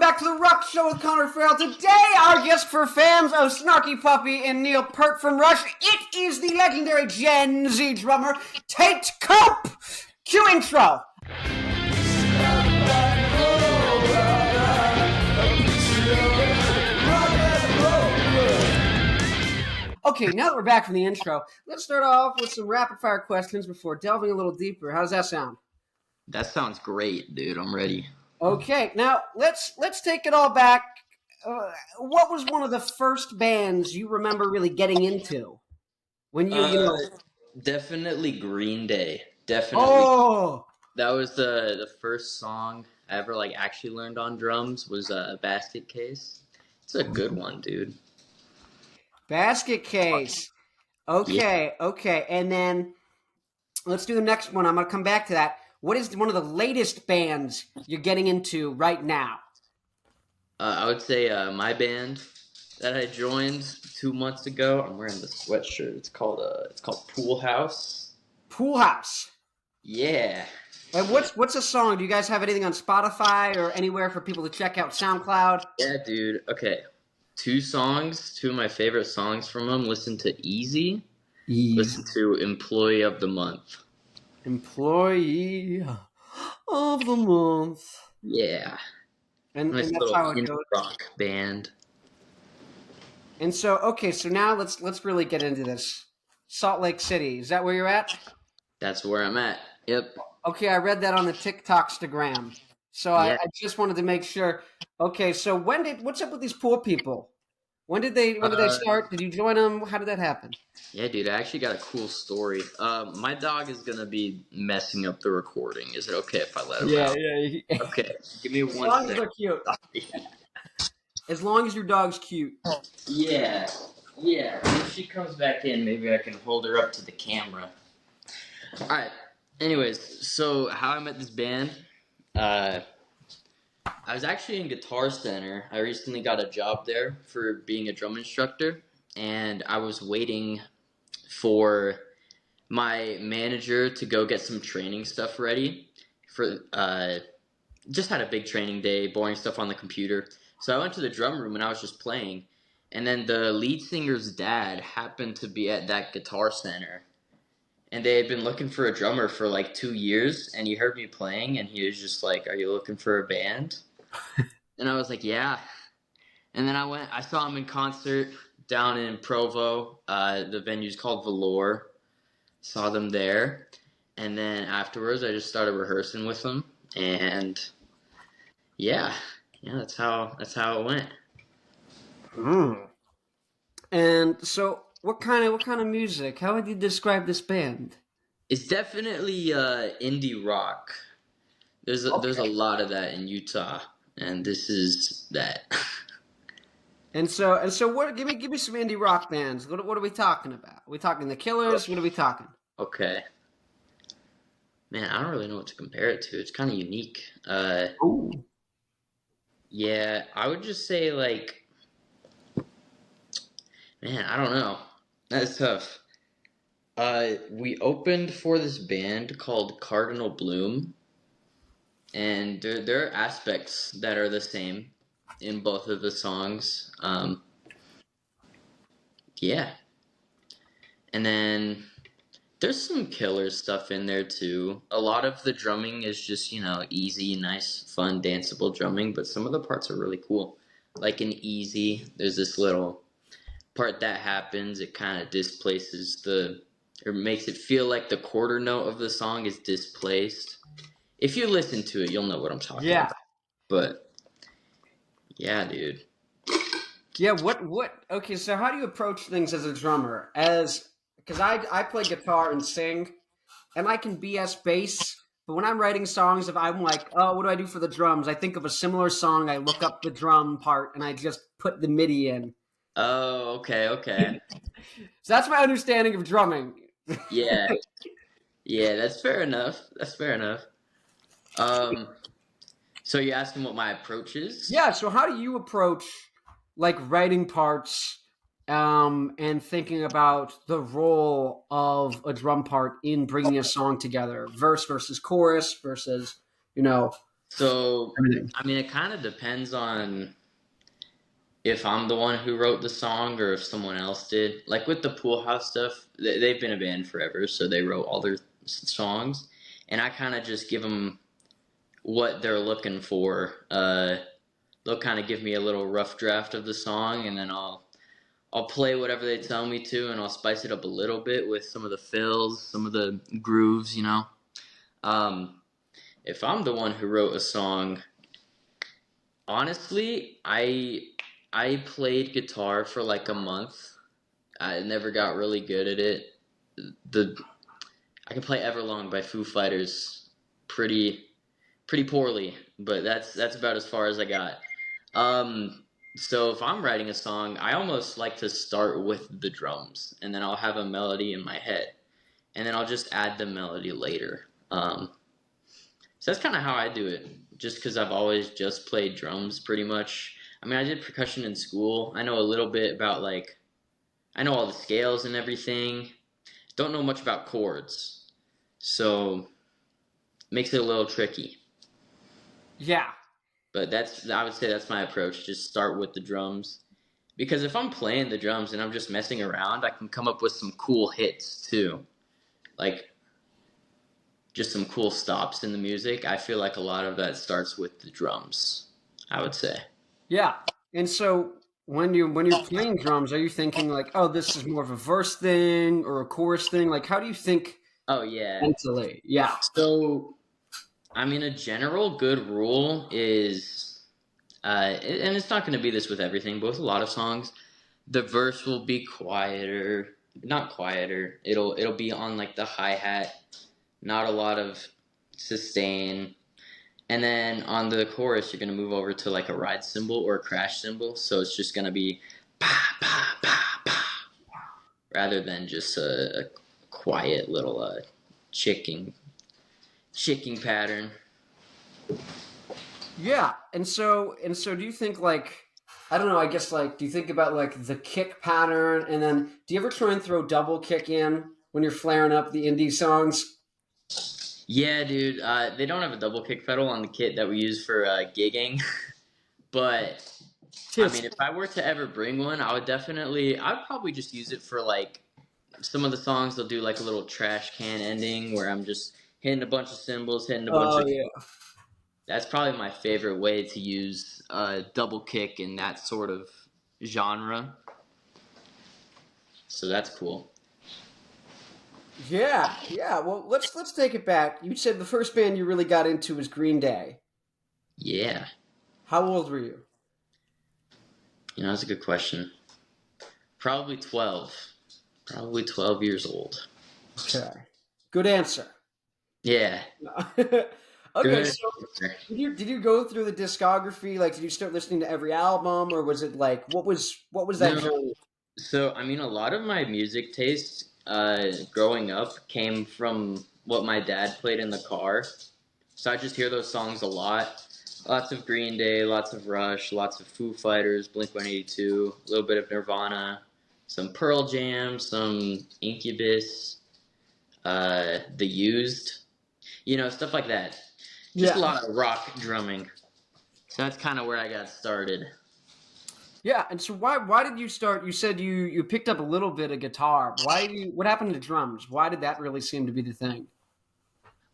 back to the Rock Show with Connor Farrell. Today, our guest for fans of Snarky Puppy and Neil Peart from Rush, it is the legendary Gen Z drummer, Tate Cope. Cue intro. Okay, now that we're back from the intro, let's start off with some rapid-fire questions before delving a little deeper. How does that sound? That sounds great, dude. I'm ready. Okay, now let's take it all back. What was one of the first bands you remember really getting into? When you Definitely Green Day. Definitely. Oh, That was the first song I ever actually learned on drums was Basket Case. It's a good one, dude. Basket Case. Okay, okay, and then let's do the next one. I'm gonna come back to that. What is one of the latest bands you're getting into right now? I would say my band that I joined 2 months ago. I'm wearing the sweatshirt. It's called Poolhouse. Poolhouse. Yeah. And what's a song? Do you guys have anything on Spotify or anywhere for people to check out? SoundCloud? Yeah, dude. Okay. 2 songs. 2 of my favorite songs from them. Listen to Easy. Listen to Employee of the Month. Employee of the Month. Yeah. And Nice that's little how it indie goes. rock band. And so, okay, so now let's really get into this. Salt Lake City, is that where you're at? That's where I'm at. Yep. Okay, I read that on the TikTokstagram. So Yeah. I just wanted to make sure. Okay, so what's up with these poor people? When did they start? Did you join them? How did that happen? Yeah, dude, I actually got a cool story. My dog is gonna be messing up the recording. Is it okay if I let him out? Yeah. Okay, give me As 1 long as second. they're cute. As long as your dog's cute. Yeah. If she comes back in, maybe I can hold her up to the camera. All right. Anyways, so how I met this band, I was actually in Guitar Center. I recently got a job there for being a drum instructor, and I was waiting for my manager to go get some training stuff ready for just had a big training day, boring stuff on the computer. So I went to the drum room and I was just playing, and then the lead singer's dad happened to be at that Guitar Center, and they had been looking for a drummer for 2 years, and he heard me playing and he was just like, "Are you looking for a band?" And I was like, "Yeah." And then I saw him in concert down in Provo. The venue's called Velour. Saw them there, and then afterwards I just started rehearsing with them, and yeah, that's how it went. And so, what kind of music? How would you describe this band? It's definitely indie rock. There's a lot of that in Utah, and this is that. And so, what? Give me some indie rock bands. What are we talking about? Are we talking The Killers? What are we talking? Okay. Man, I don't really know what to compare it to. It's kind of unique. Ooh. Yeah, I would just say man, I don't know. That's tough. We opened for this band called Cardinal Bloom, and there are aspects that are the same in both of the songs. Yeah. And then there's some killer stuff in there too. A lot of the drumming is just, easy, nice, fun, danceable drumming, but some of the parts are really cool. Like in Easy, there's this little part that happens. It kind of displaces or makes it feel like the quarter note of the song is displaced. If you listen to it, you'll know what I'm talking about. But yeah, dude. Yeah, what? Okay, so how do you approach things as a drummer? Because I play guitar and sing, and I can BS bass, but when I'm writing songs, if I'm like, oh, what do I do for the drums? I think of a similar song, I look up the drum part, and I just put the MIDI in. Oh, okay. So that's my understanding of drumming. Yeah. Yeah, that's fair enough. So you're asking what my approach is? Yeah, so how do you approach writing parts and thinking about the role of a drum part in bringing a song together, verse versus chorus versus So, Everything. I mean, it kind of depends on if I'm the one who wrote the song or if someone else did. Like with the Poolhouse stuff, they've been a band forever, so they wrote all their songs, and I kind of just give them what they're looking for. They'll kind of give me a little rough draft of the song, and then I'll play whatever they tell me to, and I'll spice it up a little bit with some of the fills, some of the grooves, you know. Um, if I'm the one who wrote a song, honestly, I played guitar for like a month. I never got really good at it. The I can play Everlong by Foo Fighters pretty poorly, but that's about as far as I got. Um, so if I'm writing a song, I almost like to start with the drums, and then I'll have a melody in my head, and then I'll just add the melody later. So that's kind of how I do it, just because I've always just played drums pretty much. I mean, I did percussion in school. I know a little bit about I know all the scales and everything. Don't know much about chords, so makes it a little tricky. Yeah. But I would say that's my approach. Just start with the drums. Because if I'm playing the drums and I'm just messing around, I can come up with some cool hits too. Like just some cool stops in the music. I feel like a lot of that starts with the drums, I would say. Yeah. And so when you're playing drums, are you thinking like, oh, this is more of a verse thing or a chorus thing? Like, how do you think Oh yeah. mentally? Yeah. So I mean a general good rule is and it's not going to be this with everything, but with a lot of songs, the verse will be quieter, not quieter. It'll be on like the hi-hat, not a lot of sustain. And then on the chorus, you're going to move over to like a ride cymbal or a crash cymbal. So it's just going to be pa, pa, pa, pa, rather than just a quiet little chicking pattern. Yeah. And so do you think like I don't know, I guess like do you think about like the kick pattern and then do you ever try and throw double kick in when you're flaring up the indie songs? Yeah, dude. They don't have a double kick pedal on the kit that we use for gigging, but I mean, Just if I were to ever bring one, I'd probably just use it for like some of the songs. They'll do like a little trash can ending where I'm just hitting a bunch of cymbals, hitting a bunch oh of. yeah. That's probably my favorite way to use double kick in that sort of genre. So that's cool. Yeah, yeah. Well, let's take it back. You said the first band you really got into was Green Day. Yeah, How old were you? that's a good question. Probably 12. Probably 12 years old. Okay. Good answer. Yeah. Okay, Good. so did you go through the discography? Like, did you start listening to every album, or was it like what was that No. journey? So, I mean, a lot of my music taste growing up came from what my dad played in the car. So I just hear those songs a lot. Lots of Green Day, lots of Rush, lots of Foo Fighters, Blink 182, a little bit of Nirvana, some Pearl Jam, some Incubus, The Used, stuff like that. Just a Yeah, lot of rock drumming. So that's kind of where I got started. yeah. And so why did you start? You said you picked up a little bit of guitar. What happened to drums? Why did that really seem to be the thing?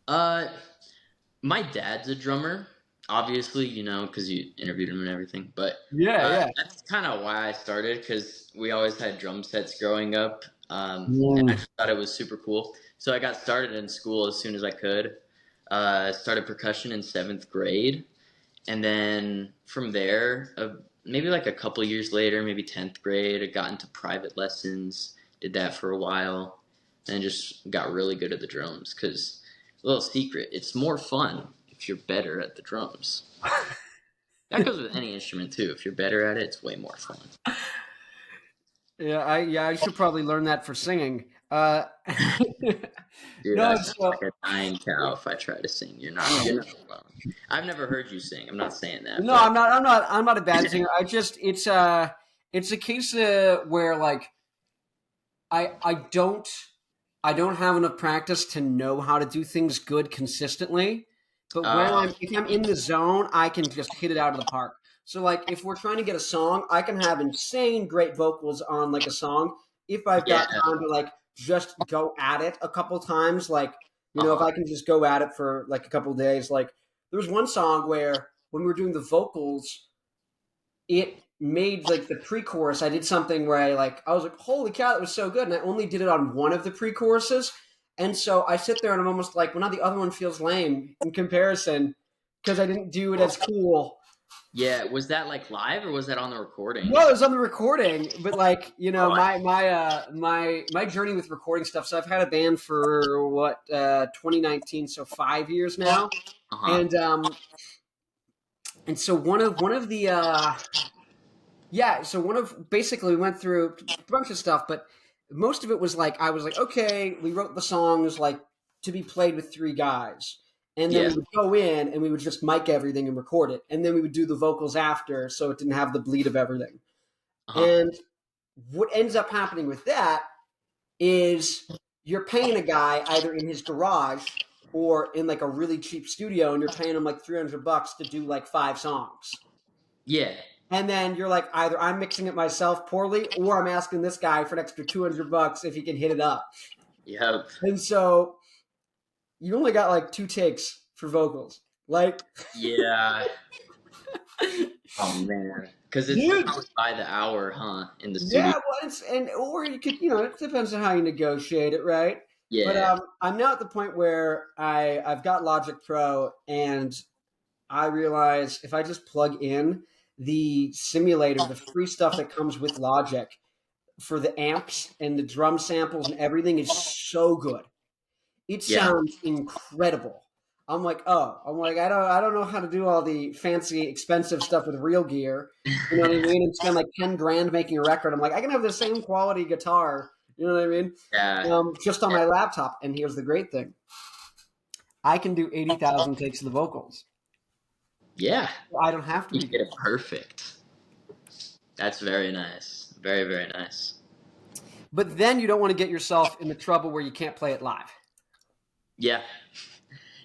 Uh, my dad's a drummer, obviously, because you interviewed him and everything. But Yeah, yeah. that's kind of why I started, because we always had drum sets growing up, and I Mm. just thought it was super cool. So I got started in school as soon as I could. Started percussion in seventh grade, and then from there, maybe like a couple years later, maybe 10th grade, I got into private lessons. Did that for a while, and just got really good at the drums. Because a little secret, it's more fun if you're better at the drums. That goes with any instrument too. If you're better at it, it's way more fun. I should probably learn that for singing. Dude, I No, sound so like a dying cow if I try to sing. You're not alone. I've never heard you sing. I'm not saying that, no, but I'm not a bad singer. It's a case where like I I don't I don't have enough practice to know how to do things good consistently. But Uh, if I'm in the zone, I can just hit it out of the park. So like if we're trying to get a song, I can have insane great vocals on like a song if I've yeah. got time to like just go at it a couple times. Like if Uh-huh. I can just go at it for like a couple days. Like there was one song where when we were doing the vocals, it made like the pre-chorus. I did something where I was like, holy cow, that was so good, and I only did it on one of the pre-choruses, and so I sit there and I'm almost like, well, now the other one feels lame in comparison because I didn't do it as cool. Yeah, was that like live or was that on the recording? No, it was on the recording, but like Oh, my journey with recording stuff. So I've had a band for 2019, so 5 years now, uh-huh. and and so one of the yeah, so basically we went through a bunch of stuff, but most of it was like I was like, okay, we wrote the songs like to be played with three guys. And then Yeah. we would go in and we would just mic everything and record it. And then we would do the vocals after so it didn't have the bleed of everything. Uh-huh. And what ends up happening with that is you're paying a guy either in his garage or in like a really cheap studio and you're paying him like $300 to do like 5 songs. Yeah. And then you're like, either I'm mixing it myself poorly, or I'm asking this guy for an extra $200 if he can hit it up. Yep. And so you only got like 2 takes for vocals. Like, Yeah. Oh man. Because it's dude, probably by the hour, huh? In the yeah, studio. well, or you could, it depends on how you negotiate it, right? But Yeah. I'm now at the point where I've got Logic Pro, and I realize if I just plug in the simulator, the free stuff that comes with Logic for the amps and the drum samples and everything is so good. It Yeah. sounds incredible. I'm like, I don't know how to do all the fancy, expensive stuff with real gear. You know what I mean? And spend like 10 grand making a record. I'm like, I can have the same quality guitar. You know what I mean? Yeah. Just on my laptop. And here's the great thing: I can do 80,000 takes of the vocals. Yeah. I don't have to You be get good. it perfect. That's very nice. Very, very nice. But then you don't want to get yourself in the trouble where you can't play it live. Yeah.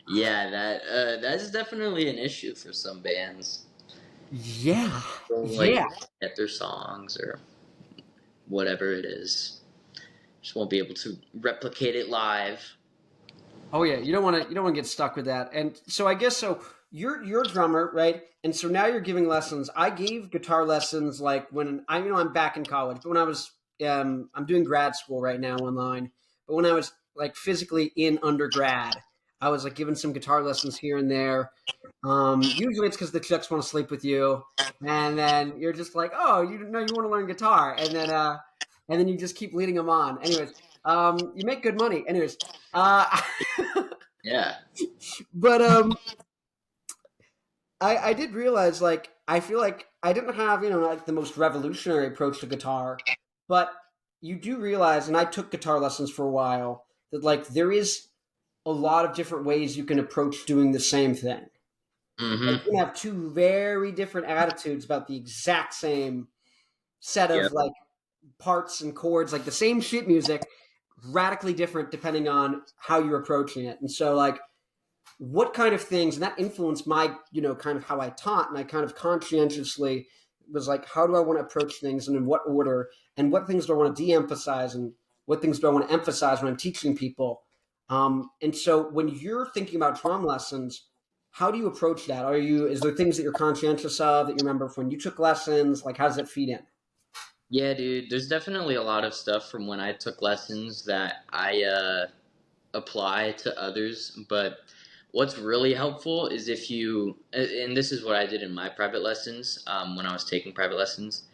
Yeah, that's definitely an issue for some bands. Yeah, Don't like yeah. get their songs or whatever it is. Just won't be able to replicate it live. Oh yeah, you don't want to get stuck with that. And so I guess so you're a drummer, right? And so now you're giving lessons. I gave guitar lessons like when I'm back in college, but when I was I'm doing grad school right now online. But when I was like physically in undergrad, I was like giving some guitar lessons here and there. Usually it's because the chicks want to sleep with you, and then you're just like, oh, you know, you want to learn guitar, and then you just keep leading them on. Anyways, you make good money. Anyways, uh, Yeah. but I did realize like I feel like I didn't have like the most revolutionary approach to guitar, but you do realize, and I took guitar lessons for a while, that like there is a lot of different ways you can approach doing the same thing. Like Mm-hmm. you can have two very different attitudes about the exact same set Yep. of like parts and chords, like the same sheet music, radically different depending on how you're approaching it. And so like what kind of things, and that influenced my kind of how I taught, and I kind of conscientiously was like, how do I want to approach things and in what order, and what things do I want to de-emphasize and what things do I want to emphasize when I'm teaching people. And so when you're thinking about drum lessons, how do you approach that? Is there things that you're conscientious of that you remember from when you took lessons? Like how does it feed in? Yeah, dude. There's definitely a lot of stuff from when I took lessons that I apply to others. But what's really helpful is if you, and this is what I did in my private lessons when I was taking private lessons,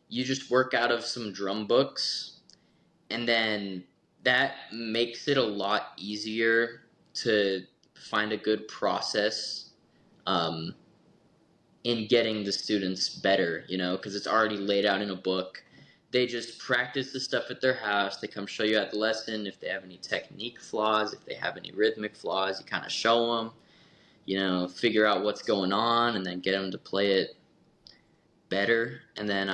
you just work out of some drum books, and then that makes it a lot easier to find a good process um, in getting the students better, because it's already laid out in a book. They just practice the stuff at their house. They come show you at the lesson. If they have any technique flaws, if they have any rhythmic flaws, you kind of show them, figure out what's going on, and then get them to play it better. And then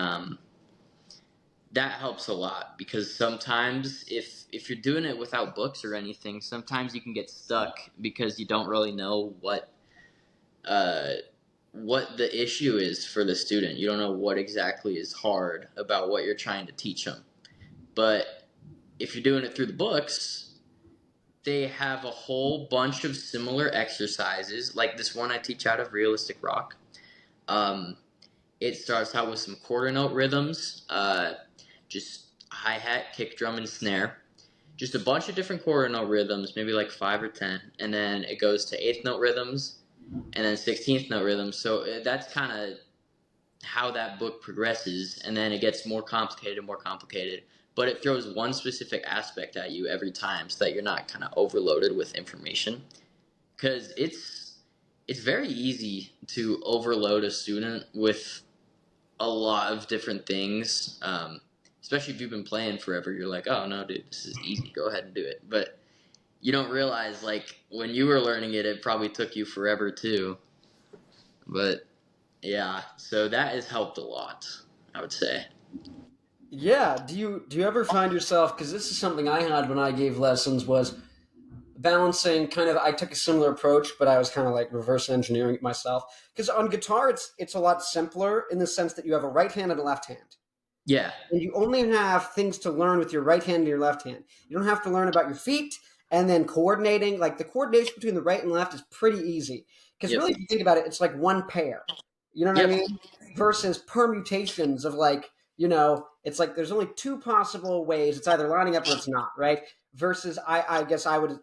that helps a lot, because sometimes if you're doing it without books or anything, sometimes you can get stuck because you don't really know what uh, what the issue is for the student. You don't know what exactly is hard about what you're trying to teach them. But if you're doing it through the books, they have a whole bunch of similar exercises, like this one I teach out of Realistic Rock. Um, it starts out with some quarter note rhythms, just hi-hat, kick drum, and snare. Just a bunch of different quarter note rhythms, maybe like 5 or 10, and then it goes to eighth note rhythms, and then 16th note rhythms. So that's kind of how that book progresses, and then it gets more complicated and more complicated. But it throws one specific aspect at you every time, so that you're not kind of overloaded with information. Because it's very easy to overload a student with a lot of different things. Especially if you've been playing forever, you're like, oh no, dude, this is easy. Go ahead and do it. But you don't realize, like, when you were learning it, it probably took you forever too. But yeah, so that has helped a lot, I would say. Yeah. Do you ever find yourself, because this is something I had when I gave lessons, was balancing kind of, I took a similar approach, but I was kind of like reverse engineering it myself. Because on guitar, it's a lot simpler in the sense that you have a right hand and a left hand. Yeah. And you only have things to learn with your right hand and your left hand. You don't have to learn about your feet and then coordinating. Like the coordination between the right and left is pretty easy. Because Yep. really, if you think about it, it's like one pair. You know what I Yep. mean? Versus permutations of like, it's like there's only two possible ways. It's either lining up or it's not, right? Versus I guess I would,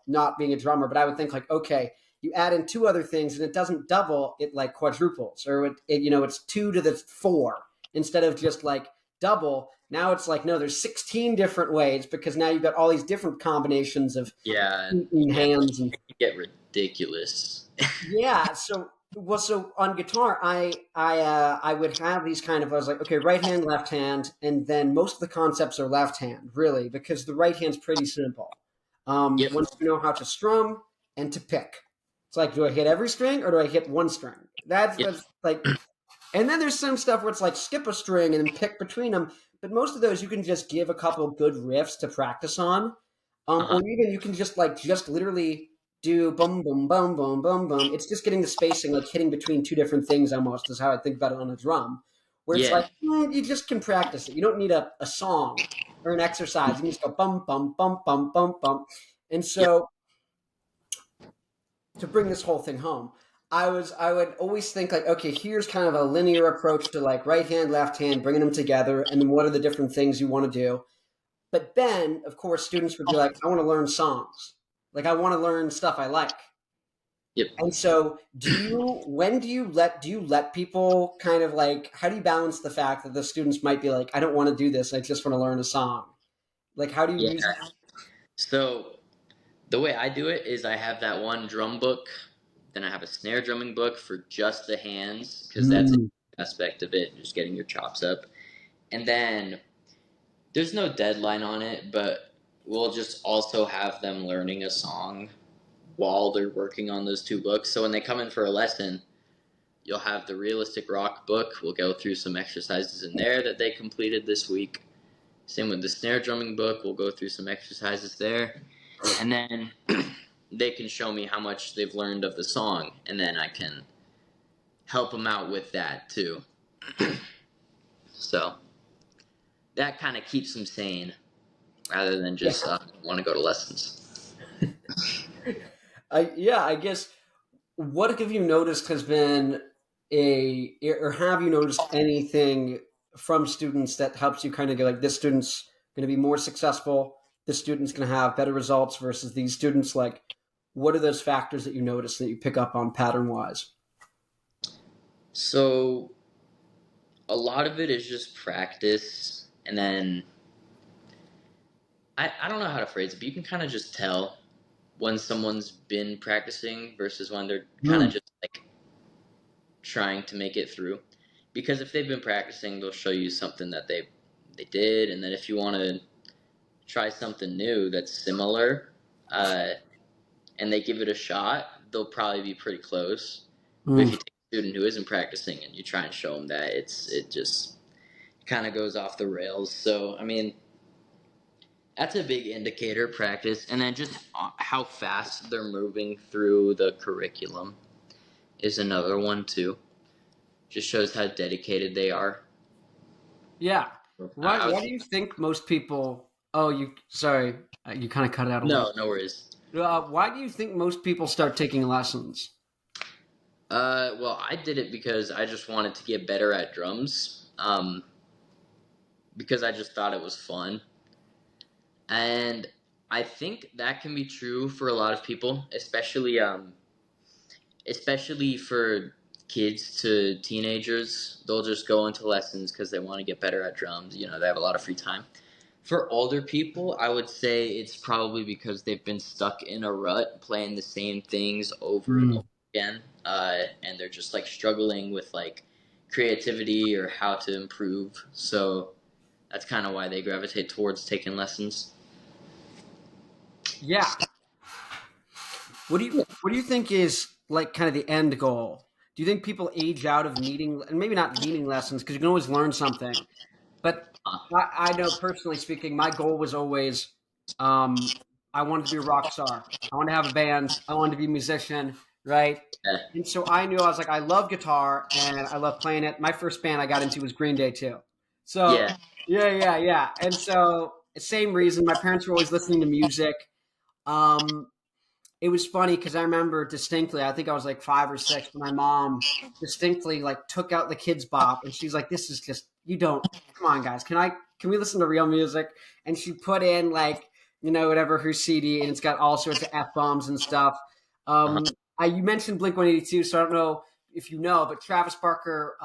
not being a drummer, but I would think like, okay, you add in two other things and it doesn't double, it like quadruples, or it's 2 to the 4 instead of just like double. Now it's like, no, there's 16 different ways because now you've got all these different combinations of Yeah. hands and Get ridiculous. yeah. So on guitar, I would have these kind of, I was like, okay, right hand, left hand, and then most of the concepts are left hand, really, because the right hand's pretty simple. Yep. Once you know how to strum and to pick, it's like, do I hit every string or do I hit one string? Yep. That's like, and then there's some stuff where it's like skip a string and then pick between them. But most of those you can just give a couple good riffs to practice on, Uh-huh. or even you can just literally do boom boom boom boom boom boom. It's just getting the spacing, like hitting between two different things almost is how I think about it on a drum. Where it's like Yeah. you just can practice it. You don't need a song or an exercise. You can just go bum bum bum bum bum bum. And Yep. so to bring this whole thing home, I would always think like, okay, here's kind of a linear approach to like right hand, left hand, bringing them together, and then what are the different things you want to do. But then, of course, students would be like, I want to learn songs. Like I want to learn stuff I like. Yep. And so do you let people kind of like, how do you balance the fact that the students might be like, I don't want to do this, I just want to learn a song. Like how do you Yeah. use that? So the way I do it is I have that one drum book, then I have a snare drumming book for just the hands, because that's an Mm. aspect of it, just getting your chops up. And then there's no deadline on it, but we'll just also have them learning a song while they're working on those two books. So when they come in for a lesson, you'll have the Realistic Rock book. We'll go through some exercises in there that they completed this week. Same with the snare drumming book. We'll go through some exercises there. And then they can show me how much they've learned of the song, and then I can help them out with that too. So that kind of keeps them sane rather than Yeah. just want to go to lessons. I guess what have you noticed has been or have you noticed anything from students that helps you kind of go like, this student's going to be more successful, this student's going to have better results versus these students? Like, what are those factors that you notice that you pick up on pattern wise? So a lot of it is just practice, and then I don't know how to phrase it, but you can kind of just tell when someone's been practicing versus when they're kind of Mm. just like trying to make it through. Because if they've been practicing, they'll show you something that they did, and then if you want to try something new that's similar, uh, and they give it a shot, they'll probably be pretty close. But if Mm. you take a student who isn't practicing and you try and show them that, it just kind of goes off the rails. So I mean, that's a big indicator, practice, and then just how fast they're moving through the curriculum. is another one too. Just shows how dedicated they are. Yeah. I Why was do you think most people? Oh, you sorry, you kind of cut it out a little. no worries. Why do you think most people start taking lessons? Well, I did it because I just wanted to get better at drums. Because I just thought it was fun. And I think that can be true for a lot of people, especially for kids to teenagers. They'll just go into lessons because they want to get better at drums. You know, they have a lot of free time. For older people, I would say it's probably because they've been stuck in a rut playing the same things over and Mm. over again, and they're just like struggling with like creativity or how to improve. So that's kind of why they gravitate towards taking lessons. Yeah. What do you think is like kind of the end goal? Do you think people age out of needing, and maybe not needing lessons because you can always learn something? But Uh, I know personally speaking, my goal was always, um, I wanted to be a rock star. I wanted to have a band. I wanted to be a musician, right? yeah, And so I knew I was like, I love guitar and I love playing it. My first band I got into was Green Day too. So yeah, yeah. And so same reason. My parents were always listening to music. Um, it was funny because I remember distinctly, I think I was like 5 or 6, when my mom distinctly like took out the kids bop and she's like, this is just, you don't, come on guys, can we listen to real music? And she put in like, whatever her CD, and it's got all sorts of F bombs and stuff. uh-huh. You mentioned Blink 182, so I don't know if you know, but Travis Barker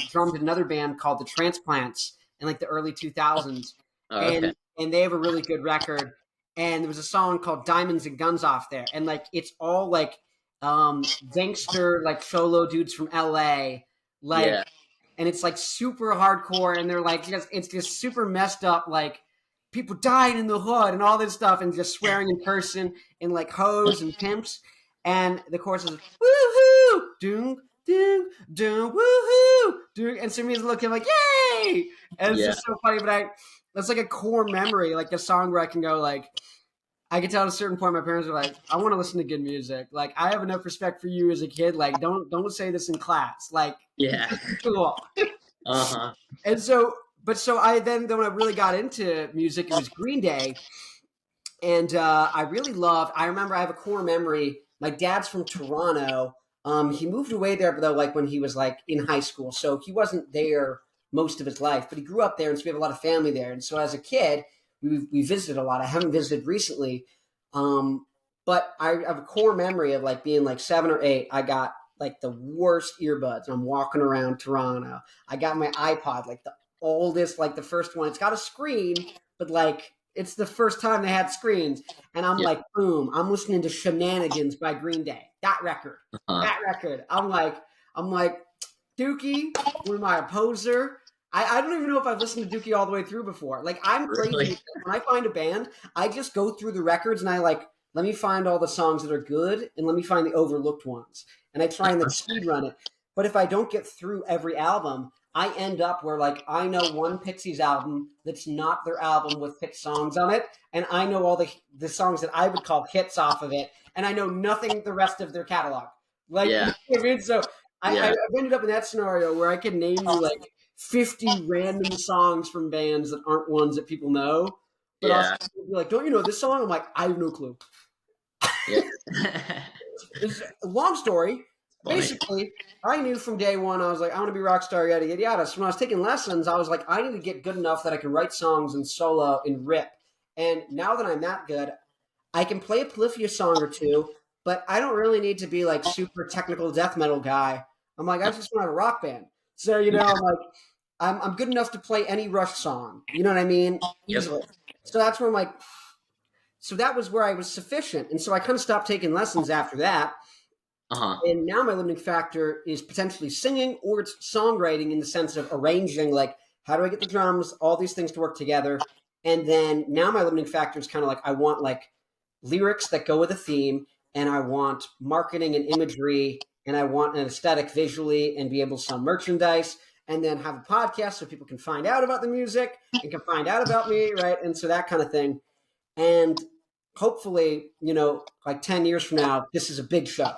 drummed in another band called the Transplants in like the early 2000s. Oh, okay. And they have a really good record, and there was a song called Diamonds and Guns off there, and like it's all like gangster like solo dudes from LA, like, Yeah, and it's like super hardcore, and they're like it's just super messed up, like people dying in the hood and all this stuff, and just swearing in person, and like hoes and pimps, and the chorus is woohoo doom doom doom woohoo doom, and so me is looking like yay, and it's yeah, just so funny, but that's like a core memory, like a song where I can go like, I could tell at a certain point my parents were like, I want to listen to good music. Like, I have enough respect for you as a kid. Like, don't say this in class. Like, yeah. this is cool. Uh-huh. And so, but so I then when I really got into music, it was Green Day, and I really loved. I remember I have a core memory. My dad's from Toronto. He moved away there though, like when he was like in high school, so he wasn't there most of his life. But he grew up there, and so we have a lot of family there. And so as a kid, we visited a lot. I haven't visited recently, um, but I have a core memory of like being like 7 or 8. I got like the worst earbuds. I'm walking around Toronto. I got my iPod, like the oldest, like the first one. It's got a screen, but like it's the first time they had screens. And I'm Yeah. like, boom, I'm listening to Shenanigans by Green Day. That record. Uh-huh. That record. I'm like, Dookie, who am I, a poser? I don't even know if I've listened to Dookie all the way through before. Like, I'm crazy. Really? When I find a band, I just go through the records and I like, let me find all the songs that are good and let me find the overlooked ones. And I try and like speed run it. But if I don't get through every album, I end up where like I know one Pixies album that's not their album with hit songs on it, and I know all the songs that I would call hits off of it, and I know nothing the rest of their catalog. Like, you know Yeah, what I mean? So yeah, I've ended up in that scenario where I can name you like 50 random songs from bands that aren't ones that people know, but also yeah, be like, don't you know this song? I'm like, I have no clue. yeah. It's a long story. Funny. Basically, I knew from day one, I was like, I want to be rock star, yada, yada, yada. So when I was taking lessons, I was like, I need to get good enough that I can write songs and solo and rip. And now that I'm that good, I can play a Polyphia song or two, but I don't really need to be like super technical death metal guy. I'm like, I just want to have a rock band. So, Yeah. I'm like, I'm good enough to play any Rush song. You know what I mean? Yep. Easily. So that's where I'm like, so that was where I was sufficient. And so I kind of stopped taking lessons after that. Uh-huh. And now my limiting factor is potentially singing, or it's songwriting in the sense of arranging, like, how do I get the drums, all these things to work together. And then now my limiting factor is kind of like, I want like lyrics that go with a theme, and I want marketing and imagery, and I want an aesthetic visually and be able to sell merchandise, and then have a podcast so people can find out about the music and can find out about me, right? And so that kind of thing. And hopefully, like 10 years from now, this is a big show.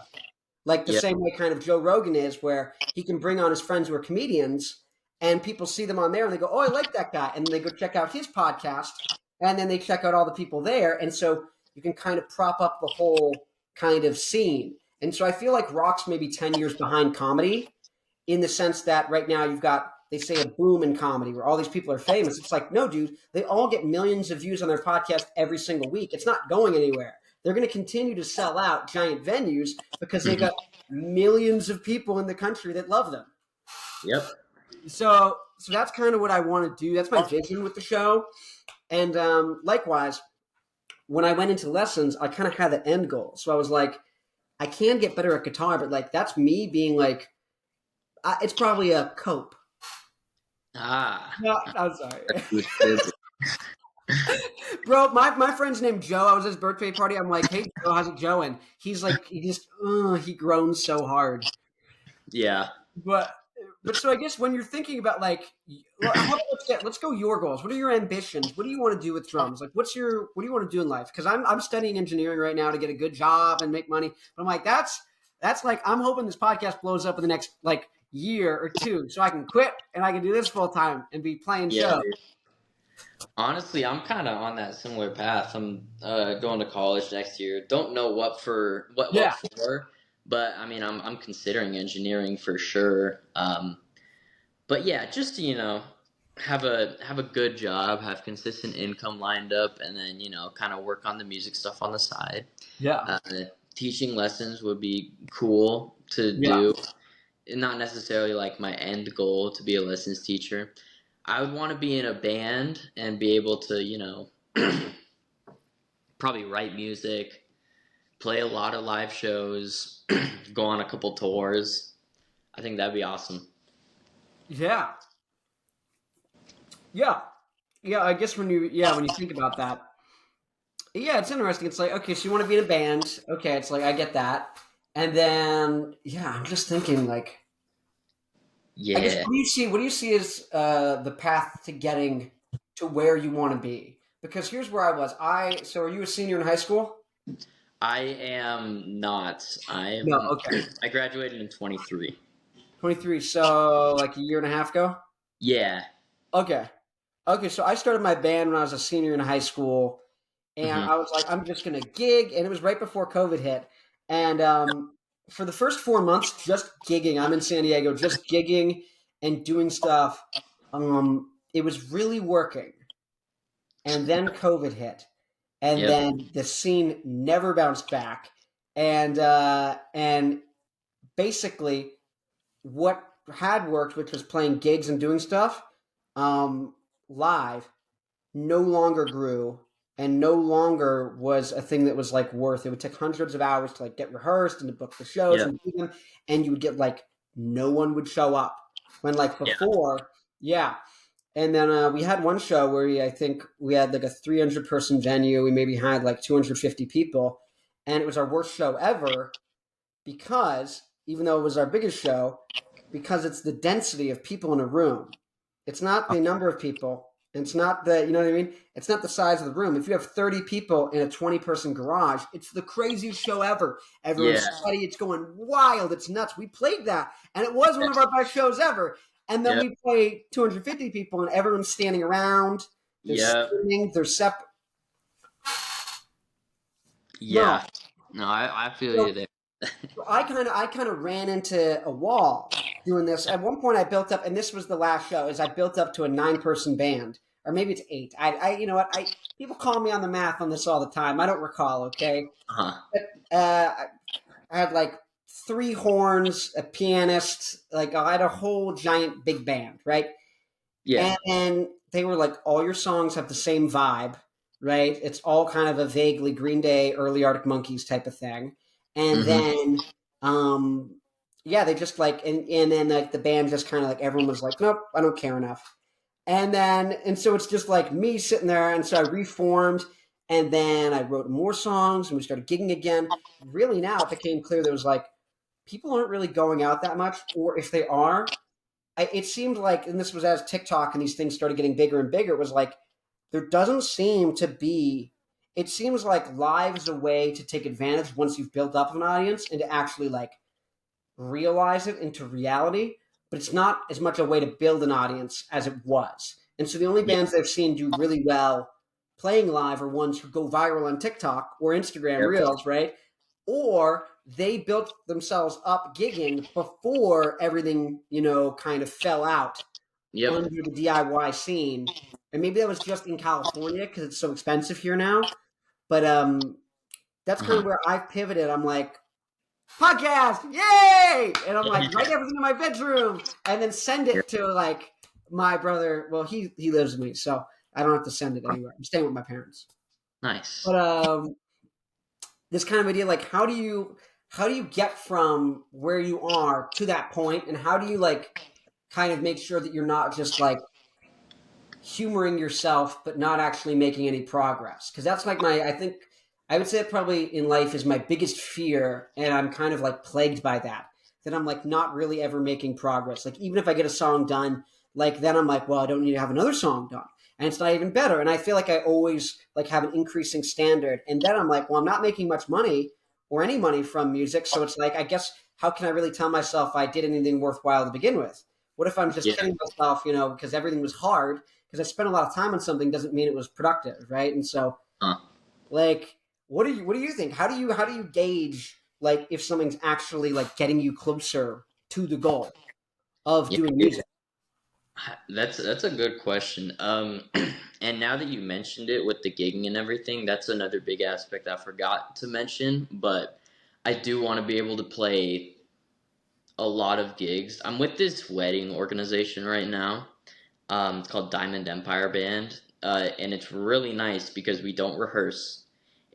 like the Yeah. same way kind of Joe Rogan is, where he can bring on his friends who are comedians, and people see them on there and they go, "Oh, I like that guy," and they go check out his podcast, and then they check out all the people there, and so you can kind of prop up the whole kind of scene. And so I feel like Rock's maybe 10 years behind comedy in the sense that right now you've got, they say, a boom in comedy where all these people are famous. It's like, no, dude, they all get millions of views on their podcast every single week. It's not going anywhere. They're going to continue to sell out giant venues because they've got millions of people in the country that love them. Yep. So that's kind of what I want to do. That's my vision with the show. And likewise, when I went into lessons, I kind of had the end goal. So I was like, I can get better at guitar, but like that's me being like, it's probably a Cope. No, I'm sorry. Bro, my friend's named Joe. I was at his birthday party. I'm like, hey, Joe, how's it going? He's like, he groans so hard. Yeah. But so I guess when you're thinking about like, let's go your goals. What are your ambitions? What do you want to do with drums? Like, what do you want to do in life? Because I'm studying engineering right now to get a good job and make money. But I'm like, that's like, I'm hoping this podcast blows up in the next like year or two, so I can quit and I can do this full time and be playing shows. Dude. Honestly, I'm kind of on that similar path. I'm going to college next year. Don't know what for, but I mean, I'm considering engineering for sure. But yeah, just to, have a good job, have consistent income lined up, and then kind of work on the music stuff on the side. Yeah. Teaching lessons would be cool to do. Not necessarily like my end goal to be a lessons teacher. I would want to be in a band and be able to, probably write music, play a lot of live shows, go on a couple tours. I think that'd be awesome. Yeah. Yeah. Yeah, I guess when you think about that, yeah, it's interesting. It's like, okay, so you want to be in a band. Okay, it's like, I get that. And then, yeah, I'm just thinking like, Yeah. I guess, what do you see as the path to getting to where you want to be? Because here's where I was. So are you a senior in high school? I am not. No, okay. I graduated in 23. 23, so like a year and a half ago? Yeah. Okay. Okay, so I started my band when I was a senior in high school, and I was like, I'm just going to gig, and it was right before COVID hit. And for the first 4 months, just gigging. I'm in San Diego, just gigging and doing stuff. It was really working. And then COVID hit. And then the scene never bounced back. And basically what had worked, which was playing gigs and doing stuff live, no longer grew and no longer was a thing that was like worth it. Would take hundreds of hours to like get rehearsed and to book the shows and do them, and you would get like no one would show up when like before. And then we had one show where I think we had like a 300-person venue. We maybe had like 250 people, and it was our worst show ever because even though it was our biggest show, because it's the density of people in a room. It's not the number of people. It's not the, you know what I mean? It's not the size of the room. If you have 30 people in a 20-person garage, it's the craziest show ever. Everyone's sweaty. It's going wild. It's nuts. We played that, and it was one of our best shows ever. And then we play 250 people, and everyone's standing around. They're screaming. They're separate. Yeah. No, I feel you there. I kind of ran into a wall doing this. At one point I built up, and this was the last show, is I built up to a 9-person band, or maybe it's 8. I you know what? People call me on the math on this all the time. I don't recall. Okay. But, I had like 3 horns, a pianist, like I had a whole giant big band, right? Yeah. And they were like, all your songs have the same vibe, right? It's all kind of a vaguely Green Day, early Arctic Monkeys type of thing. And then, they just like, and then like the band just kind of like, everyone was like, nope, I don't care enough. And so it's just like me sitting there. And so I reformed, and then I wrote more songs, and we started gigging again. Really now it became clear there was like, people aren't really going out that much, or if they are, it seemed like, and this was as TikTok and these things started getting bigger and bigger, it was like, there doesn't seem to be, it seems like live is a way to take advantage once you've built up an audience and to actually like realize it into reality, but it's not as much a way to build an audience as it was. And so the only Yeah. bands I've seen do really well playing live are ones who go viral on TikTok or Instagram Yep. Reels, right? Or they built themselves up gigging before everything, kind of fell out Yep. under the DIY scene. And maybe that was just in California because it's so expensive here now. But that's kind Uh-huh. of where I've pivoted. I'm like, podcast, yay! And I'm like, write everything in my bedroom and then send Yeah. it to like my brother. Well, he lives with me, so I don't have to send it anywhere. I'm staying with my parents. Nice. But this kind of idea, like how do you get from where you are to that point, and how do you like kind of make sure that you're not just like humoring yourself but not actually making any progress? Because that's like I think I would say that probably in life is my biggest fear, and I'm kind of like plagued by that I'm like not really ever making progress. Like even if I get a song done, like then I'm like, well, I don't need to have another song done, and it's not even better. And I feel like I always like have an increasing standard, and then I'm like, well, I'm not making much money or any money from music, so it's like, I guess, how can I really tell myself I did anything worthwhile to begin with? What if I'm just Yeah. kidding myself, because everything was hard, because I spent a lot of time on something doesn't mean it was productive, right? And so, Huh. like, what do you think? How do you gauge like if something's actually like getting you closer to the goal of Yeah. doing music? That's a good question. And now that you mentioned it with the gigging and everything, that's another big aspect I forgot to mention. But I do want to be able to play a lot of gigs. I'm with this wedding organization right now. It's called Diamond Empire Band, and it's really nice because we don't rehearse.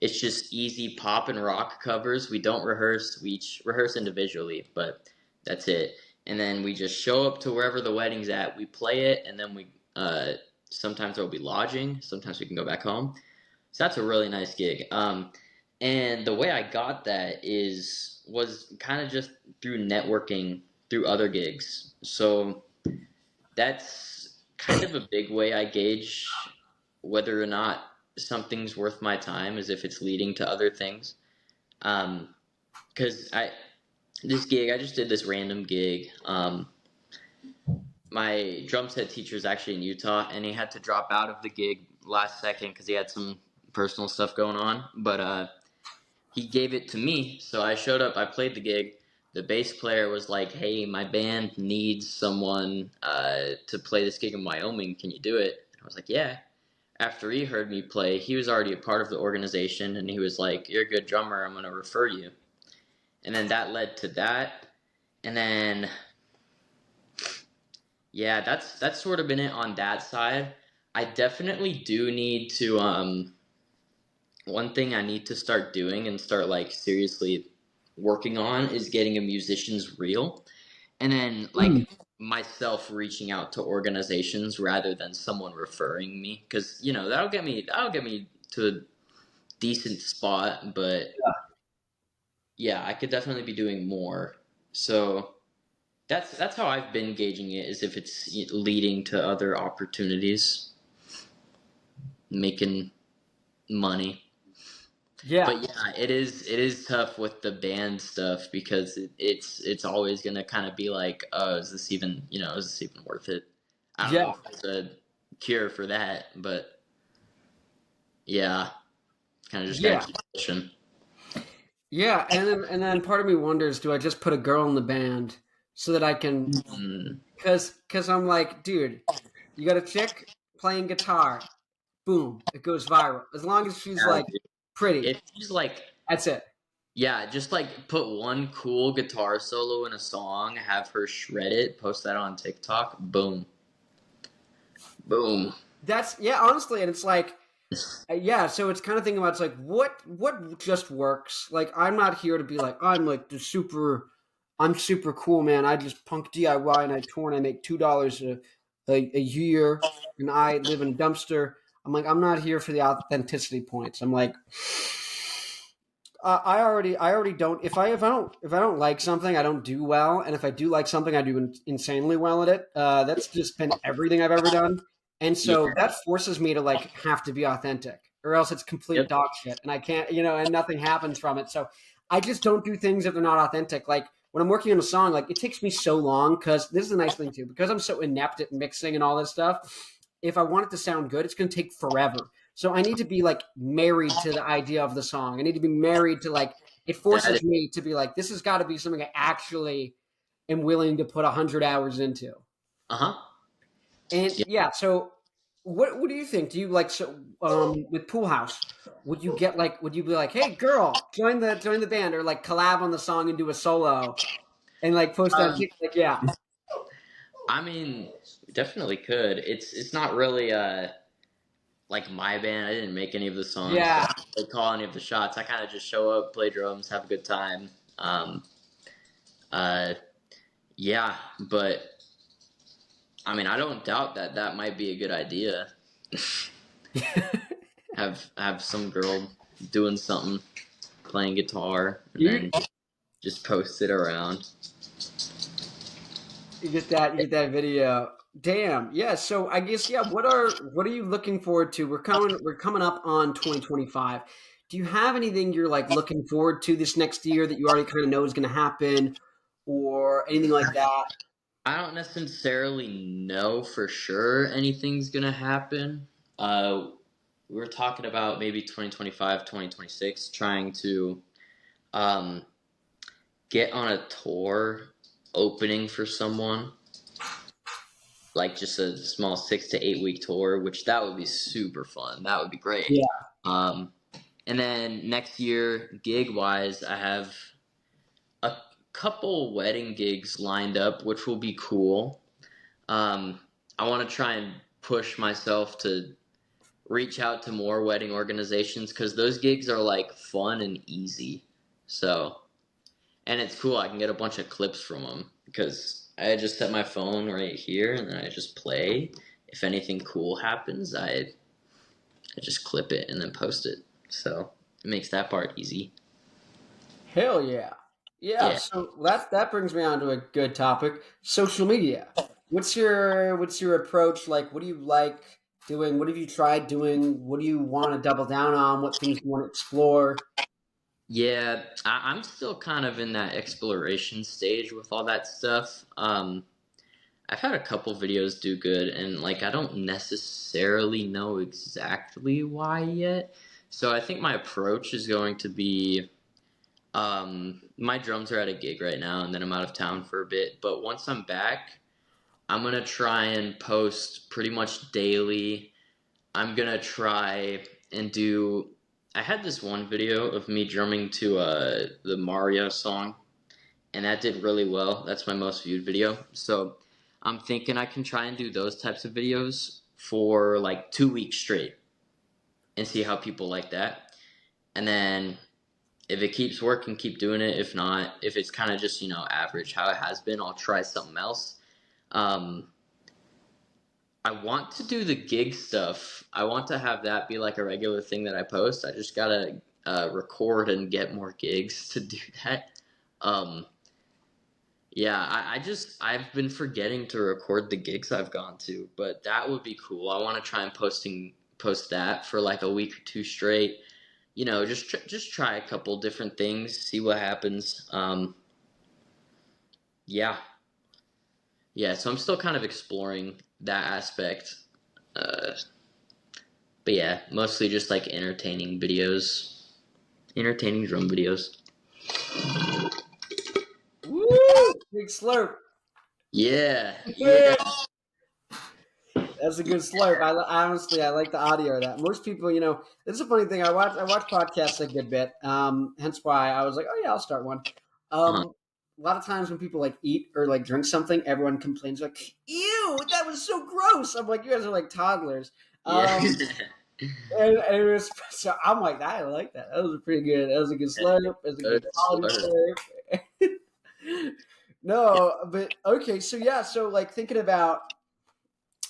It's just easy pop and rock covers. We don't rehearse. We each rehearse individually, but that's it. And then we just show up to wherever the wedding's at. We play it, and then we sometimes there'll be lodging. Sometimes we can go back home. So that's a really nice gig. And the way I got that was kind of just through networking through other gigs. So that's kind of a big way I gauge whether or not something's worth my time, is if it's leading to other things. Because this gig, I just did this random gig. My drum set teacher is actually in Utah, and he had to drop out of the gig last second because he had some personal stuff going on. But he gave it to me, so I showed up. I played the gig. The bass player was like, "Hey, my band needs someone to play this gig in Wyoming. Can you do it?" And I was like, "Yeah." After he heard me play, he was already a part of the organization, and he was like, "You're a good drummer. I'm going to refer you." And then that led to that. And then, yeah, that's sort of been it on that side. I definitely do need to one thing I need to start doing and start like seriously working on is getting a musician's reel. And then like myself reaching out to organizations rather than someone referring me, cuz that'll get me to a decent spot, but yeah, I could definitely be doing more. So that's how I've been gauging it, is if it's leading to other opportunities, making money. Yeah, But yeah, it is tough with the band stuff because it's always gonna kind of be like, oh, is this even worth it? I don't know yeah, if there's a cure for that, but yeah, kind of just gotta yeah, keep pushing. yeah. And then part of me wonders, do I just put a girl in the band so that I can? Mm, Because I'm like, dude, you got a chick playing guitar, boom, it goes viral. As long as she's yeah, like dude. pretty, If she's like, that's it. yeah, just like put one cool guitar solo in a song, have her shred it, post that on TikTok, boom, boom. That's yeah, honestly, and it's like yeah. So it's kind of thinking about it's like what just works. Like I'm not here to be like I'm like I'm super cool, man. I just punk DIY and I tour and I make $2 a year and I live in a dumpster. I'm like I'm not here for the authenticity points. I'm like I already don't if I don't like something I don't do well, and if I do like something I do insanely well at it. That's just been everything I've ever done, and Yeah, so that forces me to like have to be authentic, or else it's complete yep, dog shit, and I can't and nothing happens from it. So I just don't do things if they're not authentic. Like when I'm working on a song, like it takes me so long because this is the nice thing too, because I'm so inept at mixing and all this stuff. If I want it to sound good, it's going to take forever. So I need to be like married to the idea of the song. I need to be married to like it That is, forces me to be like, this has got to be something I actually am willing to put 100 hours into. uh-huh. And Yeah. yeah, so what do you think? Do you like so with Poolhouse? Would you be like, hey girl, join the band or like collab on the song and do a solo and like post on Um, TikTok? Like, yeah, I mean, definitely could. It's not really like my band. I didn't make any of the songs. yeah. I don't call any of the shots. I kind of just show up, play drums, have a good time. Uh, yeah, but I mean, I don't doubt that that might be a good idea. Have some girl doing something, playing guitar, and you then just post it around. you get that video. Damn. Yeah. So I guess yeah. What are you looking forward to? We're coming up on 2025. Do you have anything you're like looking forward to this next year that you already kind of know is going to happen, or anything like that? I don't necessarily know for sure anything's gonna happen. We were talking about maybe 2025, 2026, trying to um, get on a tour opening for someone, like just a small 6 to 8 week tour, which that would be super fun. That would be great. Yeah. Um, and then next year, gig wise, I have a couple wedding gigs lined up, which will be cool. Um, I want to try and push myself to reach out to more wedding organizations because those gigs are like fun and easy. So, and it's cool. I can get a bunch of clips from them because I just set my phone right here and then I just play. If anything cool happens, I just clip it and then post it. So it makes that part easy. Hell yeah. Yeah, Yeah. so that brings me on to a good topic, social media. What's your approach like? What do you like doing? What have you tried doing? What do you want to double down on? What things do you want to explore? Yeah, I'm still kind of in that exploration stage with all that stuff. I've had a couple videos do good, and like I don't necessarily know exactly why yet. So I think my approach is going to be my drums are at a gig right now, and then I'm out of town for a bit. But once I'm back, I'm gonna try and post pretty much daily. I'm gonna try and do. I had this one video of me drumming to the Mario song, and that did really well. That's my most viewed video. So I'm thinking I can try and do those types of videos for like 2 weeks straight and see how people like that. And then if it keeps working, keep doing it. If not, if it's kind of just, average how it has been, I'll try something else. Um, I want to do the gig stuff. I want to have that be like a regular thing that I post. I just gotta record and get more gigs to do that. Um, Yeah, I've been forgetting to record the gigs I've gone to, but that would be cool. I want to try and post that for like a week or two straight. Just try a couple different things, see what happens. Yeah, yeah. So I'm still kind of exploring that aspect. Uh, but yeah, mostly just like entertaining drum videos. Woo! Big slurp. Yeah, yeah. Yeah. That's a good slurp. Honestly, I like the audio of that. Most people, it's a funny thing. I watch podcasts a good bit. Hence why I was like, oh yeah, I'll start one. Uh-huh. A lot of times when people like eat or like drink something, everyone complains like, "Ew, that was so gross." I'm like, you guys are like toddlers. Yeah. And it was so I'm like, I like that. That was a pretty good. That was a good slurp. It was a good Good quality slur. slurp. No, but okay. So yeah. So like thinking about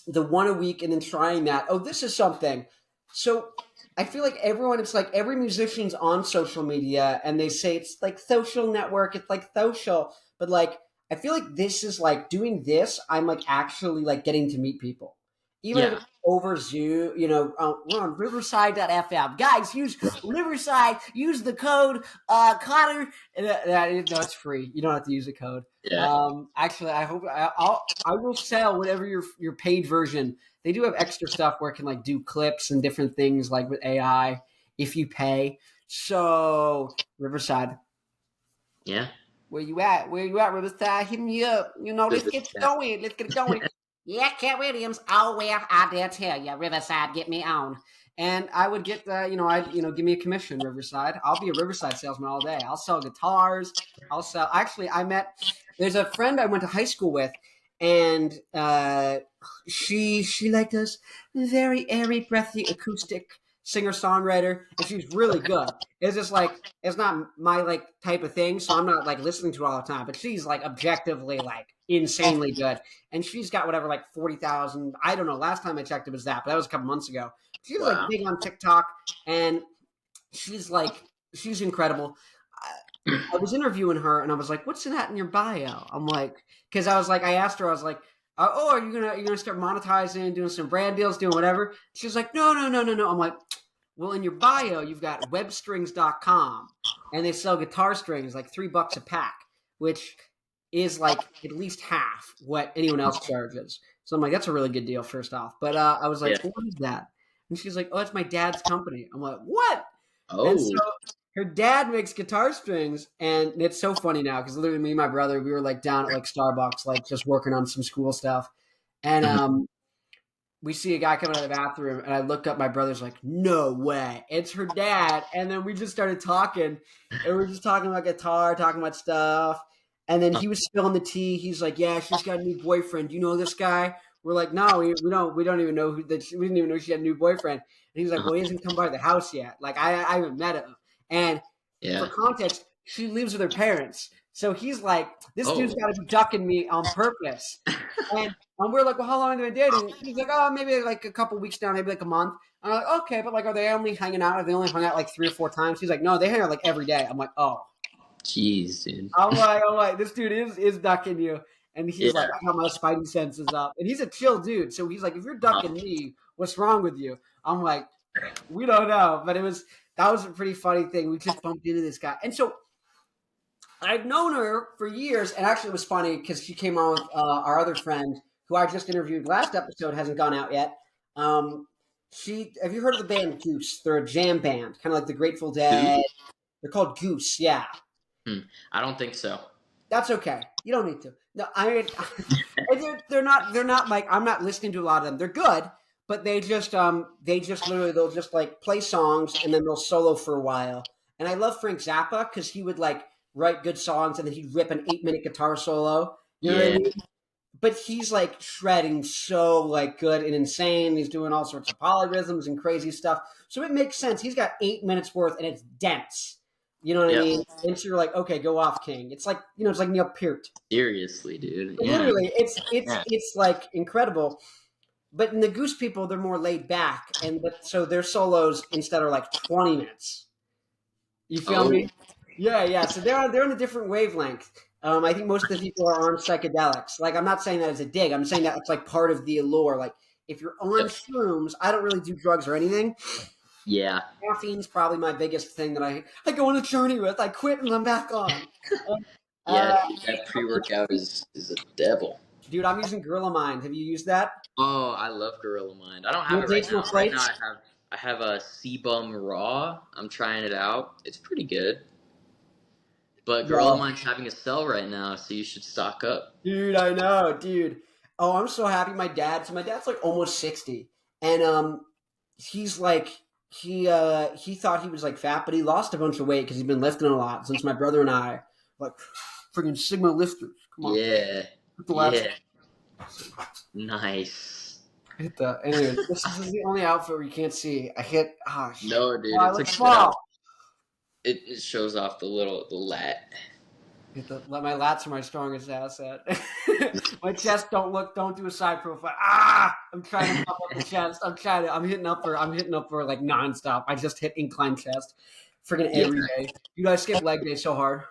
the one a week and then trying that. Oh, this is something. So I feel like it's like every musician's on social media and they say it's like social network, it's like social, but like I feel like this is like doing this, I'm like actually like getting to meet people. even if Yeah. it's over Zoom, we're on Riverside.fm. Guys, use Riverside. Use the code Connor. No, it's free. You don't have to use the code. Yeah. Actually, I will sell whatever your paid version. They do have extra stuff where it can like do clips and different things like with AI if you pay. So Riverside, Yeah. where you at? Where you at, Riverside? Hit me up. Let's get Yeah. going. Let's get going. Yeah, Cat Williams. Oh well, I dare tell you, Riverside, get me on. And I would get give me a commission, Riverside. I'll be a Riverside salesman all day. I'll sell guitars. I'll sell. Actually, there's a friend I went to high school with, and she liked us very airy, breathy, acoustic singer songwriter, and she's really good. It's just like it's not my like type of thing, so I'm not like listening to her all the time. But she's like objectively like insanely good, and she's got whatever like 40,000. I don't know. Last time I checked, it was that, but that was a couple months ago. She was like Wow. big on TikTok, and she's incredible. I was interviewing her, and I was like, "What's in that in your bio?" I'm like, because I was like, I asked her, I was like, "Oh, are you gonna start monetizing, doing some brand deals, doing whatever?" She's like, "No, no, no, no, no." I'm like, "Well, in your bio, you've got webstrings.com, and they sell guitar strings like $3 a pack, which is like at least half what anyone else charges." So I'm like, "That's a really good deal, first off." But I was like, Yeah. "What is that?" And she's like, "Oh, it's my dad's company." I'm like, "What?" And so Oh. her dad makes guitar strings, and it's so funny now because literally me and my brother, we were like down at like Starbucks, like just working on some school stuff, and Mhm. we see a guy coming out of the bathroom, and I look up. My brother's like, "No way, it's her dad!" And then we just started talking, and we are just talking about guitar, talking about stuff, and then he was spilling the tea. He's like, "Yeah, she's got a new boyfriend. You know this guy?" We're like, "No, we don't even know who that. We didn't even know she had a new boyfriend." And he's like, Uh-huh. "Well, he hasn't come by the house yet. Like, I haven't met him." And for Yeah. context, she lives with her parents. So he's like, this dude's Oh. got to be ducking me on purpose. And we're like, well, how long have they been dating? He's like, oh, maybe like a couple weeks now, maybe like a month. I'm like, okay, but like, are they only hanging out? Have they only hung out like 3 or 4 times? He's like, no, they hang out like every day. I'm like, oh. Jeez, dude. I'm like, this dude is ducking you. And Yeah. he's like, I got my spidey senses up. And he's a chill dude. So he's like, if you're ducking me, what's wrong with you? I'm like, we don't know. But that was a pretty funny thing. We just bumped into this guy. And so I've known her for years, and actually it was funny because she came on with our other friend who I just interviewed last episode, hasn't gone out yet. Have you heard of the band Goose? They're a jam band, kind of like the Grateful Dead. Dude. They're called Goose, yeah. I don't think so. That's okay. You don't need to. No, I mean, they're not like, I'm not listening to a lot of them. They're good, but they just literally, they'll just like play songs and then they'll solo for a while. And I love Frank Zappa because he would like write good songs and then he'd rip an 8-minute guitar solo. You know what I Yeah. mean? But he's like shredding so like good and insane. He's doing all sorts of polyrhythms and crazy stuff. So it makes sense. He's got 8 minutes worth and it's dense. You know what I Yep. mean? And so you're like, okay, go off, King. It's like, it's like Neil Peart. Seriously, dude. But Yeah. literally, it's it's Yeah. it's like incredible. But in the Goose people, they're more laid back, so their solos instead are like 20 minutes. You feel Oh. me? Yeah, yeah. So they're on a different wavelength. I think most of the people are on psychedelics. Like, I'm not saying that as a dig. I'm saying that it's like part of the allure. Like, if you're on Yep. shrooms, I don't really do drugs or anything. Yeah. Caffeine's probably my biggest thing that I go on a journey with. I quit and I'm back on. And, Yeah, uh, dude. That pre-workout is a devil. dude, I'm using Gorilla Mind. Have you used that? Oh, I love Gorilla Mind. I don't have it right Rotational now. Right now, plates. I have a Sebum Raw. I'm trying it out. It's pretty good. But Gorilla Yo, Mind's having a sell right now, so you should stock up. dude, I know, dude. Oh, I'm so happy. My dad's like almost 60, and he's like he thought he was like fat, but he lost a bunch of weight because he's been lifting a lot since my brother and I like freaking Sigma lifters. Come on, Yeah. hit the lats. Yeah. Nice. Hit the. Anyway, this is the only outfit where you can't see. I hit. Oh shit! No, dude, Oh, I it's a look good small. out. It shows off the lat. My lats are my strongest asset. My chest don't do a side profile. I'm trying to pop up the chest. I'm hitting upper like nonstop. I just hit incline chest freaking Yeah. every day. Dude, I skip leg day so hard.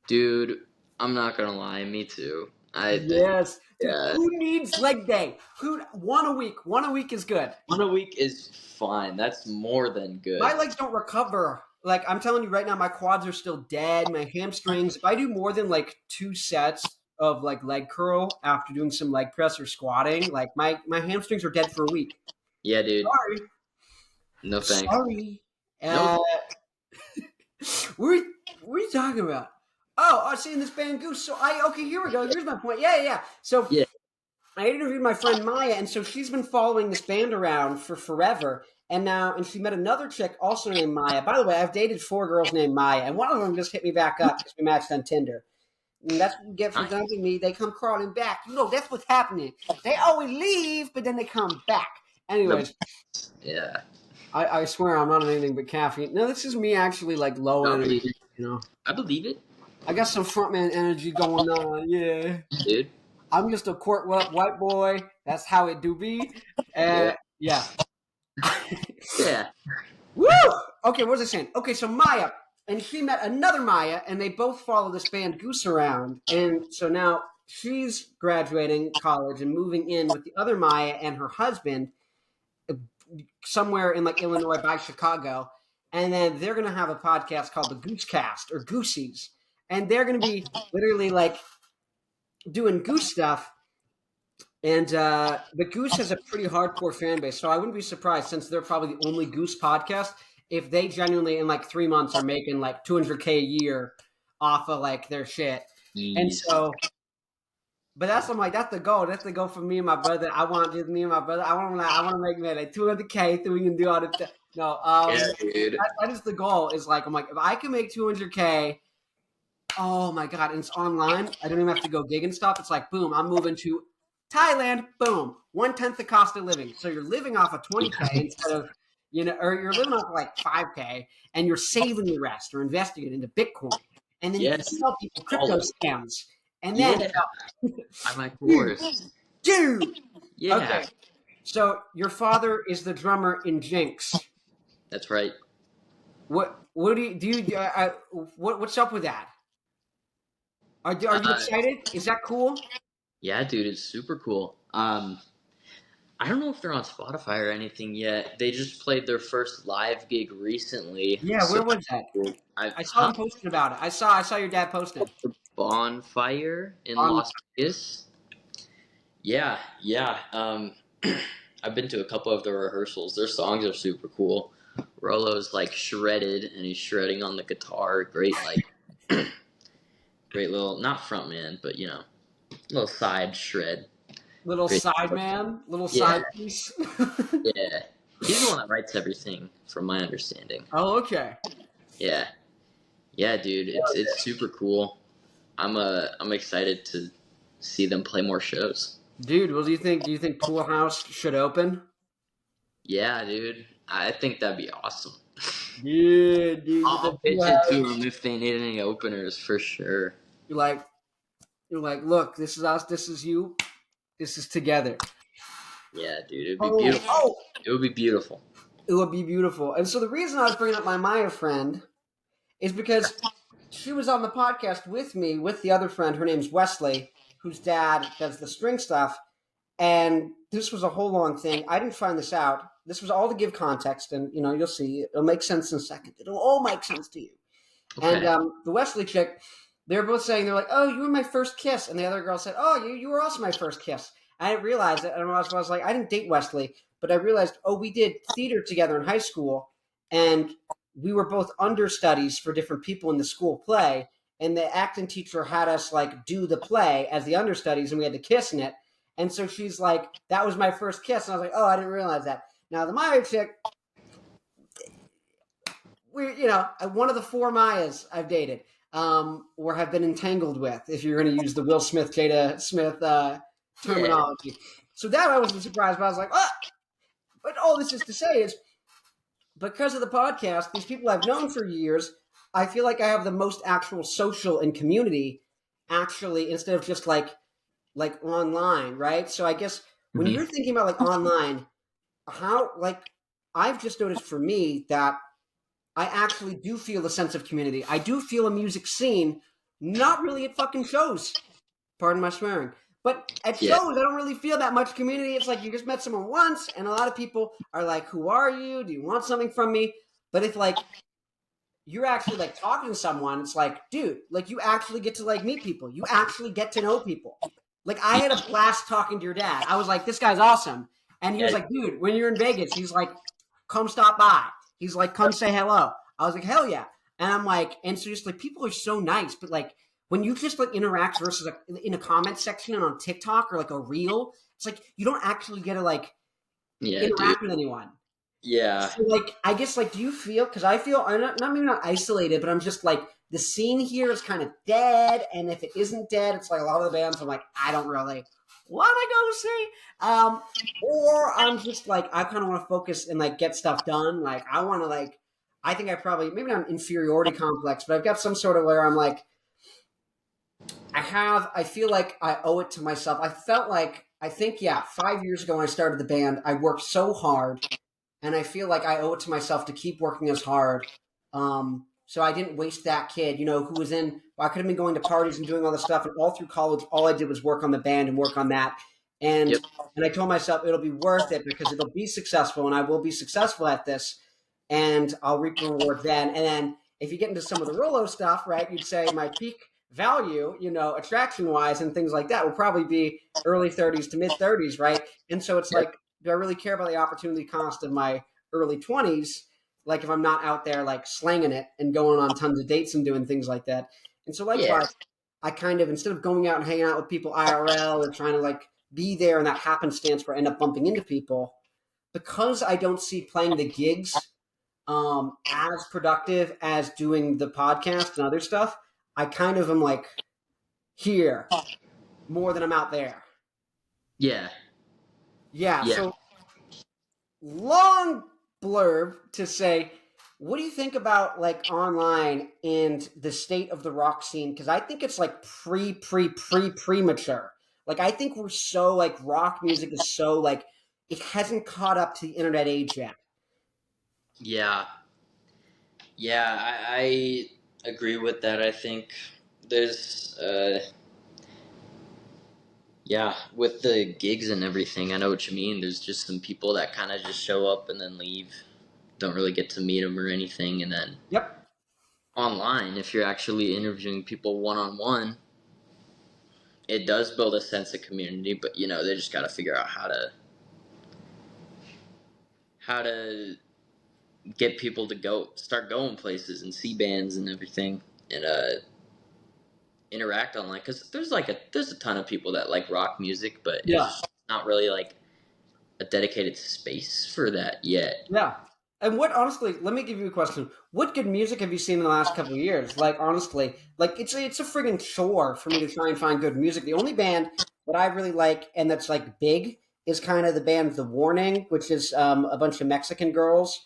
Dude, I'm not gonna lie, me too. Yes, dude. Yeah, Who needs leg day? Who one a week? One a week is good. 1 a week is fine. That's more than My good. legs don't recover. Like I'm telling you right now, my quads are still dead. My hamstrings. If I do more than like 2 sets of like leg curl after doing some leg press or squatting, like my hamstrings are dead for a week. Yeah, dude. Sorry, No thanks. sorry. No. Uh, what are you talking about? Oh, I was seeing this band Goose. So okay, here we go. Here's my point. Yeah. So Yeah. I interviewed my friend Maya, and so she's been following this band around for forever. And she met another chick also named Maya. By the way, I've dated 4 girls named Maya, and one of them just hit me back up because we matched on Tinder. And that's what you get for Nice. dumping me. They come crawling back. That's what's happening. They always leave, but then they come back. Anyways, Yeah. I swear I'm not on anything but caffeine. No, this is me actually like low No, energy. dude. I believe it, I got some frontman energy going on. Yeah. dude. I'm just a court white boy. That's how it do be. Yeah. Yeah. Yeah. Woo! Okay, what was I saying? Okay, so Maya, and she met another Maya, and they both follow this band Goose around. And so now she's graduating college and moving in with the other Maya and her husband somewhere in like Illinois by Chicago. And then they're going to have a podcast called the Goose Cast or Goosies. And they're going to be literally like doing goose stuff. And the Goose has a pretty hardcore fan base, so I wouldn't be surprised since they're probably the only Goose podcast if they genuinely in like 3 months are making like $200K a year off of like their shit. And Jeez. so, but that's I'm like that's the goal. That's the goal for me and my brother. I want just me and my brother. I want to make like 200K so we can do all the stuff. No, Yeah, dude. that is the goal. Is like I'm like if I can make 200K. Oh my god! And it's online. I don't even have to go gig and stuff. It's like boom. I'm moving to Thailand, boom, 1/10 the cost of living. So you're living off of 20K instead of, or you're living off of like 5K, and you're saving the rest or investing it into Bitcoin, and then you can Yes. sell people crypto Oh. scams, and then Yeah. I might course. dude. Yeah. Okay, so your father is the drummer in Jinx. That's right. What do you what's up with that? Are you excited? Is that cool? Yeah, dude, it's super cool. I don't know if they're on Spotify or anything yet. They just played their first live gig recently. Yeah, So where was that? I saw them posting about it. I saw your dad posting. Bonfire in Las Vegas. Yeah. I've been to a couple of the rehearsals. Their songs are super cool. Rolo's like shredded, and he's shredding on the guitar. Great, like, great little not front man, but little side shred. Little Great. side man, little Yeah. side piece. Yeah, he's the one that writes everything, from my understanding. Oh, okay. Yeah, dude, it's super cool. I'm excited to see them play more shows. Dude, well, do you think Poolhouse should open? Yeah, dude, I think that'd be awesome. Yeah, dude. I'll pitch it to them if they need any openers for sure. You're like, look, this is us, this is you, this is together. Yeah, dude, it'd be beautiful. Oh, It would be beautiful. it would be beautiful. And so the reason I was bringing up my Maya friend is because she was on the podcast with me with the other friend. Her name's Wesley, whose dad does the string stuff. And this was a whole long thing. I didn't find this out. This was all to give context, and you'll see. It'll make sense in a second. It'll all make sense to you. Okay. And the Wesley chick, they were both saying, they're like, "Oh, you were my first kiss," and the other girl said, "Oh, you were also my first kiss." I didn't realize it, and I was like, I didn't date Wesley, but I realized, oh, we did theater together in high school, and we were both understudies for different people in the school play, and the acting teacher had us like do the play as the understudies, and we had to kiss in it. And so she's like, that was my first kiss. And I was like, oh, I didn't realize that. Now, the Maya chick, one of the 4 Mayas I've dated or have been entangled with, if you're going to use the Will Smith, Jada Smith terminology. Yeah. So that I wasn't surprised, but I was like, oh. But all this is to say is, because of the podcast, these people I've known for years, I feel like I have the most actual social and community, actually, instead of just like online, right? So I guess when you're thinking about like online, I've just noticed for me that I actually do feel a sense of community. I do feel a music scene, not really at fucking shows. Pardon my swearing. But at Yeah. shows, I don't really feel that much community. It's like you just met someone once, and a lot of people are like, "Who are you? Do you want something from me?" But if like you're actually like talking to someone, it's like, dude, like you actually get to like meet people. You actually get to know people. Like I had a blast talking to your dad. I was like, this guy's awesome. And he was Yeah. like, dude, when you're in Vegas, he's like, come stop by. He's like, come say hello. I was like, hell yeah. And I'm like, and so just like people are so nice, but like when you just like interact versus like in a comment section on TikTok or like a reel, it's like you don't actually get to like Yeah, dude. interact with anyone. Yeah. So, like, I guess, like, do you feel? Because I feel I'm not maybe not isolated, but I'm just like the scene here is kind of dead, and if it isn't dead, it's like a lot of the bands I'm like I don't really want to go see, or I'm just like I kind of want to focus and like get stuff done. Like I want to like I think I probably maybe not an inferiority complex, but I've got some sort of where I'm like I feel like I owe it to myself. I felt like I think 5 years ago when I started the band, I worked so hard and I feel like I owe it to myself to keep working as hard. So I didn't waste that kid, who was in. Well, I could have been going to parties and doing all this stuff, and all through college, all I did was work on the band and work on that. And Yep. and I told myself it'll be worth it because it'll be successful, and I will be successful at this, and I'll reap the reward then. And then if you get into some of the Rolo stuff, right, you'd say my peak value, attraction wise and things like that will probably be early 30s to mid 30s, right? And so it's Yep. like, do I really care about the opportunity cost of my early 20s? Like if I'm not out there like slanging it and going on tons of dates and doing things like that. And so Yeah. likewise, I kind of, instead of going out and hanging out with people IRL and trying to like be there in that happenstance where I end up bumping into people, because I don't see playing the gigs as productive as doing the podcast and other stuff, I kind of am like here more than I'm out there. Yeah. Yeah. Yeah. So long blurb to say, what do you think about like online and the state of the rock scene? Because I think it's like premature. Like I think we're so like rock music is so like it hasn't caught up to the internet age yet. Yeah. Yeah. I agree with that. I think there's yeah, with the gigs and everything, I know what you mean. There's just some people that kind of just show up and then leave. Don't really get to meet them or anything. And then Yep. online, if you're actually interviewing people one on one, it does build a sense of community. But they just got to figure out how to get people to start going places and see bands and everything, and interact online. Because there's a ton of people that like rock music, but Yeah. it's not really like a dedicated space for that yet. Yeah. And what honestly, let me give you a question. What good music have you seen in the last couple of years? Like honestly, like it's a friggin' chore for me to try and find good music. The only band that I really like and that's like big is kind of the band The Warning, which is a bunch of Mexican girls,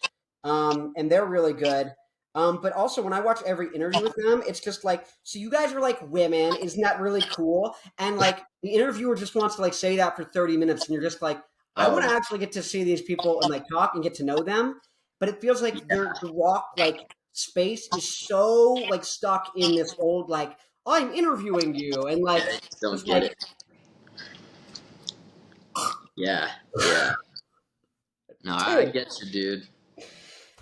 and they're really good. But also when I watch every interview with them, it's just like, so you guys are like women, isn't that really cool? And like the interviewer just wants to like say that for 30 minutes, and you're just like, I want to actually get to see these people and like talk and get to know them, but it feels like the rock like space is so like stuck in this old like, oh, I'm interviewing you and like Yeah, I just don't just get like it. Yeah, yeah. No, I dude. get you, dude.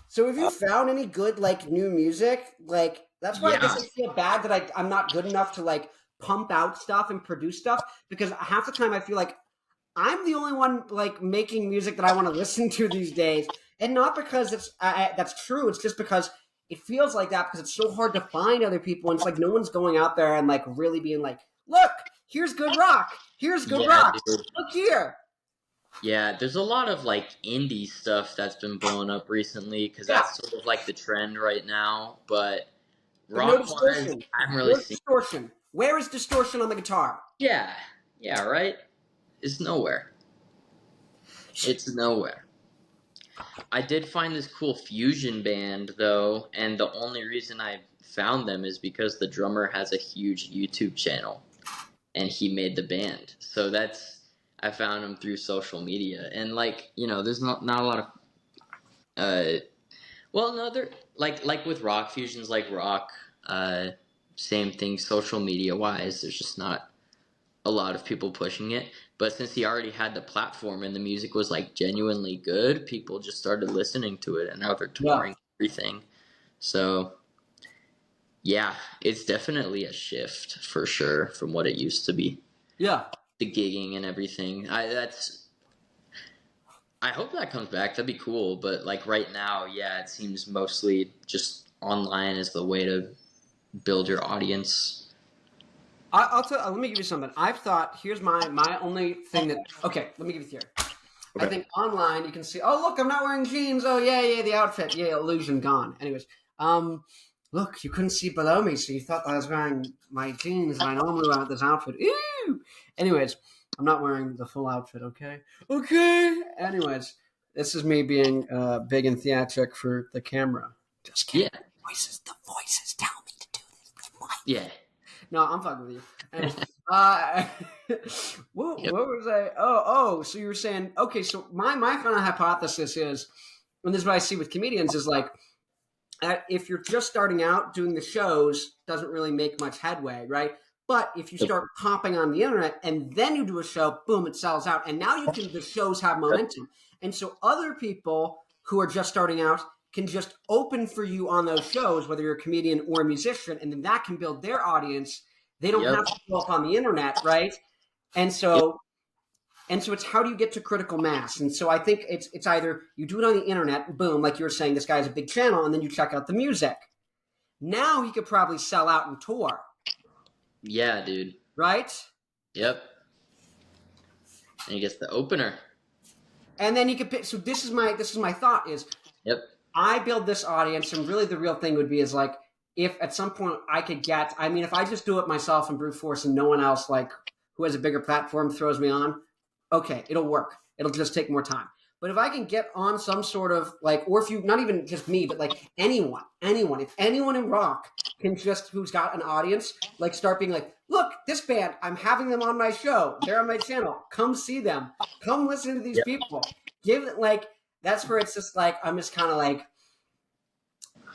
So have you found any good like new music? Like that's why I guess Yeah, I feel bad that I'm not good enough to like pump out stuff and produce stuff because half the time I feel like I'm the only one like making music that I want to listen to these days, and not because it's that's true. It's just because it feels like that because it's so hard to find other people, and it's like no one's going out there and like really being like, "Look, here's good rock. Here's good yeah, rock. dude. Look here." Yeah, there's a lot of like indie stuff that's been blowing up recently because Yeah, that's sort of like the trend right now. But but no rock wise, distortion. I haven't really Where's seen. distortion? Where is distortion on the guitar? Yeah, yeah, right. It's nowhere. It's nowhere. I did find this cool fusion band though, and the only reason I found them is because the drummer has a huge YouTube channel, and he made the band. So I found him through social media, and there's not a lot of well, no, there like with rock fusions, like rock, same thing. Social media wise, there's just not a lot of people pushing it. But since he already had the platform and the music was like genuinely good, people just started listening to it, and now they're Yeah. touring everything. So yeah, it's definitely a shift for sure from what it used to be. Yeah. The gigging and everything. I hope that comes back. That'd be cool. But like right now, yeah, it seems mostly just online is the way to build your audience. I'll tell. Let me give you something. I've thought. Here's my only thing that. Okay, let me give you a theory. I Okay. think online you can see. Oh, look, I'm not wearing jeans. Oh, yeah, the outfit. Yeah, illusion gone. Anyways, look, you couldn't see below me, so you thought I was wearing my jeans, and I normally wear this outfit. Ew. Anyways, I'm not wearing the full outfit. Okay. Anyways, this is me being big and theatric for the camera. Just kidding. Yeah. The voices tell me to do this. Yeah. No, I'm fucking with you. Anyways, what Yep. was I? So you were saying, okay, so my kind of hypothesis is, and this is what I see with comedians, is like, if you're just starting out, doing the shows doesn't really make much headway, right? But if you start popping on the internet and then you do a show, boom, it sells out. And now the shows have momentum. And so other people who are just starting out can just open for you on those shows, whether you're a comedian or a musician, and then that can build their audience. They don't Yep. have to go up on the internet, right? And so it's how do you get to critical mass? And so I think it's either you do it on the internet, boom, like you were saying, this guy has a big channel, and then you check out the music. Now he could probably sell out and tour, Yeah, dude. right? Yep. And he gets the opener. And then he could pick. So this is my thought is, Yep. I build this audience, and really the real thing would be is like, if at some point I could get, I mean, if I just do it myself and brute force and no one else like who has a bigger platform throws me on, okay, it'll work. It'll just take more time. But if I can get on some sort of like, or if you, not even just me, but like anyone, if anyone in rock can just, who's got an audience, like start being like, look, this band, I'm having them on my show. They're on my channel. Come see them. Come listen to these Yep. people. Give it like, that's where it's just like, I'm just kind of like,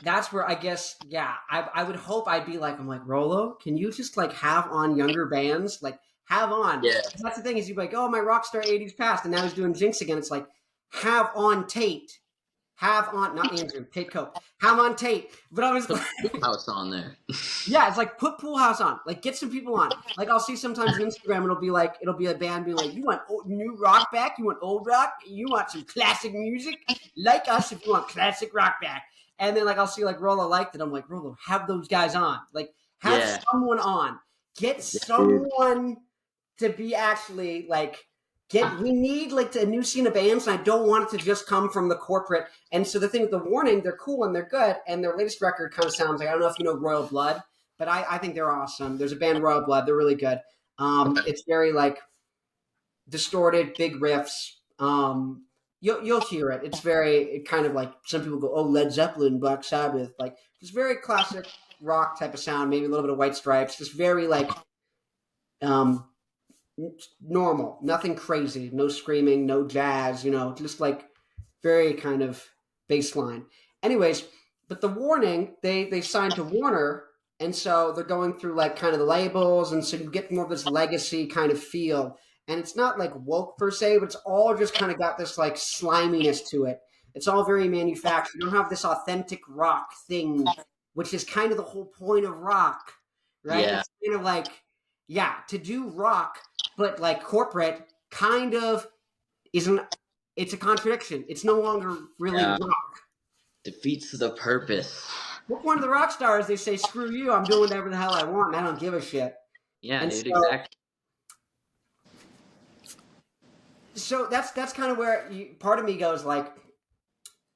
that's where I guess, yeah, I would hope I'd be like, I'm like, Rolo, can you just like have on younger bands? Like, have on. Yeah. That's the thing is you'd be like, oh, my Rockstar 80s passed, and now he's doing Jinx again. It's like, have on Tate. Have on, not Andrew, Tate Cope. Have on Tate. But I was like, House on there. yeah, it's like put Poolhouse on. Like get some people on. Like I'll see sometimes on Instagram, it'll be a band being like, you want new rock back? You want old rock? You want some classic music? Like us if you want classic rock back. And then like I'll see like Rolo liked it. I'm like, Rolo, have those guys on. Like have someone on. Get someone to be actually like we need like a new scene of bands, and I don't want it to just come from the corporate. And so the thing with the Warning, they're cool and they're good, and their latest record kind of sounds like, I don't know if you know Royal Blood, but I think they're awesome. There's a band Royal Blood, they're really good. It's very like distorted, big riffs. You'll hear it. It's it kind of like some people go, oh, Led Zeppelin, Black Sabbath, like just very classic rock type of sound, maybe a little bit of White Stripes, just very like normal, nothing crazy, no screaming, no jazz, just like very kind of baseline. Anyways, but the Warning, they signed to Warner, and so they're going through like kind of the labels, and so you get more of this legacy kind of feel. And it's not like woke per se, but it's all just kind of got this like sliminess to it. It's all very manufactured. You don't have this authentic rock thing, which is kind of the whole point of rock, right? Yeah. It's kind of like, yeah, to do rock, but like corporate kind of it's a contradiction. It's no longer really rock. Defeats the purpose. What one of the rock stars, they say, screw you, I'm doing whatever the hell I want, and I don't give a shit. Yeah, and dude, so, exactly. So that's kind of where part of me goes like,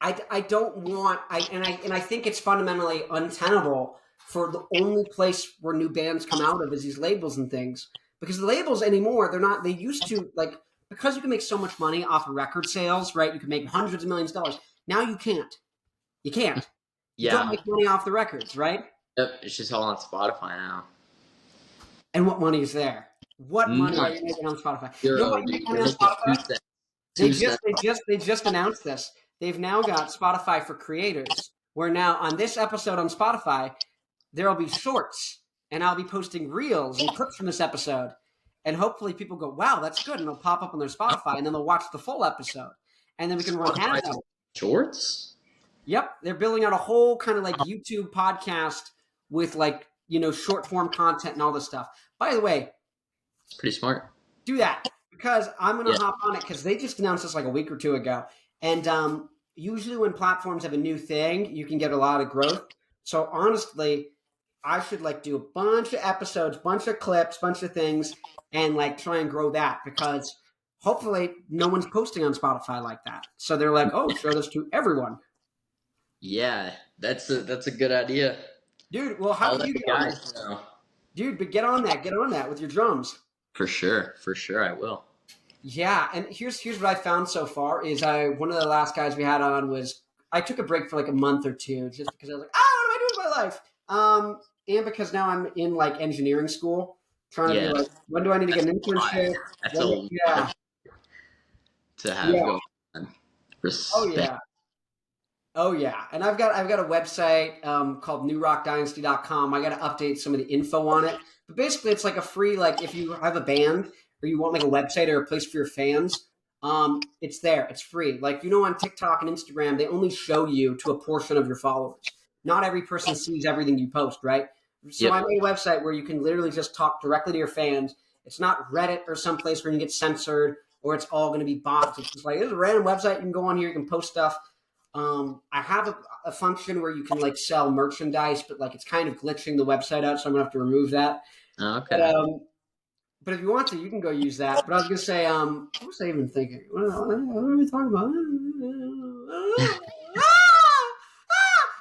I don't want and I think it's fundamentally untenable for the only place where new bands come out of is these labels and things, because the labels anymore they used to like, because you can make so much money off of record sales, right? You can make hundreds of millions of dollars. Now you can't. You don't make money off the records, right? Yep, it's just all on Spotify now. And what money is there? What money are you making on Spotify? You know what you're making on Spotify? They just announced this. They've now got Spotify for creators, where now on this episode on Spotify, there will be shorts, and I'll be posting reels and clips from this episode. and hopefully people go, wow, that's good, and it'll pop up on their Spotify, and then they'll watch the full episode, and then we can run ads on it. Shorts? Yep, they're building out a whole kind of like YouTube podcast with like, short form content and all this stuff. By the way, It's pretty smart. do that because I'm going to hop on it because they just announced this like a week or two ago. And usually when platforms have a new thing, you can get a lot of growth. So honestly, I should like do a bunch of episodes, bunch of clips, bunch of things, and like try and grow that because hopefully no one's posting on Spotify like that. So they're like, oh, show this to everyone. Yeah, that's a good idea. Dude, well, how do you get on guys know? Dude, but get on that with your drums. For sure, I will. Yeah, and here's what I found so far is one of the last guys we had on was I took a break for like a month or two just because I was like, what do I do with my life? And because now I'm in like engineering school, trying to be like, when do I need to get an internship? That's a lot to have going on. Respect. Oh yeah, and I've got a website called newrockdynasty.com. I got to update some of the info on it, but basically it's like a free like if you have a band or you want like a website or a place for your fans, it's there. It's free. Like on TikTok and Instagram, they only show you to a portion of your followers. Not every person sees everything you post, right? So I made a website where you can literally just talk directly to your fans. It's not Reddit or someplace where you can get censored or it's all going to be bots. It's just like there's a random website you can go on here, you can post stuff. I have a function where you can like sell merchandise, but like it's kind of glitching the website out, so I'm gonna have to remove that. Okay. But if you want to, you can go use that. But I was gonna say, what was I even thinking? What are we talking about?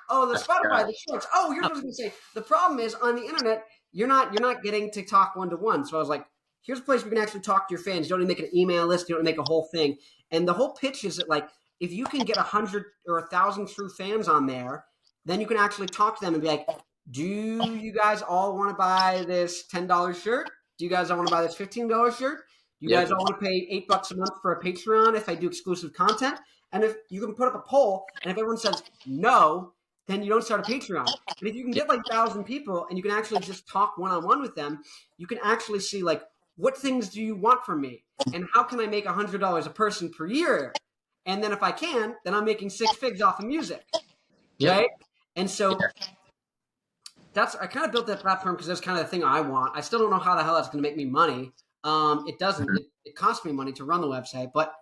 Oh, the Spotify, the shorts. Oh, here's what I was gonna say. The problem is on the internet, you're not getting to talk one-to-one. So I was like, here's a place where you can actually talk to your fans. You don't need to make an email list. You don't need to make a whole thing. And the whole pitch is that like, if you can get 100 or 1,000 true fans on there, then you can actually talk to them and be like, do you guys all want to buy this $10 shirt? Do you guys all want to buy this $15 shirt? Do you guys all want to pay $8 a month for a Patreon if I do exclusive content? And if you can put up a poll, and if everyone says no, then you don't start a Patreon. But if you can get like 1,000 people and you can actually just talk one-on-one with them, you can actually see like, what things do you want from me? And how can I make $100 a person per year? And then if I can, then I'm making 6 figs off of music, right? And so I kind of built that platform because that's kind of the thing I want. I still don't know how the hell that's going to make me money. It doesn't. It costs me money to run the website, but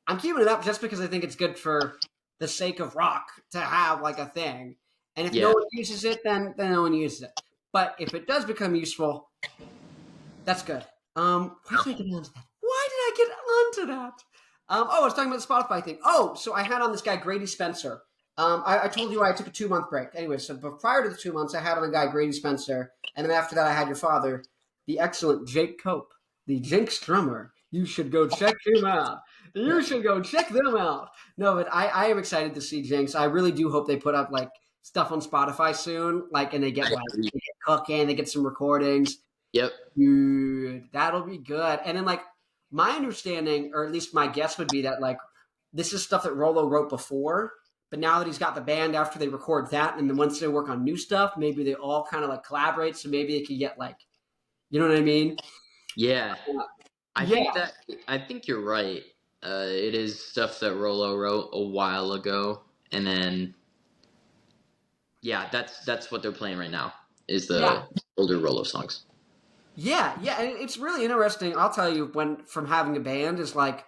I'm keeping it up just because I think it's good for the sake of rock to have like a thing. And if no one uses it, then no one uses it. But if it does become useful, that's good. Why did I get onto that? Why did I get onto that? I was talking about the Spotify thing. Oh, so I had on this guy, Grady Spencer. I told you I took a 2-month break. Anyway, so but prior to the 2 months, I had on a guy, Grady Spencer. And then after that, I had your father, the excellent Tate Cope, the Jinx drummer. You should go check him out. You should go check them out. No, but I am excited to see Jinx. I really do hope they put up like stuff on Spotify soon. Like, and they get cooking, they get some recordings. Yep. Dude, that'll be good. And then like, my understanding, or at least my guess would be that like this is stuff that Rolo wrote before, but now that he's got the band after they record that, and then once they work on new stuff, maybe they all kind of like collaborate. So maybe they could get like, you know what I mean? Yeah. I think you're right. It is stuff that Rolo wrote a while ago, and then that's what they're playing right now. Is the older Rolo songs. Yeah, and it's really interesting. I'll tell you, from having a band is like,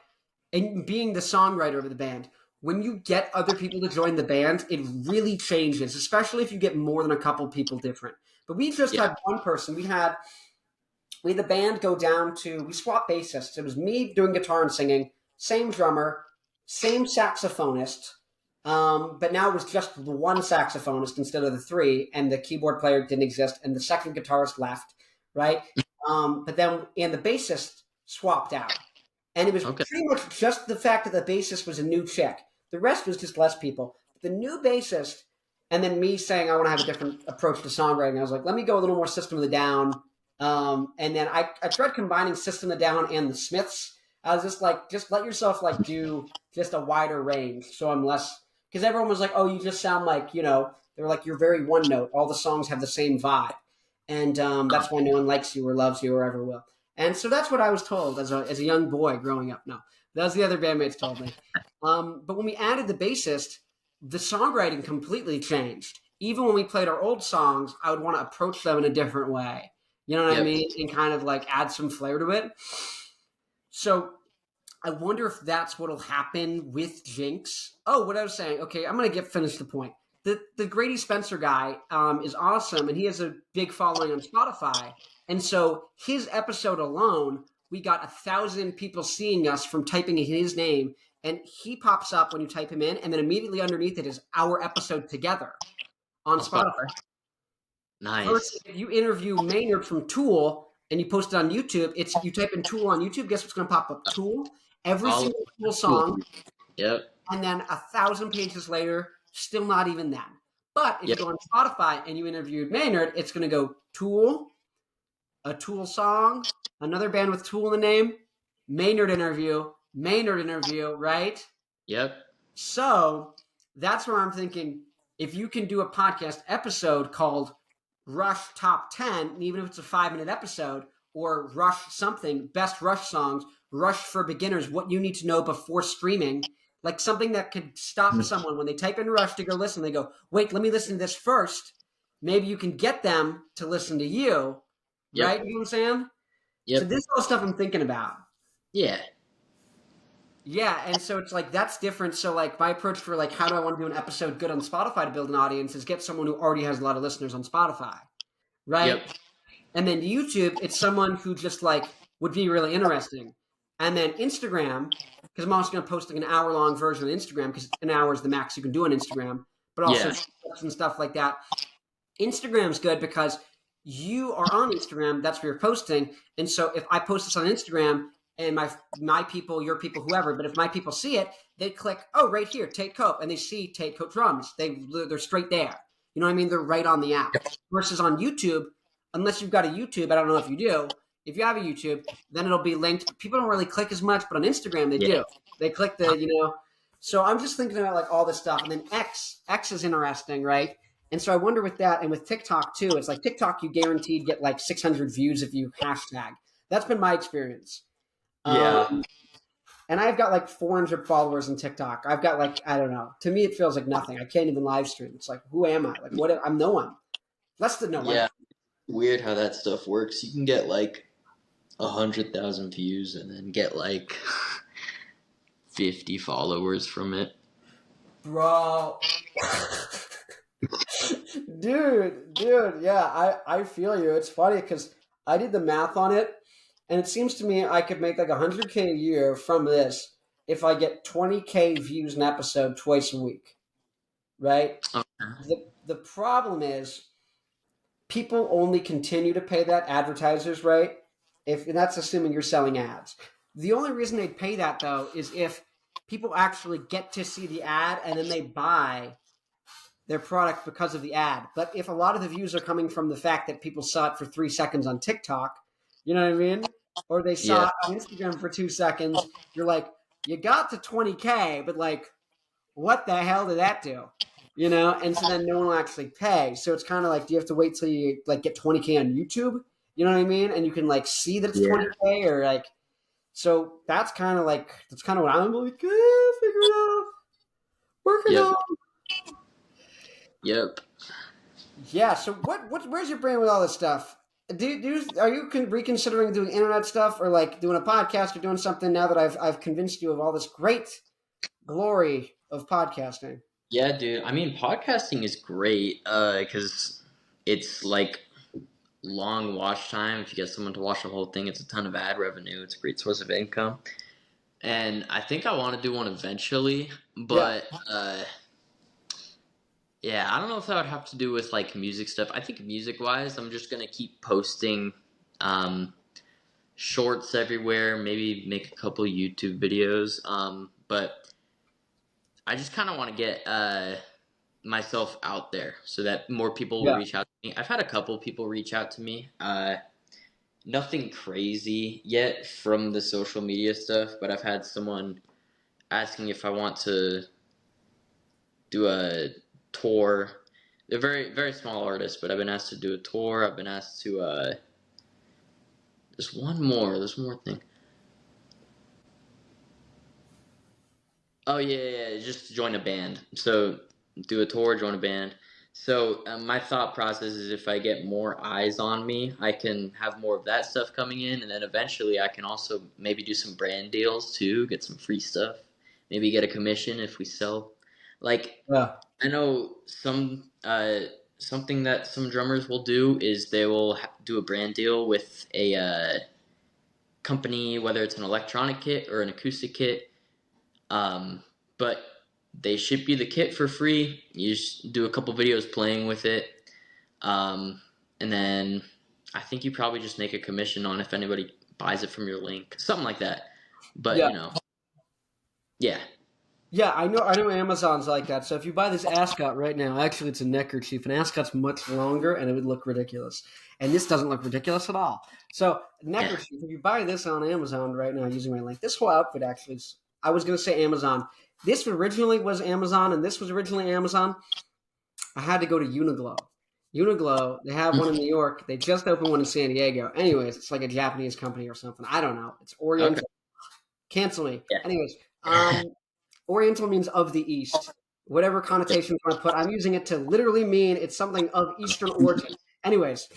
and being the songwriter of the band, when you get other people to join the band, it really changes, especially if you get more than a couple people different. But we just had one person. We had the band go down to, we swapped bassists. It was me doing guitar and singing, same drummer, same saxophonist, but now it was just the one saxophonist instead of the 3, and the keyboard player didn't exist, and the second guitarist left. Right. But then, and the bassist swapped out, and it was pretty much just the fact that the bassist was a new chick. The rest was just less people. The new bassist, and then me saying I want to have a different approach to songwriting. I was like, let me go a little more System of the Down. And then I tried combining System of the Down and the Smiths. I was just like, just let yourself like do just a wider range. So I'm less, because everyone was like, oh, you just sound like, they were like, you're very one note. All the songs have the same vibe. And that's why no one likes you or loves you or ever will. And so that's what I was told as a young boy growing up. No, that was the other bandmates told me. But when we added the bassist, the songwriting completely changed. Even when we played our old songs, I would want to approach them in a different way. You know what I Yep. mean? And kind of like add some flair to it. So I wonder if that's what'll happen with Jinx. Oh, what I was saying. Okay, I'm gonna finish the point. The Grady Spencer guy is awesome, and he has a big following on Spotify. And so his episode alone, we got 1,000 people seeing us from typing in his name, and he pops up when you type him in, and then immediately underneath it is our episode together on On Spotify. Spotify. Versus Nice. if you interview Maynard from Tool and you post it on YouTube, it's you type in Tool on YouTube. Guess what's going to pop up? Tool. Every All single Tool song, Yep. and then 1,000 pages later, still not even that. But if you Yep. go on Spotify and you interviewed Maynard, it's going to go Tool, a Tool song, another band with Tool in the name, Maynard interview, right? Yep. So that's where I'm thinking if you can do a podcast episode called Rush Top 10, even if it's a 5-minute episode, or Rush something, best Rush songs, Rush for beginners, what you need to know before streaming, like something that could stop someone when they type in Rush to go listen, they go, wait, let me listen to this first. Maybe you can get them to listen to you, Yep. right? You know what I'm saying? Yep. So this is all stuff I'm thinking about. Yeah. Yeah, and so it's like that's different. So like my approach for like how do I want to do an episode good on Spotify to build an audience is get someone who already has a lot of listeners on Spotify, right? Yep. And then YouTube, it's someone who just like would be really interesting. And then Instagram, because I'm also going to post like an hour-long version of Instagram because an hour is the max you can do on Instagram, but also Yeah. and stuff like that. Instagram's good because you are on Instagram. That's where you're posting. And so if I post this on Instagram and my people, your people, whoever, but if my people see it, they click, oh, right here, Tate Cope, and they see Tate Cope drums. They're straight there. You know what I mean? They're right on the app. Versus on YouTube, unless you've got a YouTube, I don't know if you do. If you have a YouTube, then it'll be linked. People don't really click as much, but on Instagram they do. They click the. So I'm just thinking about like all this stuff, and then X is interesting, right? And so I wonder with that, and with TikTok too, it's like TikTok, you guaranteed get like 600 views if you hashtag. That's been my experience. Yeah. And I've got like 400 followers on TikTok. I've got like, I don't know. To me, it feels like nothing. I can't even live stream. It's like, who am I? Like, what? I'm no one. Less than no one. Yeah. Weird how that stuff works. You can get like 100,000 views and then get like 50 followers from it. Bro. dude, yeah, I feel you. It's funny because I did the math on it, and it seems to me I could make like 100K a year from this if I get 20K views an episode twice a week, right? Okay. The problem is people only continue to pay that, advertisers, right? And that's assuming you're selling ads. The only reason they'd pay that though is if people actually get to see the ad and then they buy their product because of the ad. But if a lot of the views are coming from the fact that people saw it for 3 seconds on TikTok, you know what I mean? Or they saw Yeah. it on Instagram for 2 seconds, you're like, you got to 20K, but like, what the hell did that do? And so then no one will actually pay. So it's kind of like, do you have to wait till you like get 20K on YouTube? You know what I mean? And you can like see that it's 20K or like, so that's kind of what I'm like, figure it out, working Yep. on. Yep. Yeah. So where's your brain with all this stuff? Are you reconsidering doing internet stuff or like doing a podcast or doing something now that I've convinced you of all this great glory of podcasting? Yeah, dude. I mean, podcasting is great because it's like long watch time. If you get someone to watch the whole thing, it's a ton of ad revenue. It's a great source of income. And I think I want to do one eventually, but yeah, I don't know if that would have to do with like music stuff. I think music wise, I'm just gonna keep posting shorts everywhere, maybe make a couple YouTube videos. But I just kind of want to get myself out there so that more people will reach out to me. I've had a couple people reach out to me. Nothing crazy yet from the social media stuff, but I've had someone asking if I want to do a tour. They're very, very small artists, but I've been asked to do a tour. I've been asked to There's one more. There's one more thing. Oh yeah. Just join a band. So do a tour, join a band. So my thought process is if I get more eyes on me, I can have more of that stuff coming in, and then eventually I can also maybe do some brand deals too, get some free stuff, maybe get a commission if we sell. Like Yeah. I know something that some drummers will do is they will do a brand deal with a company, whether it's an electronic kit or an acoustic kit. But they ship you the kit for free. You just do a couple videos playing with it, um, and then I think you probably just make a commission on if anybody buys it from your link, something like that. But Yeah. Yeah. Yeah, I know Amazon's like that. So if you buy this ascot right now, actually it's a neckerchief. An ascot's much longer and it would look ridiculous. And this doesn't look ridiculous at all. So neckerchief, if you buy this on Amazon right now using my link, this whole outfit actually is, I was gonna say Amazon. This originally was Amazon and this was originally Amazon. I had to go to Uniqlo. Uniqlo, they have one in New York. They just opened one in San Diego. Anyways, it's like a Japanese company or something. I don't know. It's Okay. Oriental. Cancel me. Yeah. Anyways, Oriental means of the East. Whatever connotation you want to put, I'm using it to literally mean it's something of Eastern origin. Anyways,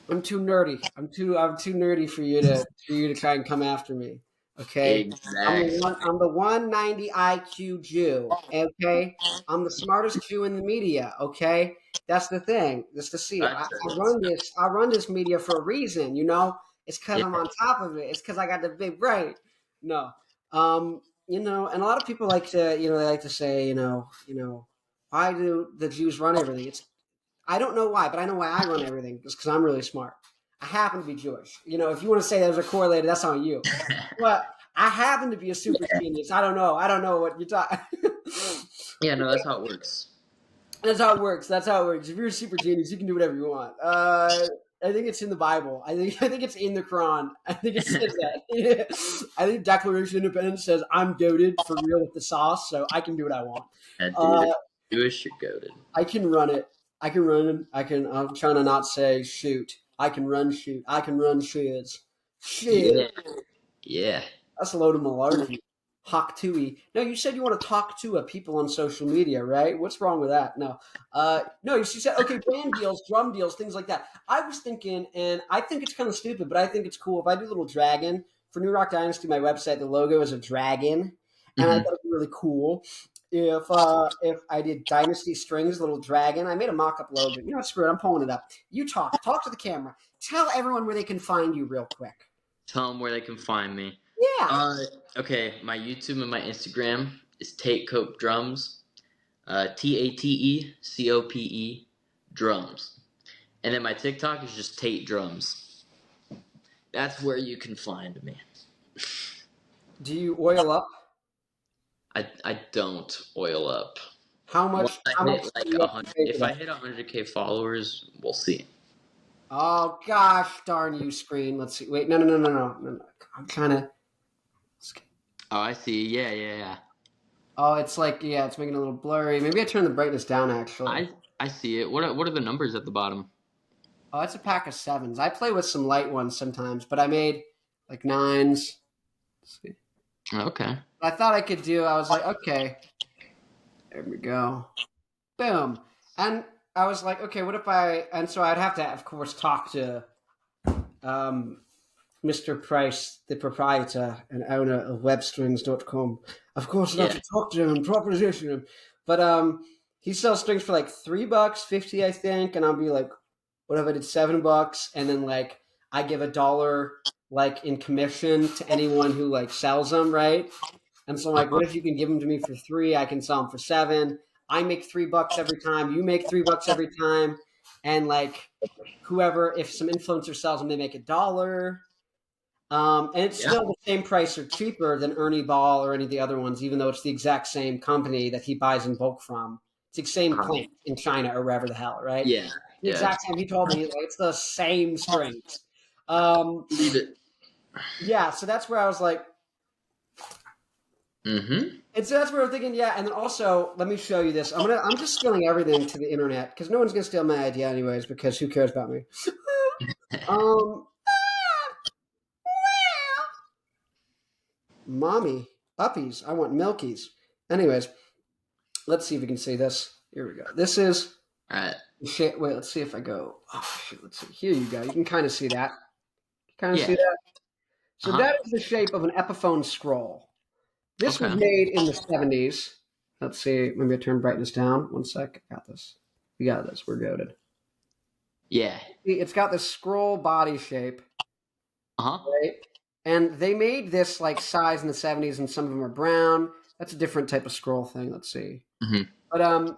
I'm too nerdy. I'm too nerdy for you to try and come after me. Okay, Exactly. I'm the 190 IQ Jew. Okay, I'm the smartest Jew in the media. Okay, that's the thing. That's the see. I run this media for a reason. You know, it's because I'm on top of it. It's because I got the big brain. No, you know, and a lot of people like to, they like to say, why do the Jews run everything? I don't know why, but I know why I run everything. It's because I'm really smart. I happen to be Jewish. You know, if you want to say those are correlated, that's on you. But I happen to be a super genius. I don't know. I don't know what you're talking. Yeah, no, that's how it works. That's how it works. That's how it works. If you're a super genius, you can do whatever you want. I think it's in the Bible. I think it's in the Quran. I think it says that. I think Declaration of Independence says I'm goated for real with the sauce, so I can do what I want. Yeah, dude, if you're Jewish, you're goated. I can run it. I can run. I'm trying to not say shoot. I can run shoot. I can run shiz. Shit. Yeah. That's a load of malarkey. Hawk Tui. No, you said you want to talk to people on social media, right? What's wrong with that? No. No, you said, okay, band deals, drum deals, things like that. I was thinking, and I think it's kind of stupid, but I think it's cool. If I do a little dragon, for New Rock Dynasty, my website, the logo is a dragon, and I thought it'd be really cool. If I did Dynasty Strings, little dragon, I made a mock-up logo. You know what, screw it, I'm pulling it up. You talk to the camera. Tell everyone where they can find you real quick. Tell them where they can find me. Yeah. Okay, my YouTube and my Instagram is Tate Cope Drums. TateCope Drums. And then my TikTok is just Tate Drums. That's where you can find me. Do you oil up? I don't oil up. How much? If I hit 100K followers, we'll see. Oh gosh, darn you, screen. Let's see. Wait, no. I'm trying to. Oh, I see. Yeah. Oh, it's like it's making it a little blurry. Maybe I turn the brightness down. Actually, I see it. What are the numbers at the bottom? Oh, it's a pack of 7s. I play with some light ones sometimes, but I made like 9s. Let's see. Okay. I thought I could do. I was like, okay, there we go, boom, and I was like, okay, what if I? And so I'd have to, of course, talk to Mr. Price, the proprietor and owner of webstrings.com. Of course, I'd have to talk to him and proposition him, but he sells strings for like $3.50, I think, and I'll be like, what if I did $7, and then like I give $1 like in commission to anyone who like sells them, right? And so I'm like, what if you can give them to me for $3? I can sell them for $7. I make $3 every time. You make $3 every time. And like whoever, if some influencer sells them, they make $1. And it's still the same price or cheaper than Ernie Ball or any of the other ones, even though it's the exact same company that he buys in bulk from. It's the same plant in China or wherever the hell, right? Yeah. The exact same. He told me it's the same strings. Leave it. Yeah, so that's where I was like, And so that's where I'm thinking, and then also, let me show you this. I'm just stealing everything to the internet because no one's gonna steal my idea anyways. Because who cares about me? Mommy, uppies. I want milkies. Anyways, let's see if we can see this. Here we go. This is All right. the shape. Wait, let's see if I go. Oh, shoot, let's see. Here you go. You can kind of see that. Kind of Yeah. see that? So Uh-huh. that is the shape of an Epiphone scroll. This was Okay. made in the 70s. Let's see. Maybe I turn brightness down. One sec. I got this. We got this. We're goaded. Yeah. It's got this scroll body shape, Uh-huh. right? And they made this like size in the 70s, and some of them are brown. That's a different type of scroll thing. Let's see. Mm-hmm. But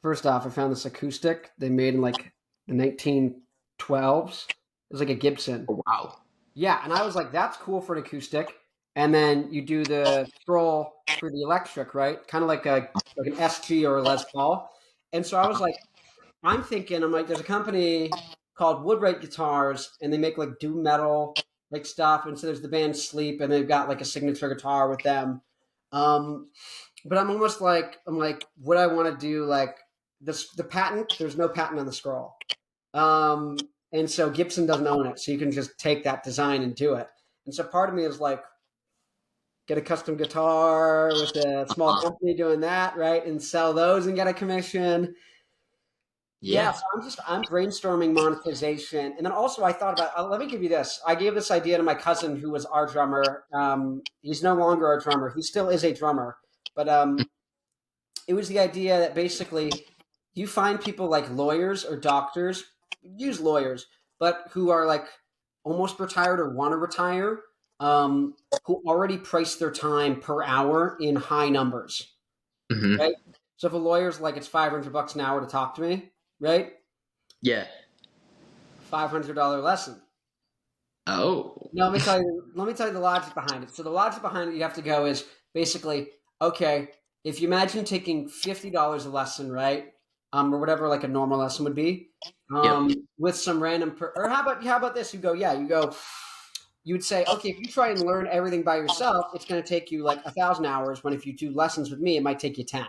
first off, I found this acoustic they made in like the 1912s. It was like a Gibson. Oh, wow. Yeah, and I was like, that's cool for an acoustic. And then you do the scroll for the electric, right? Kind of like an SG or a Les Paul. And so I was like, I'm like, there's a company called Woodwright Guitars, and they make like doom metal like stuff. And so there's the band Sleep, and they've got like a signature guitar with them. But I'm like, would I want to do like this? The patent? There's no patent on the scroll. And so Gibson doesn't own it, so you can just take that design and do it. And so part of me is like, get a custom guitar with a small company doing that, right? And sell those and get a commission. Yeah, Yeah. so I'm brainstorming monetization. And then also I thought about, let me give you this. I gave this idea to my cousin who was our drummer. He's no longer our drummer. He still is a drummer. But it was the idea that basically you find people like lawyers or doctors, use lawyers, but who are like almost retired or want to retire, who already price their time per hour in high numbers, Mm-hmm. right? So if a lawyer's like, it's $500 an hour to talk to me, right? Yeah. $500 lesson. Oh. No, let me tell you the logic behind it. So the logic behind it you have to go is basically, okay, if you imagine taking $50 a lesson, right? Or whatever like a normal lesson would be, with some random or how about this? You would say, okay, if you try and learn everything by yourself, it's going to take you like 1,000 hours. When if you do lessons with me, it might take you 10.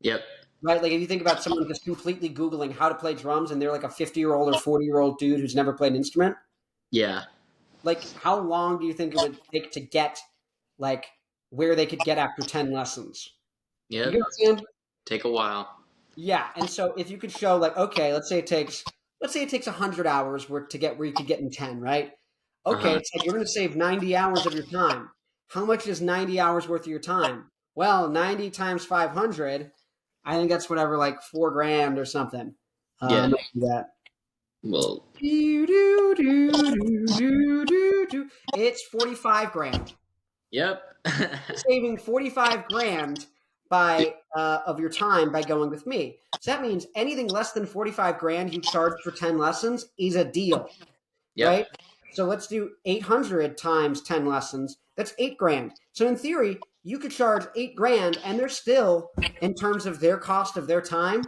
Yep. Right? Like if you think about someone just completely Googling how to play drums, and they're like a 50-year-old or 40-year-old dude who's never played an instrument. Yeah. Like, how long do you think it would take to get like where they could get after 10 lessons? Yep. You get what I'm saying? Take a while. Yeah. And so if you could show like, okay, let's say it takes 100 hours to get where you could get in 10, right? Okay, it's like you're going to save 90 hours of your time. How much is 90 hours worth of your time? Well, 90 times 500, I think that's whatever, like $4,000 or something. Yeah. That. Well. It's 45 grand. Yep. Saving 45 grand of your time by going with me. So that means anything less than 45 grand you charge for 10 lessons is a deal. Yep. Right? So let's do 800 times 10 lessons. That's 8 grand. So in theory, you could charge 8 grand, and they're still, in terms of their cost of their time,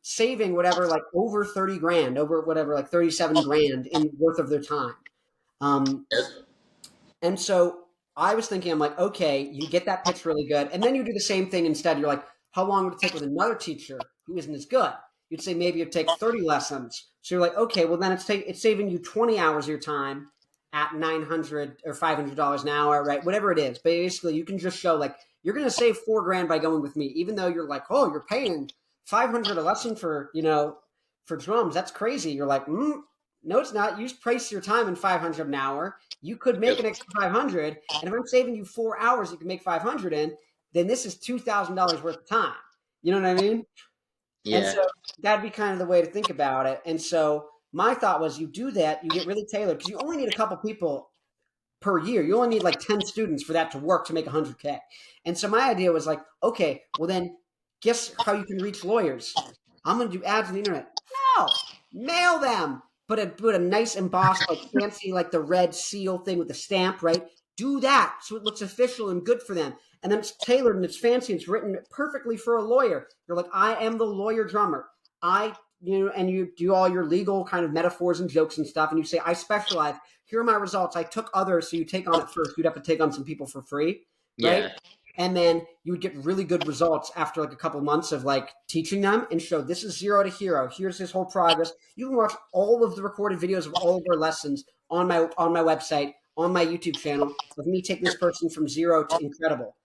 saving whatever, like over 30 grand, over whatever, like 37 grand in worth of their time. Yep. And so I was thinking, I'm like, okay, you get that pitch really good. And then you do the same thing instead. You're like, how long would it take with another teacher who isn't as good? You'd say maybe it'd take 30 lessons. So you're like, okay, well then it's saving you 20 hours of your time at $900 or $500 an hour, right? Whatever it is. But basically, you can just show like you're going to save 4 grand by going with me, even though you're like, oh, you're paying $500 a lesson for drums. That's crazy. You're like, no, it's not. You price your time in $500 an hour. You could make an extra 500, and if I'm saving you 4 hours, you can make 500 in. Then this is $2,000 worth of time. You know what I mean? Yeah. And so that'd be kind of the way to think about it. And so my thought was, you do that, you get really tailored, because you only need a couple people per year. You only need like 10 students for that to work to make 100K. And so my idea was like, okay, well then guess how you can reach lawyers? I'm going to do ads on the internet. No, mail them. Put a nice embossed, like fancy, like the red seal thing with the stamp, right? Do that so it looks official and good for them. And then it's tailored and it's fancy. And it's written perfectly for a lawyer. You're like, I am the lawyer drummer. And you do all your legal kind of metaphors and jokes and stuff. And you say, I specialize. Here are my results. I took others, so you take on it first. You'd have to take on some people for free, right? Yeah. And then you would get really good results after like a couple months of like teaching them and show this is 0 to hero. Here's his whole progress. You can watch all of the recorded videos of all of our lessons on my website on my YouTube channel of me taking this person from zero to incredible.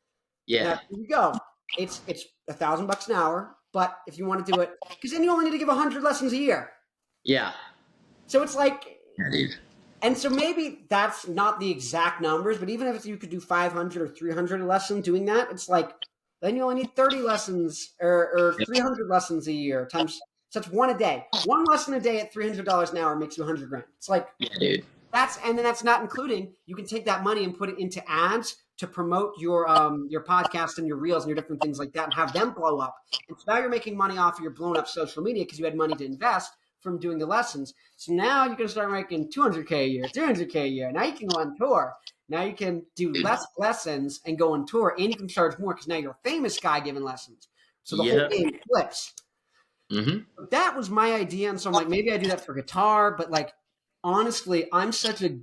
Now, Yeah. here you go. It's $1,000 an hour, but if you want to do it, because then you only need to give 100 lessons a year. Yeah. So it's like, Yeah, dude. and so maybe that's not the exact numbers, but even if you could do 500 or 300 a lesson doing that, it's like, then you only need 30 lessons or 300 lessons a year times, so that's one a day. One lesson a day at $300 an hour makes you 100 grand. It's like, Yeah, dude. and then that's not including, you can take that money and put it into ads to promote your podcast and your reels and your different things like that and have them blow up. And so now you're making money off of your blown up social media because you had money to invest from doing the lessons. So now you can start making 200K a year, 300K a year. Now you can go on tour. Now you can do less lessons and go on tour, and you can charge more because now you're a famous guy giving lessons. So the whole game flips. Mm-hmm. That was my idea, and so I'm like, maybe I do that for guitar, but like honestly, I'm such a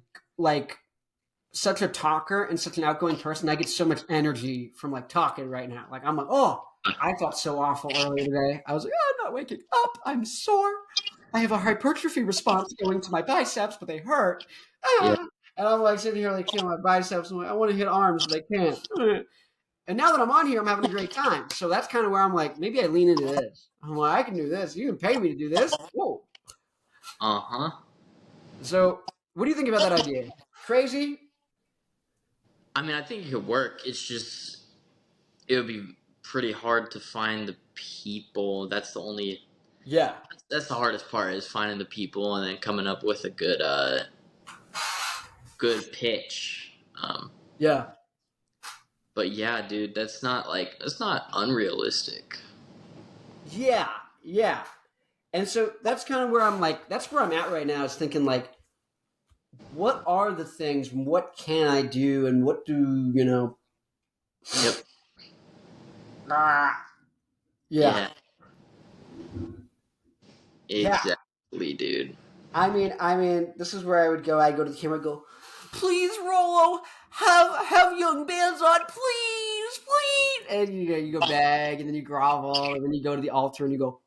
talker and such an outgoing person. I get so much energy from like talking right now. Like I'm like, oh, I felt so awful earlier today. I was like, oh, I'm not waking up. I'm sore. I have a hypertrophy response going to my biceps, but they hurt. Yeah. And I'm like sitting here like feeling my biceps. I'm like, I want to hit arms, but I can't. And now that I'm on here, I'm having a great time. So that's kind of where I'm like, maybe I lean into this. I'm like, I can do this. You can pay me to do this. Whoa. Uh-huh. So what do you think about that idea? Crazy? I mean, I think it could work. It's just, it would be pretty hard to find the people. That's the hardest part, is finding the people and then coming up with a good pitch. Yeah. But yeah, dude, that's not unrealistic. Yeah. Yeah. And so that's kind of where I'm like, that's where I'm at right now, is thinking like, what are the things, what can I do, and what do, Yep. Yeah. Exactly, dude. I mean, this is where I would go. I go to the camera and go, please, Rollo, have young bands on, please, please. And you go beg, and then you grovel, and then you go to the altar and you go,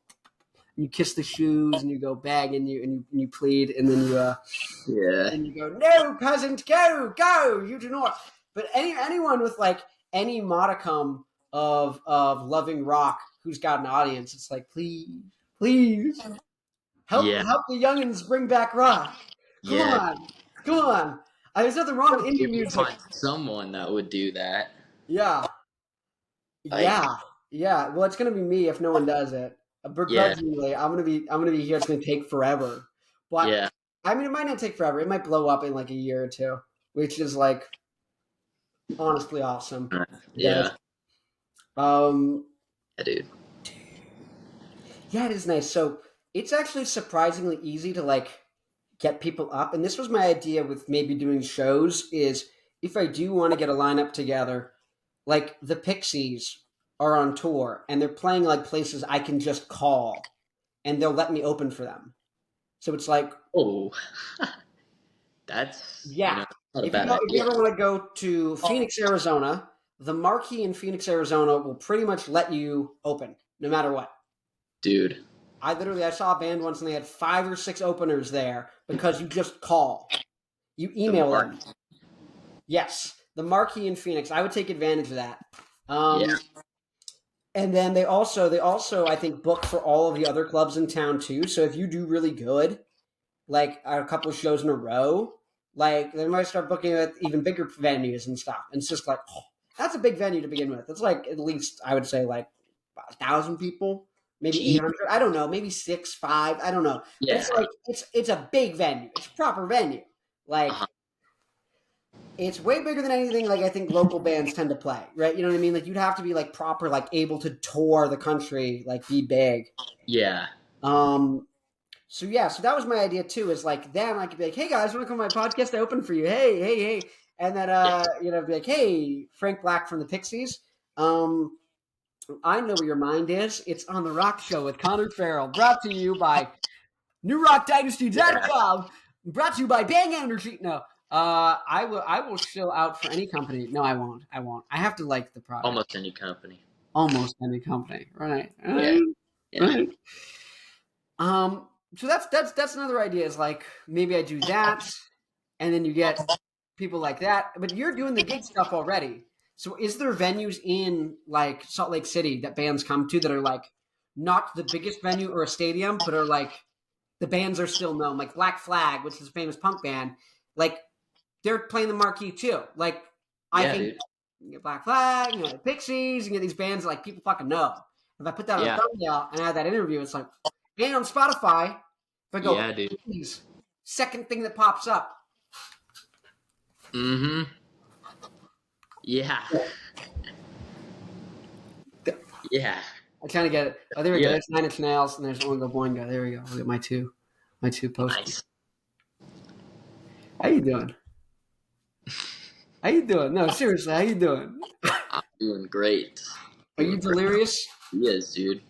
and you kiss the shoes, and you go beg, and you plead, and then and you go, no, peasant, go, you do not. But anyone with like any modicum of loving rock who's got an audience, it's like, please. Help the youngins bring back rock. Come on. There's nothing wrong with indie music. Find someone that would do that. Yeah. Well, it's gonna be me if no one does it. Begrudgingly, I'm gonna be here. It's gonna take forever. But I mean, it might not take forever. It might blow up in like a year or two, which is like honestly awesome. Yeah. Dude. Yeah, it is nice. So it's actually surprisingly easy to like get people up. And this was my idea with maybe doing shows, is if I do want to get a lineup together, like the Pixies are on tour and they're playing like places I can just call and they'll let me open for them. So it's like, oh, that's if you ever want to go to Phoenix, Arizona, the Marquee in Phoenix, Arizona will pretty much let you open no matter what. Dude. I saw a band once and they had 5 or 6 openers there because you just call. You email them. Yes. The Marquee in Phoenix. I would take advantage of that. And then they also I think book for all of the other clubs in town too. So if you do really good, like a couple of shows in a row, like they might start booking at even bigger venues and stuff. And it's just like, that's a big venue to begin with. It's like at least I would say like 1,000 people. Maybe 800. I don't know. Maybe 6, 5. I don't know. Yeah. It's like it's a big venue. It's a proper venue. Like it's way bigger than anything like I think local bands tend to play. Right? You know what I mean? Like you'd have to be like proper, like able to tour the country, like be big. Yeah. So that was my idea too. Is like then I could be like, hey guys, want to come on my podcast? I open for you. Hey. And then be like, hey, Frank Black from the Pixies. I know where your mind is. It's on the Rock Show with Connor Farrell, brought to you by NewRockDynasty.com, brought to you by Bang Energy. No, I will shill out for any company. No, I won't. I have to like the product. Almost any company. Right? Yeah. Right. So that's another idea. Is like maybe I do that, and then you get people like that. But you're doing the gig stuff already. So is there venues in like Salt Lake City that bands come to that are like not the biggest venue or a stadium, but are like the bands are still known, like Black Flag, which is a famous punk band, like they're playing the marquee too. Like I Yeah, think dude. you get Black Flag, you get the Pixies, you get these bands that, like people fucking know. If I put that on a Yeah. thumbnail and I have that interview, it's like, and on Spotify, if I go, Yeah, dude. Pixies, second thing that pops up. Mm-hmm. Yeah. Yeah. I kind of get it. Oh, there we go. Yeah. There's 9 Inch Nails, and there's Oingo Boingo. There we go. Look at my two posters. Nice. How you doing? How you doing? No, seriously, how you doing? I'm doing great. Are you delirious? Yes, dude.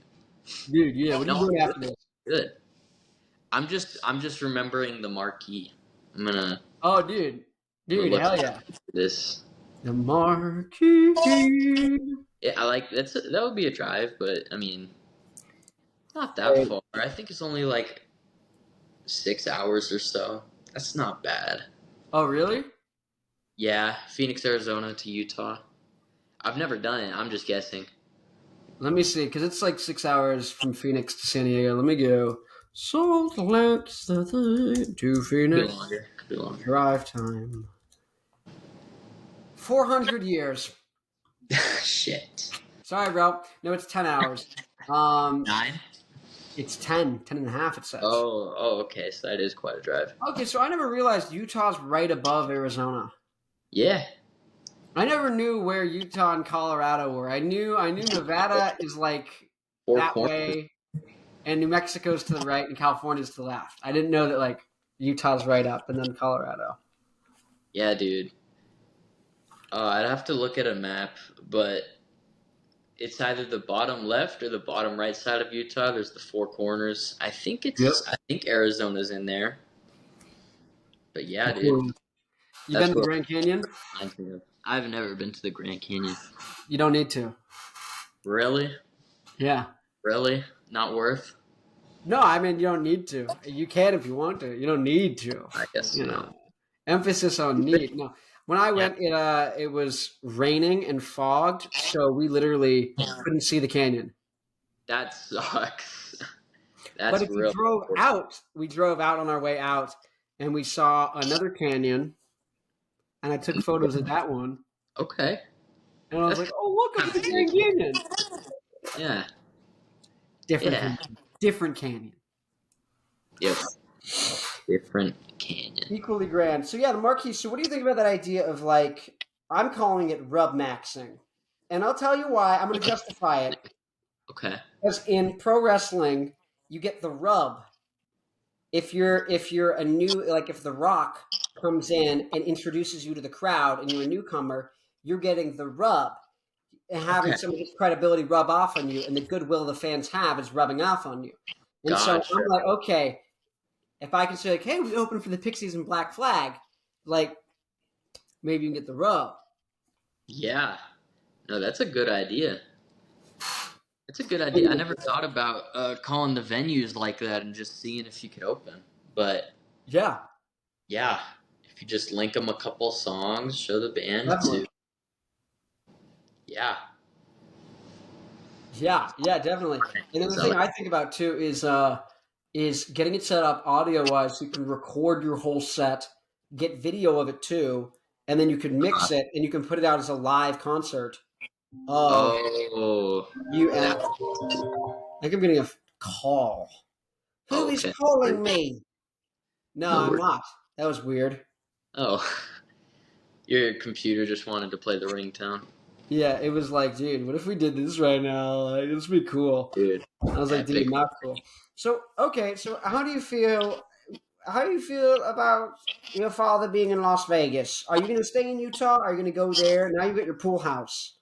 Dude, yeah. What are you No, doing I'm after this? good. I'm just remembering the marquee. I'm gonna Oh, dude. Dude, look hell yeah. at this. The marquee. Yeah, I like that would be a drive, but I mean, not that far. I think it's only like 6 hours or so. That's not bad. Oh, really? Yeah, Phoenix, Arizona to Utah. I've never done it. I'm just guessing. Let me see, because it's like 6 hours from Phoenix to San Diego. Let me go. Salt Lake City to Could be Phoenix. longer. Could be longer. Drive time. 400 years. Shit. Sorry, bro. No, it's 10 hours. 9? It's 10 and a half, it says. Oh, okay. So that is quite a drive. Okay, so I never realized Utah's right above Arizona. Yeah. I never knew where Utah and Colorado were. I knew Nevada is like Four that corners. way, and New Mexico's to the right, and California's to the left. I didn't know that like Utah's right up, and then Colorado. Yeah, dude. I'd have to look at a map, but it's either the bottom left or the bottom right side of Utah. There's the four corners. I think Arizona's in there. But yeah, dude. You been to the Grand Canyon? I've never been to the Grand Canyon. You don't need to. Really? Yeah. Really? Not worth? No, I mean you don't need to. You can if you want to. You don't need to. I guess You no. know. Emphasis on need. No. When I went, it was raining and fogged, so we literally couldn't see the canyon. That sucks. That's But if real. we drove out on our way out, and we saw another canyon, and I took photos of that one. Okay. And I was like, "Oh, look at the Grand Canyon!" Yeah. Different canyon. Yep. Different canyon. Equally grand. So yeah, the marquee. So what do you think about that idea of like I'm calling it rub maxing, and I'll tell you why. I'm going to justify it. Okay. Because in pro wrestling, you get the rub. If you're a new, like if The Rock comes in and introduces you to the crowd and you're a newcomer, you're getting the rub and having some of his credibility rub off on you, and the goodwill the fans have is rubbing off on you. And so I'm like, okay, if I can say like, hey, we open for the Pixies and Black Flag, like maybe you can get the rub. Yeah. No, that's a good idea. It's a good idea. I never thought about calling the venues like that and just seeing if you could open. But yeah, if you just link them a couple songs, show the band definitely. too. Yeah, definitely. And then the thing I think about too is getting it set up audio wise, so you can record your whole set, get video of it too, and then you can mix it and you can put it out as a live concert. You and I think I'm getting a call. Who is calling me? No, I'm not. That was weird. Oh, your computer just wanted to play the ringtone. Yeah, it was like, dude, what if we did this right now? Like, this would be cool. Dude. I was like, dude, not cool. So, okay, so how do you feel about your father being in Las Vegas? Are you going to stay in Utah? Are you going to go there? Now you got your Poolhouse,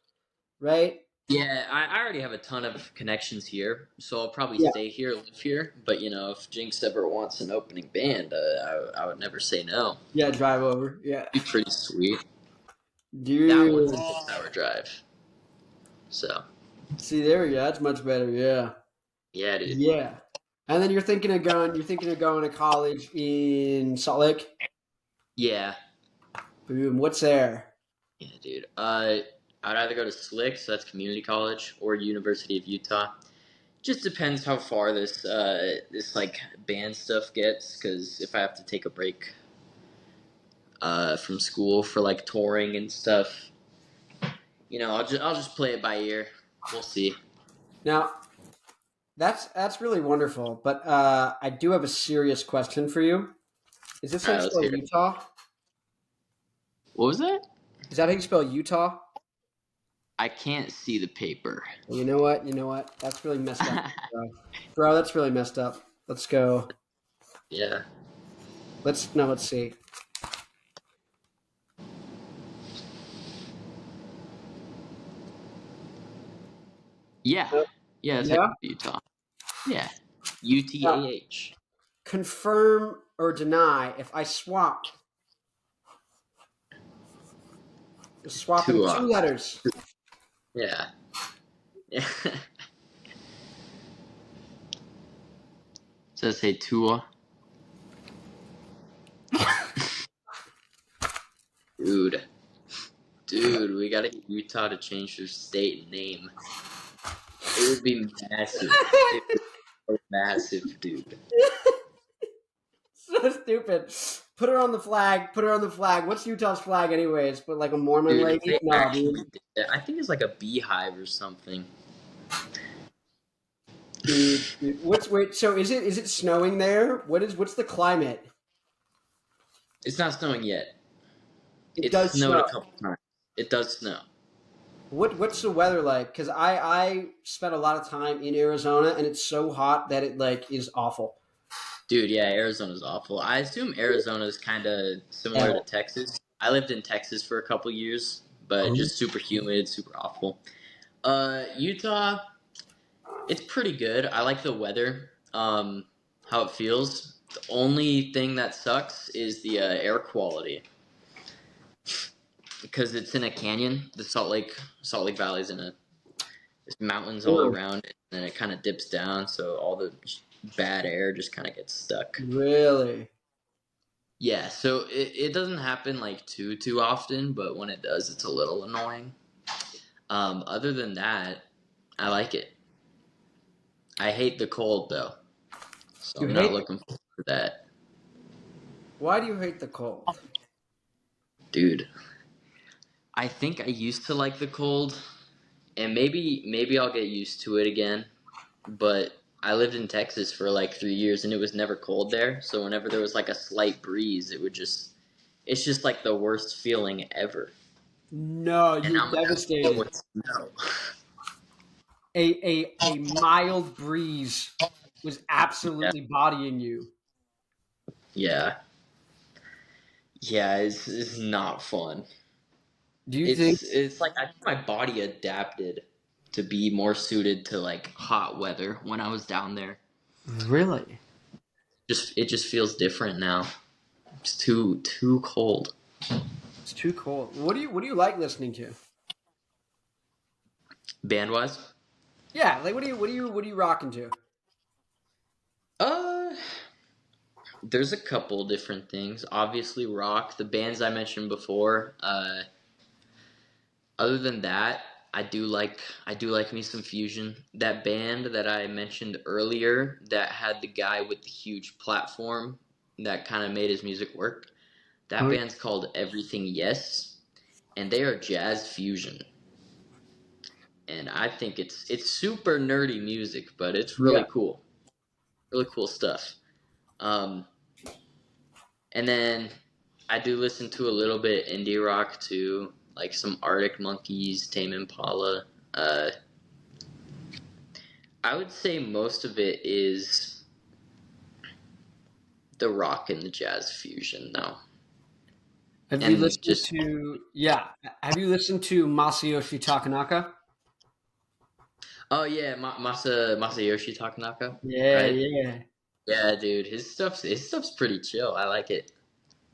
right? Yeah, I already have a ton of connections here, so I'll probably stay here, live here. But, if Jinx ever wants an opening band, I would never say no. Yeah, drive over. Yeah. It'd be pretty sweet. Dude. That was a 6-hour drive. So. See, there we go. That's much better, yeah. Yeah, dude. Yeah. And then you're thinking of going to college in Salt Lake? Yeah. Boom. What's there? Yeah, dude. I'd either go to Slick, so that's community college, or University of Utah. Just depends how far this like band stuff gets. Because if I have to take a break from school for like touring and stuff, I'll just play it by ear. We'll see. Now, that's really wonderful, but I do have a serious question for you. Is this All how you right, let's spell hear it. Utah? What was that? Is that how you spell Utah? I can't see the paper. You know what? You know what? That's really messed up, bro. Bro, that's really messed up. Let's go. Yeah. Let's see. Yeah. Yep. Yeah, that's how Yeah. you spell Utah. Yeah. Now, UTAH. confirm or deny if I swapping Tua. two letters. Yeah. Yeah. Does it say Tua? Dude. Dude, we gotta get Utah to change their state name. It would be massive. It would be so massive, dude. So stupid. Put her on the flag. Put her on the flag. What's Utah's flag, anyways? Put like a Mormon Dude, if lady? they No, dude. actually did that, I think it's like a beehive or something. Dude. Wait? So is it snowing there? What's the climate? It's not snowing yet. It It's does snowed a snow. couple times. It does snow. What's the weather like? Because I spent a lot of time in Arizona and it's so hot that it like is awful. Dude, yeah, Arizona's awful. I assume Arizona's kind of similar Yeah. to Texas. I lived in Texas for a couple years, but just super humid, super awful. Utah, it's pretty good. I like the weather, how it feels. The only thing that sucks is the air quality because it's in a canyon. The Salt Lake Valley's in a there's mountains all Really? around it, and then it kind of dips down, so all the bad air just kind of gets stuck. Really? Yeah, so it doesn't happen like too often, but when it does, it's a little annoying. Other than that, I like it. I hate the cold though, so You I'm not hate? looking forward to that, Why do you hate the cold? dude. I think I used to like the cold, and maybe I'll get used to it again. But I lived in Texas for like 3 years, and it was never cold there. So whenever there was like a slight breeze, it's just like the worst feeling ever. No, And you're I'm gonna go devastated. with snow. A mild breeze was Yeah, absolutely bodying you. yeah, yeah. It's not fun. Do you think It's like I think my body adapted to be more suited to like hot weather when I was down there. really? It just feels different now. It's too cold. It's too cold. What do you like listening to? Band wise, Yeah, like what are you rocking to? uh, there's a couple different things. Obviously, rock. The bands I mentioned before. Other than that, I do like me some fusion. That band that I mentioned earlier that had the guy with the huge platform that kind of made his music work. That Oh, band's called Everything Yes, and they are jazz fusion. And I think it's super nerdy music, but it's yeah. really cool stuff. Um, and then I do listen to a little bit indie rock too, like some Arctic Monkeys, Tame Impala. I would say most of it is the rock and the jazz fusion, though, Have you and listened just to yeah? Have you listened to Masayoshi Takanaka? oh yeah, Masayoshi Takanaka, Yeah, right? yeah. Yeah, dude, his stuff's pretty chill. I like it,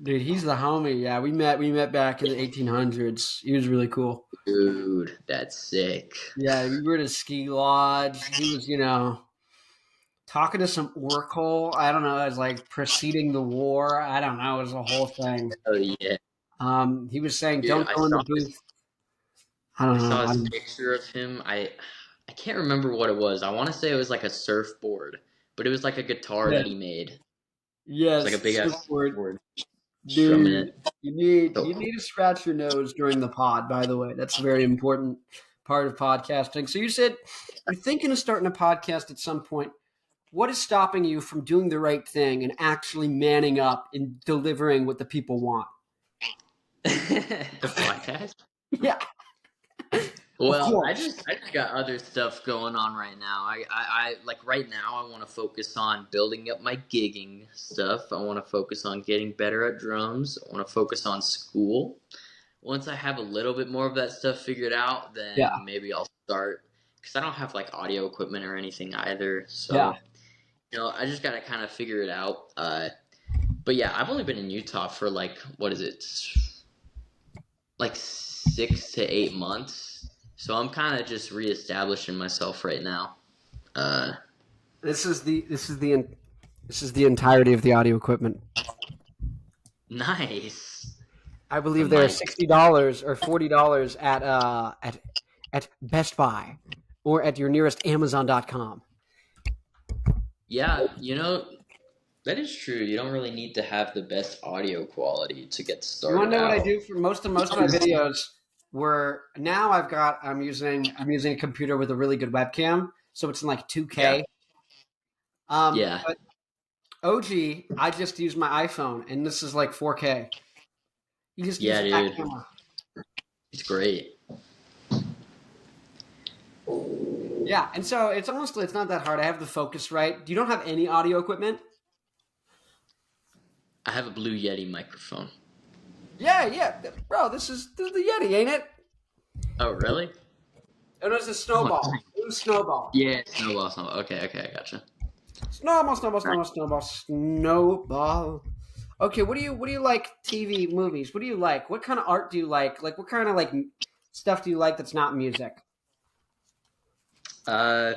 Dude, he's the homie. Yeah, we met back in the 1800s. He was really cool. dude. That's sick. Yeah, we were at a ski lodge. He was, talking to some oracle. I don't know. It was like preceding the war. I don't know. It was a whole thing. Oh yeah. He was saying, Dude, "Don't go in the booth." I I don't know. saw this picture of him. I can't remember what it was. I want to say it was like a surfboard, but it was like a guitar Yeah. that he made. It was like Yes, a big ass surfboard, surfboard, strumming dude. it. You need So you cool. need to scratch your nose during the pod. By the way, that's a very important part of podcasting. So you said you're thinking of starting a podcast at some point. What is stopping you from doing the right thing and actually manning up and delivering what the people want? The podcast. Yeah, of Well, course. I just got other stuff going on right now. I like right now I want to focus on building up my gigging stuff. I want to focus on getting better at drums. I want to focus on school. Once I have a little bit more of that stuff figured out, Yeah, then maybe I'll start because I don't have like audio equipment or anything either. yeah. So, I just got to kind of figure it out. But yeah, I've only been in Utah for like what is it? Like 6 to 8 months. So I'm kind of just reestablishing myself right now. Uh, This is the entirety of the audio equipment. nice. I The believe they're mic. $60 or $40 at Best Buy or at your nearest Amazon.com. Yeah, that is true. You don't really need to have the best audio quality to get You want started to know what I out. do for most of my videos? Where now I'm using a computer with a really good webcam, so it's in like Yeah. 2K. Yeah. But OG, I just use my iPhone, and this is like 4K. You just use Yeah, the back dude. camera. It's great. Yeah, and so it's not that hard. I have the focus right. You don't have any audio equipment? I have a Blue Yeti microphone. Yeah, bro. This is the Yeti, ain't it? Oh, really? Oh, no, it's a Oh, snowball. Blue snowball. yeah, snowball, snowball. Okay, I gotcha. Snowball, snowball, All right. snowball, snowball, snowball. Okay, what do you like? TV, movies. What do you like? What kind of art do you like? Like, what kind of like stuff do you like that's not music? Uh,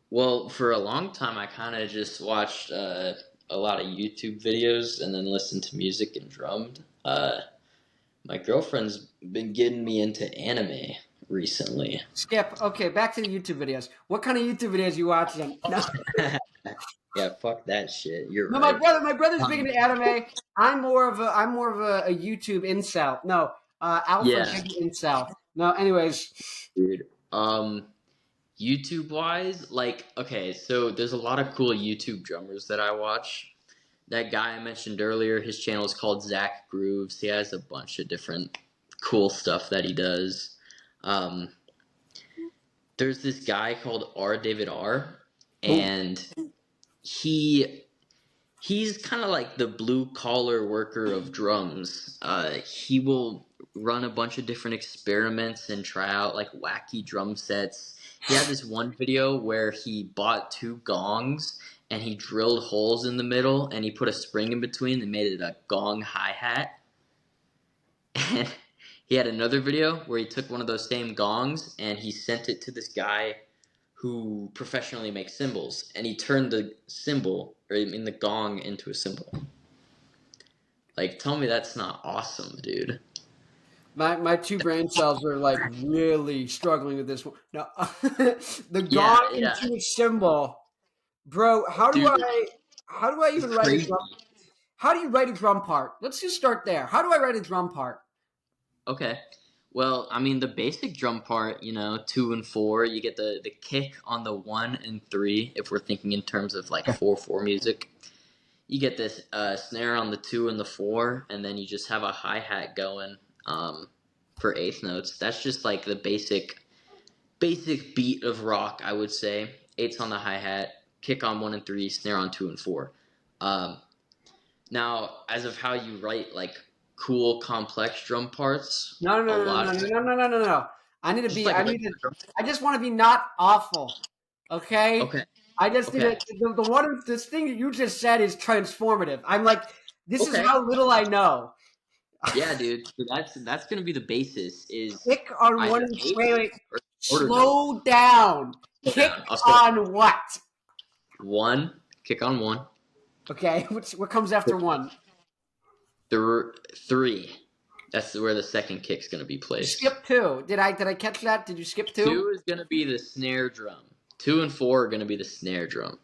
well, for a long time, I kind of just watched a lot of YouTube videos and then listened to music and drummed. My girlfriend's been getting me into anime recently. Skip. Okay, back to the YouTube videos. What kind of YouTube videos you watching? No, Yeah, fuck that shit. You're no, my right. brother. My brother's big Um, into anime. I'm more of a YouTube incel. No, alpha yeah, big incel. No, anyways. dude. YouTube wise, like, okay, so there's a lot of cool YouTube drummers that I watch. That guy I mentioned earlier, his channel is called Zach Grooves. He has a bunch of different cool stuff that he does. Um, there's this guy called R. David R. Ooh. And he he's kind of like the blue collar worker of drums. He will run a bunch of different experiments and try out like wacky drum sets. He had this one video where he bought two gongs and he drilled holes in the middle and he put a spring in between and made it a gong hi-hat. And he had another video where he took one of those same gongs and he sent it to this guy who professionally makes cymbals, and he turned the cymbal, or I mean the gong, into a cymbal. Like, tell me that's not awesome, dude. My two brain cells are like really struggling with this one. No, the Yeah, gong yeah, into a cymbal, bro. dude, How do I it's even write a crazy. drum? How do you write a drum part? Let's just start there. How do I write a drum part? Okay. Well, I mean, the basic drum part, 2 and 4, you get the kick on the 1 and 3, if we're thinking in terms of like Okay. 4/4 music. You get this snare on the 2 and the 4, and then you just have a hi-hat going for eighth notes. That's just like the basic beat of rock, I would say. Eights on the hi-hat, kick on 1 and 3, snare on 2 and 4. Um, Now, as of how you write like cool, complex drum parts, No, a no, no, lot no, of no, no, no, no, no, no. I need to just be. like I need regular to. drum. I just want to be not awful. Okay. Okay, I just need to. okay, The one. This thing that you just said is transformative. I'm like, this is okay. how little I know. Yeah, dude. So that's gonna be the basis. Is Kick on one. either eighth Wait, wait. or quarter note. Slow down. Slow Kick down. I'll slow down. on what? One, kick on 1. Okay. What comes after one? Three. That's where the second kick's going to be You placed. skipped 2. Did I catch that? Did you skip 2? 2 is going to be the snare drum. 2 and 4 are going to be the snare drum.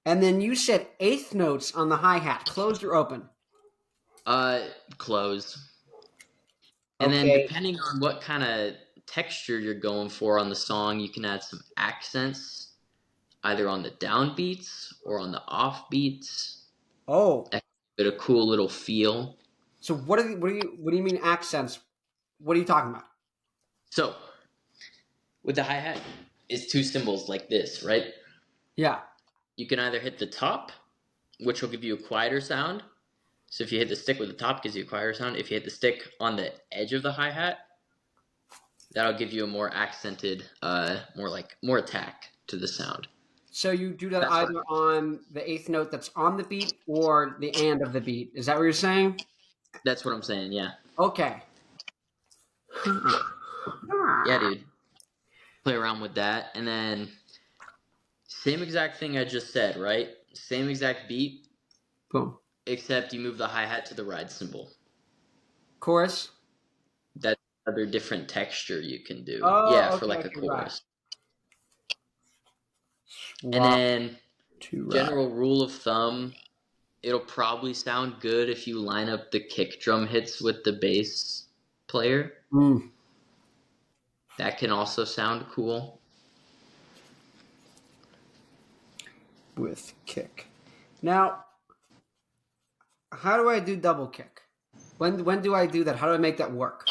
And then you said eighth notes on the hi-hat. Closed or open? Closed. And then depending on what kind of texture you're going for on the song, you can add some accents, either on the downbeats or on the offbeats. Oh, That gives it a cool little feel. so what do you mean accents? What are you talking about? So with the hi-hat, it's 2 cymbals like this, right? Yeah. You can either hit the top, which will give you a quieter sound. So if you hit the stick with the top, it gives you a quieter sound. If you hit the stick on the edge of the hi-hat, that'll give you a more accented, more attack to the sound. So you do that either on the eighth note that's on the beat or the and of the beat. Is that what you're saying? That's what I'm saying, yeah. Okay. Yeah, dude. Play around with that. And then same exact thing I just said, right? Same exact beat. Boom. Except you move the hi-hat to the ride cymbal. Chorus? That's another different texture you can do. Oh, yeah, okay, for like a chorus. Right. And then general rule of thumb, it'll probably sound good if you line up the kick drum hits with the bass player. That can also sound cool. With kick. Now, how do I do double kick? When do I do that? How do I make that work?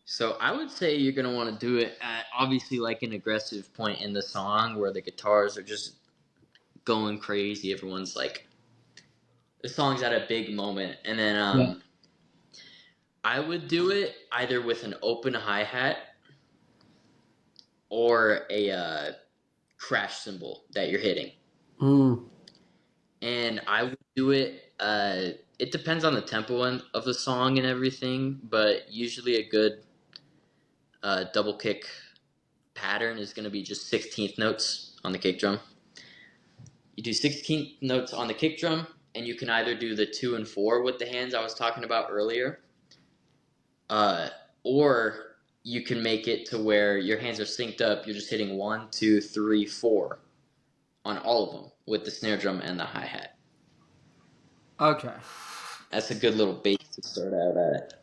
So I would say you're going to want to do it at obviously like an aggressive point in the song where the guitars are just going crazy. Everyone's like, the song's at a big moment. And then I would do it either with an open hi-hat or a crash cymbal that you're hitting. And I would do it, it depends on the tempo of the song and everything, but usually a good double kick pattern is going to be just 16th notes on the kick drum. You do 16th notes on the kick drum, and you can either do the 2 and 4 with the hands I was talking about earlier, or you can make it to where your hands are synced up. You're just hitting 1, 2, 3, 4 on all of them with the snare drum and the hi-hat. Okay. That's a good little base to start out at.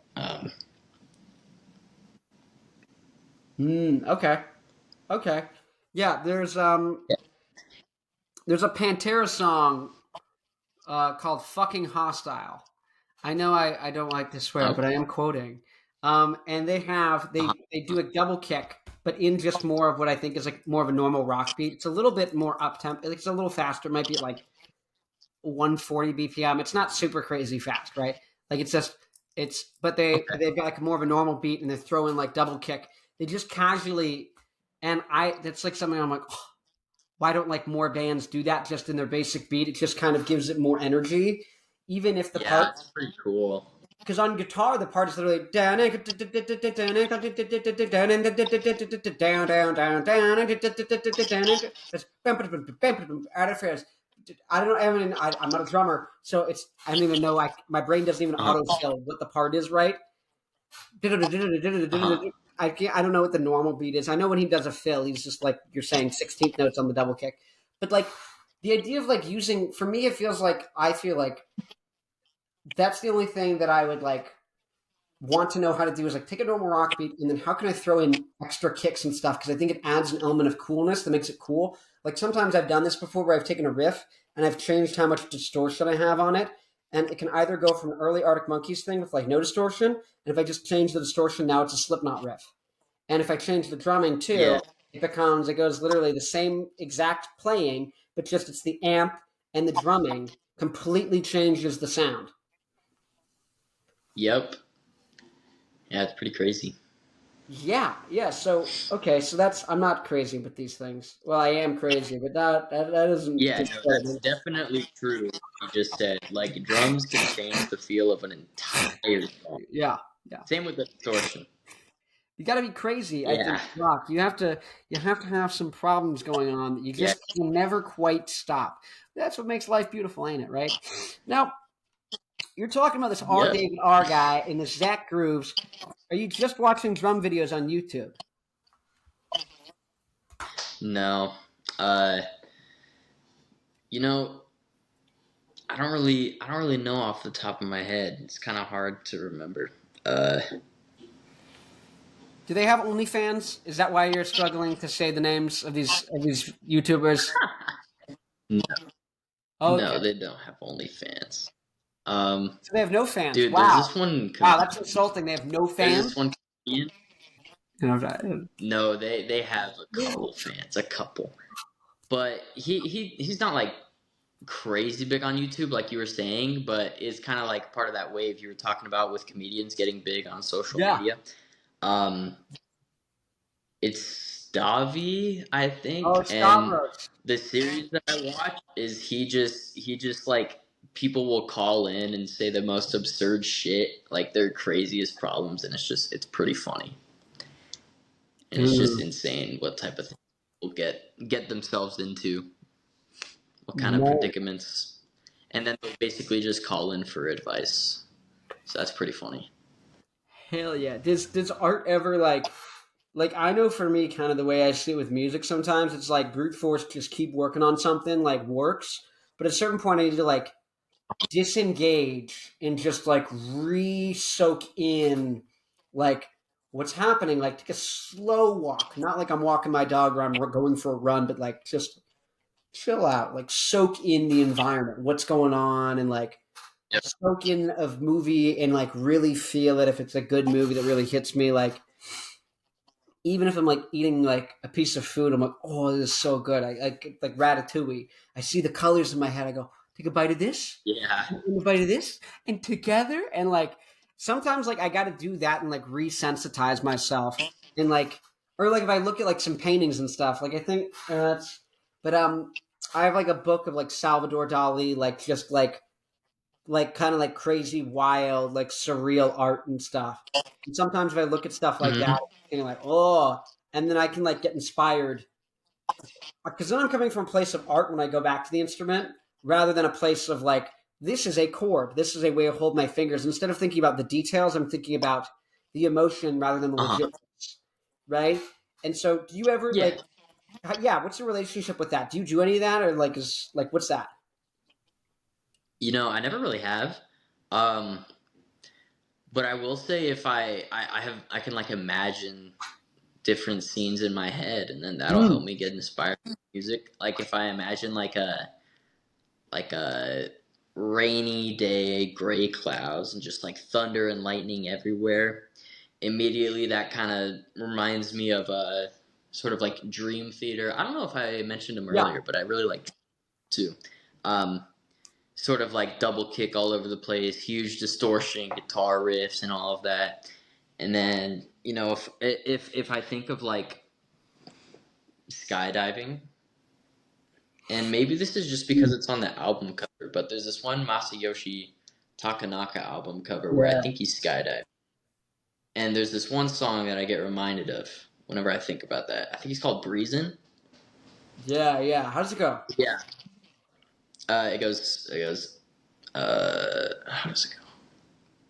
Okay. Yeah, there's a Pantera song called "Fucking Hostile." I know I don't like to swear, but I am quoting. And they do a double kick, but in just more of what I think is like more of a normal rock beat. It's a little bit more up tempo. It's a little faster. It might be like 140 BPM. It's not super crazy fast, right? Like but they've got like more of a normal beat, and they throw in like double kick. They just casually, and that's like something I'm like, oh, why don't like more bands do that just in their basic beat? It just kind of gives it more energy, even if the part. That's pretty cool. Because on guitar, the part is literally down, I don't know. I mean, I'm not a drummer, so I don't even know. My brain doesn't even autofill what the part is, right? I don't know what the normal beat is. I know when he does a fill, he's just like you're saying 16th notes on the double kick. But like the idea of like using, for me, I feel like that's the only thing that I would like want to know how to do is like take a normal rock beat and then how can I throw in extra kicks and stuff, because I think it adds an element of coolness that makes it cool. Like sometimes I've done this before where I've taken a riff and I've changed how much distortion I have on it, and it can either go from an early Arctic Monkeys thing with like no distortion, and if I just change the distortion, now it's a Slipknot riff. And if I change the drumming too, it goes literally the same exact playing, but just it's the amp and the drumming completely changes the sound. Yep. Yeah, it's pretty crazy. Yeah. So that's, I'm not crazy with these things. Well, I am crazy, but that isn't. Yeah, no, that's definitely true. What you just said, like drums can change the feel of an entire song. Yeah. Same with the distortion. You got to be crazy, I think, Yeah, rock. You have to have some problems going on that you yeah, just can never quite stop. That's what makes life beautiful, ain't it? Right? Now, you're talking about this R. yep. David R. guy and this Zach Grooves. Are you just watching drum videos on YouTube? No, uh, you know, I don't really know off the top of my head. It's kind of hard to remember. Uh, Do they have OnlyFans? Is that why you're struggling to say the names of these YouTubers? no, Okay, no, they don't have OnlyFans. Um, so they have no fans. dude, there's Wow, this one wow, that's comedian. insulting. They have no There's this fans. one comedian. You know, No, they have a couple fans, a couple. But he's not like crazy big on YouTube, like you were saying, but it's kind of like part of that wave you were talking about with comedians getting big on social yeah. media. Um, it's Davi, I Oh, think, and Stavros. the series that I watch is he just like people will call in and say the most absurd shit, like their craziest problems, and it's pretty funny, and it's just Mm, insane what type of things people get themselves into, what kind of man. predicaments, and then they basically just call in for advice. So that's pretty funny. Hell yeah. Does art ever like I know for me kind of the way I see it with music sometimes it's like brute force just keep working on something like works, but at a certain point I need to like disengage and just like re-soak in like what's happening, like take a slow walk, not like I'm walking my dog or I'm going for a run, but like just chill out, like soak in the environment, what's going on, and like Yep. soak in of movie and like really feel it if it's a good movie that really hits me. Like even if I'm like eating like a piece of food, I'm like, oh, this is so good. I like Ratatouille. I see the colors in my head. I go, take a bite of this, Yeah. and a bite of this, and together, and like sometimes like I got to do that and like resensitize myself, and like or like if I look at like some paintings and stuff, like I think that's, but I have like a book of like Salvador Dali, like just like kind of like crazy, wild, like surreal art and stuff. And sometimes if I look at stuff like that, Hmm. I'm like, oh, and then I can like get inspired because then I'm coming from a place of art when I go back to the instrument rather than a place of like, this is a chord, this is a way to hold my fingers. Instead of thinking about the details, I'm thinking about the emotion rather than the Uh huh. logistics, right? And so, do you ever Yeah. like, yeah? What's your relationship with that? Do you do any of that, or like, is like, what's that? I never really have. Um, but I will say if I can like imagine different scenes in my head, and then that'll help Mm. me get inspired with music. Like if I imagine like a rainy day, gray clouds, and just like thunder and lightning everywhere. Immediately, that kind of reminds me of a sort of like Dream Theater. I don't know if I mentioned him Yeah, earlier, but I really like too. Um, Sort of like double kick all over the place, huge distortion, guitar riffs, and all of that. And then if I think of like skydiving, and maybe this is just because it's on the album cover, but there's this one Masayoshi Takanaka album cover where I yeah, think he's skydiving, and there's this one song that I get reminded of whenever I think about that. I think he's called "Breezin'." yeah. How does it go? Yeah. It goes. How does it go?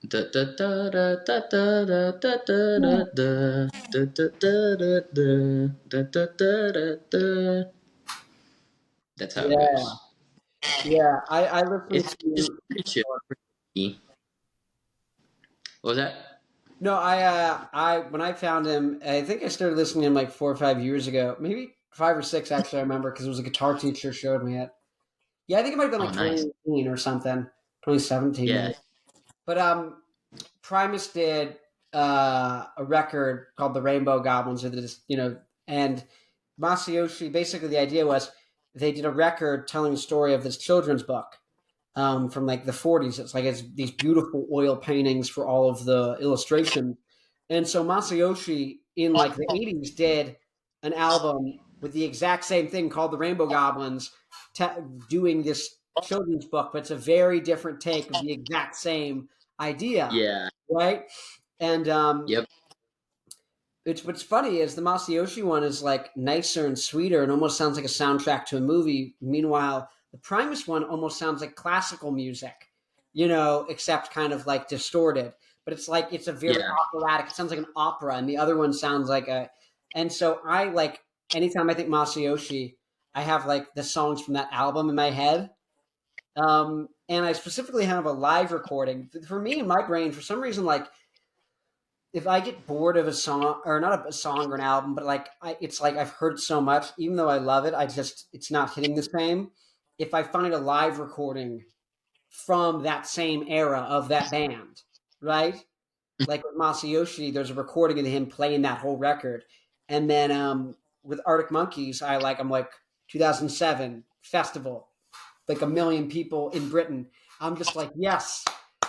Da da da da da da da da da da da da da da da da da. That's how it Yeah, goes. yeah. I listened It's just to. pretty chill. Pretty. What was that? No, I when I found him, I think I started listening to him like 4 or 5 years ago, maybe 5 or 6 actually. I remember because it was a guitar teacher showed me it. Yeah, I think it might have been Oh, like nice. 2018 or something, 2017 maybe. Yeah. But Primus did a record called the Rainbow Goblins, or this, and Masayoshi. Basically, the idea was they did a record telling the story of this children's book from like the 40s. It's these beautiful oil paintings for all of the illustration. And so Masayoshi in like the 80s did an album with the exact same thing called The Rainbow Goblins, doing this children's book, but it's a very different take of the exact same idea, Yeah. right? And Yep. It's what's funny is the Masayoshi one is like nicer and sweeter and almost sounds like a soundtrack to a movie. Meanwhile, the Primus one almost sounds like classical music, except kind of like distorted. But it's like it's a very Yeah. operatic. It sounds like an opera, and the other one sounds like a. And so I like anytime I think Masayoshi, I have like the songs from that album in my head. And I specifically have a live recording. For me in my brain, for some reason, like if I get bored of a song or not a song or an album, but like it's like I've heard so much, even though I love it, it's not hitting the same. If I find a live recording from that same era of that band, right? Like with Masayoshi, there's a recording of him playing that whole record, and then with Arctic Monkeys, I'm like 2007 festival, like a million people in Britain. I'm just like, yes.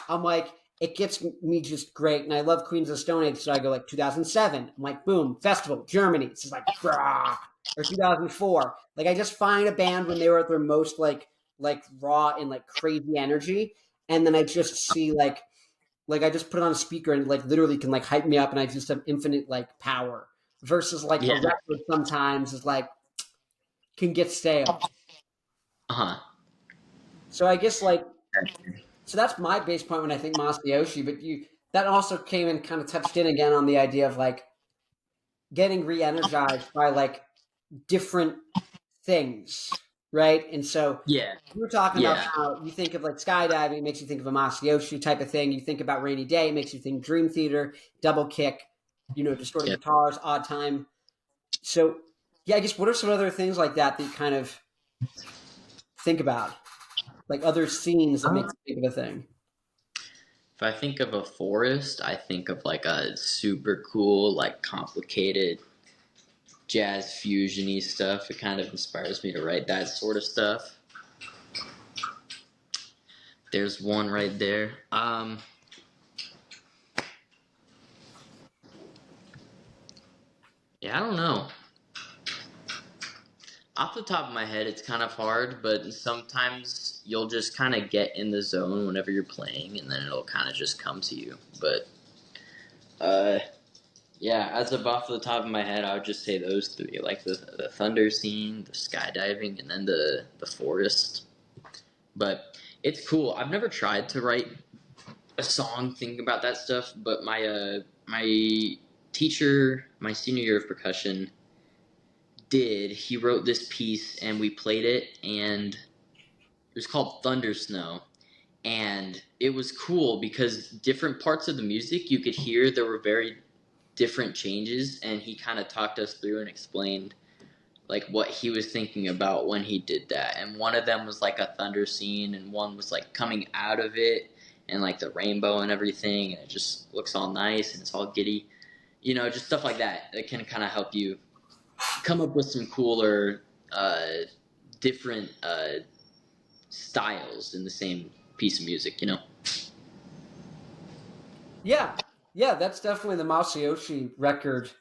I'm like, it gets me just great. And I love Queens of the Stone Age. So I go like 2007. I'm like, boom, festival, Germany. It's just like, brah. Or 2004. Like I just find a band when they were at their most like raw and like crazy energy. And then I just see like I just put it on a speaker and like literally can like hype me up and I just have infinite like power versus like a Yeah. record sometimes is like can get stale. Uh-huh. So I guess like so that's my base point when I think Masayoshi, but you that also came and kind of touched in again on the idea of like getting re-energized by like different things, right? And so Yeah. we were talking about Yeah. how you think of like skydiving, it makes you think of a Masayoshi type of thing. You think about Rainy Day, it makes you think Dream Theater, Double Kick, distorted Yeah. guitars, Odd Time. So yeah, I guess what are some other things like that you kind of think about? Like other scenes that make Uh, you think of a thing? if I think of a forest, I think of like a super cool, like complicated jazz fusion-y stuff. It kind of inspires me to write that sort of stuff. There's one right there. Yeah, I don't know. Off the top of my head, it's kind of hard, but sometimes you'll just kind of get in the zone whenever you're playing, and then it'll kind of just come to you. But uh, yeah, as of off the top of my head, I would just say those three, like the thunder scene, the skydiving, and then the forest. But it's cool. I've never tried to write a song thinking about that stuff, but my teacher, my senior year of percussion, did. He wrote this piece and we played it, and it was called Thunder Snow. And it was cool because different parts of the music you could hear there were very different changes, and he kind of talked us through and explained like what he was thinking about when he did that. And one of them was like a thunder scene, and one was like coming out of it and like the rainbow and everything, and it just looks all nice and it's all giddy, just stuff like that. It can kind of help you come up with some cooler, different styles in the same piece of music. Yeah, yeah, that's definitely the Masayoshi record,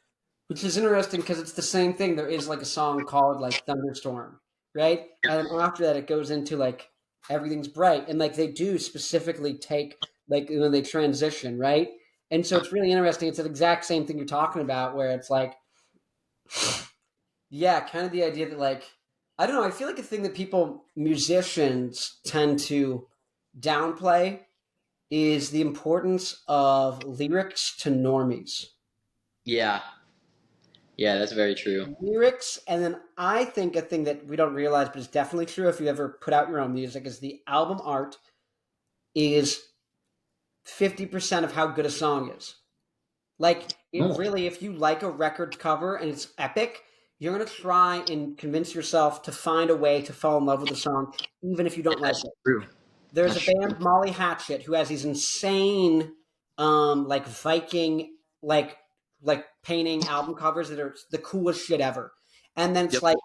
which is interesting because it's the same thing. There is like a song called like Thunderstorm, right? And then after that, it goes into like everything's bright, and like they do specifically take like when they transition, right? And so it's really interesting. It's the exact same thing you're talking about, where it's like, yeah, kind of the idea that like I don't know. I feel like a thing that musicians tend to downplay is the importance of lyrics to normies. Yeah, yeah, that's very true. Lyrics, and then I think a thing that we don't realize, but is definitely true if you ever put out your own music, is the album art is 50% of how good a song is. Like, it Oh, really, if you like a record cover and it's epic, you're going to try and convince yourself to find a way to fall in love with the song, even if you yeah, don't like that's it. true. There's a That's true. band, Molly Hatchet, who has these insane, like Viking, like painting album covers that are the coolest shit ever. And then it's Yep.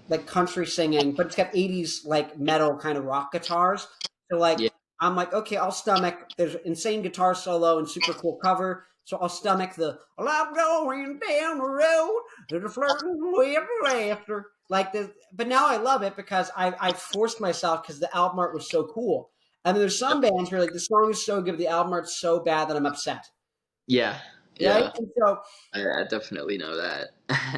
like country singing, but it's got 80s like metal kind of rock guitars. So like Yeah. I'm like, okay, I'll stomach. There's insane guitar solo and super cool cover. So I'll stomach the well, I'm going down the road to the flirting with laughter. Like this, but now I love it because I forced myself because the album art was so cool. And then there's Yep. some bands where like the song is so good, but the album art's so bad that I'm upset. Yeah. right? Yeah, And so I definitely know that.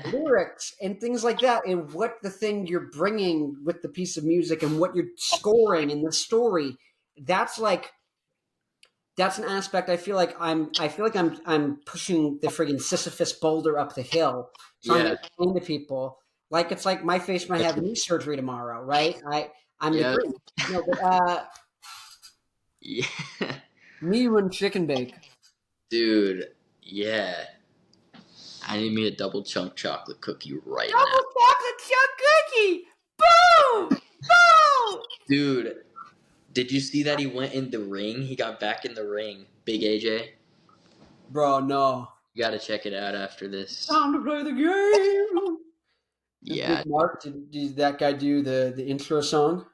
lyrics and things like that, and what the thing you're bringing with the piece of music and what you're scoring and the story, that's like that's an aspect I feel like I'm pushing the friggin' Sisyphus boulder up the hill, trying to Yeah. explain to people like it's like my face might have knee surgery tomorrow, right? I'm the Yeah. Greek. No, but Yeah. me when chicken bake. Dude, yeah. I need me a double chunk chocolate cookie right now. Double chocolate chunk cookie! Boom! Boom! Dude, did you see that he went in the ring? He got back in the ring. Big AJ. Bro, no. You gotta check it out after this. Time to play the game. Did Big Yeah. Mark, did that guy do the intro song?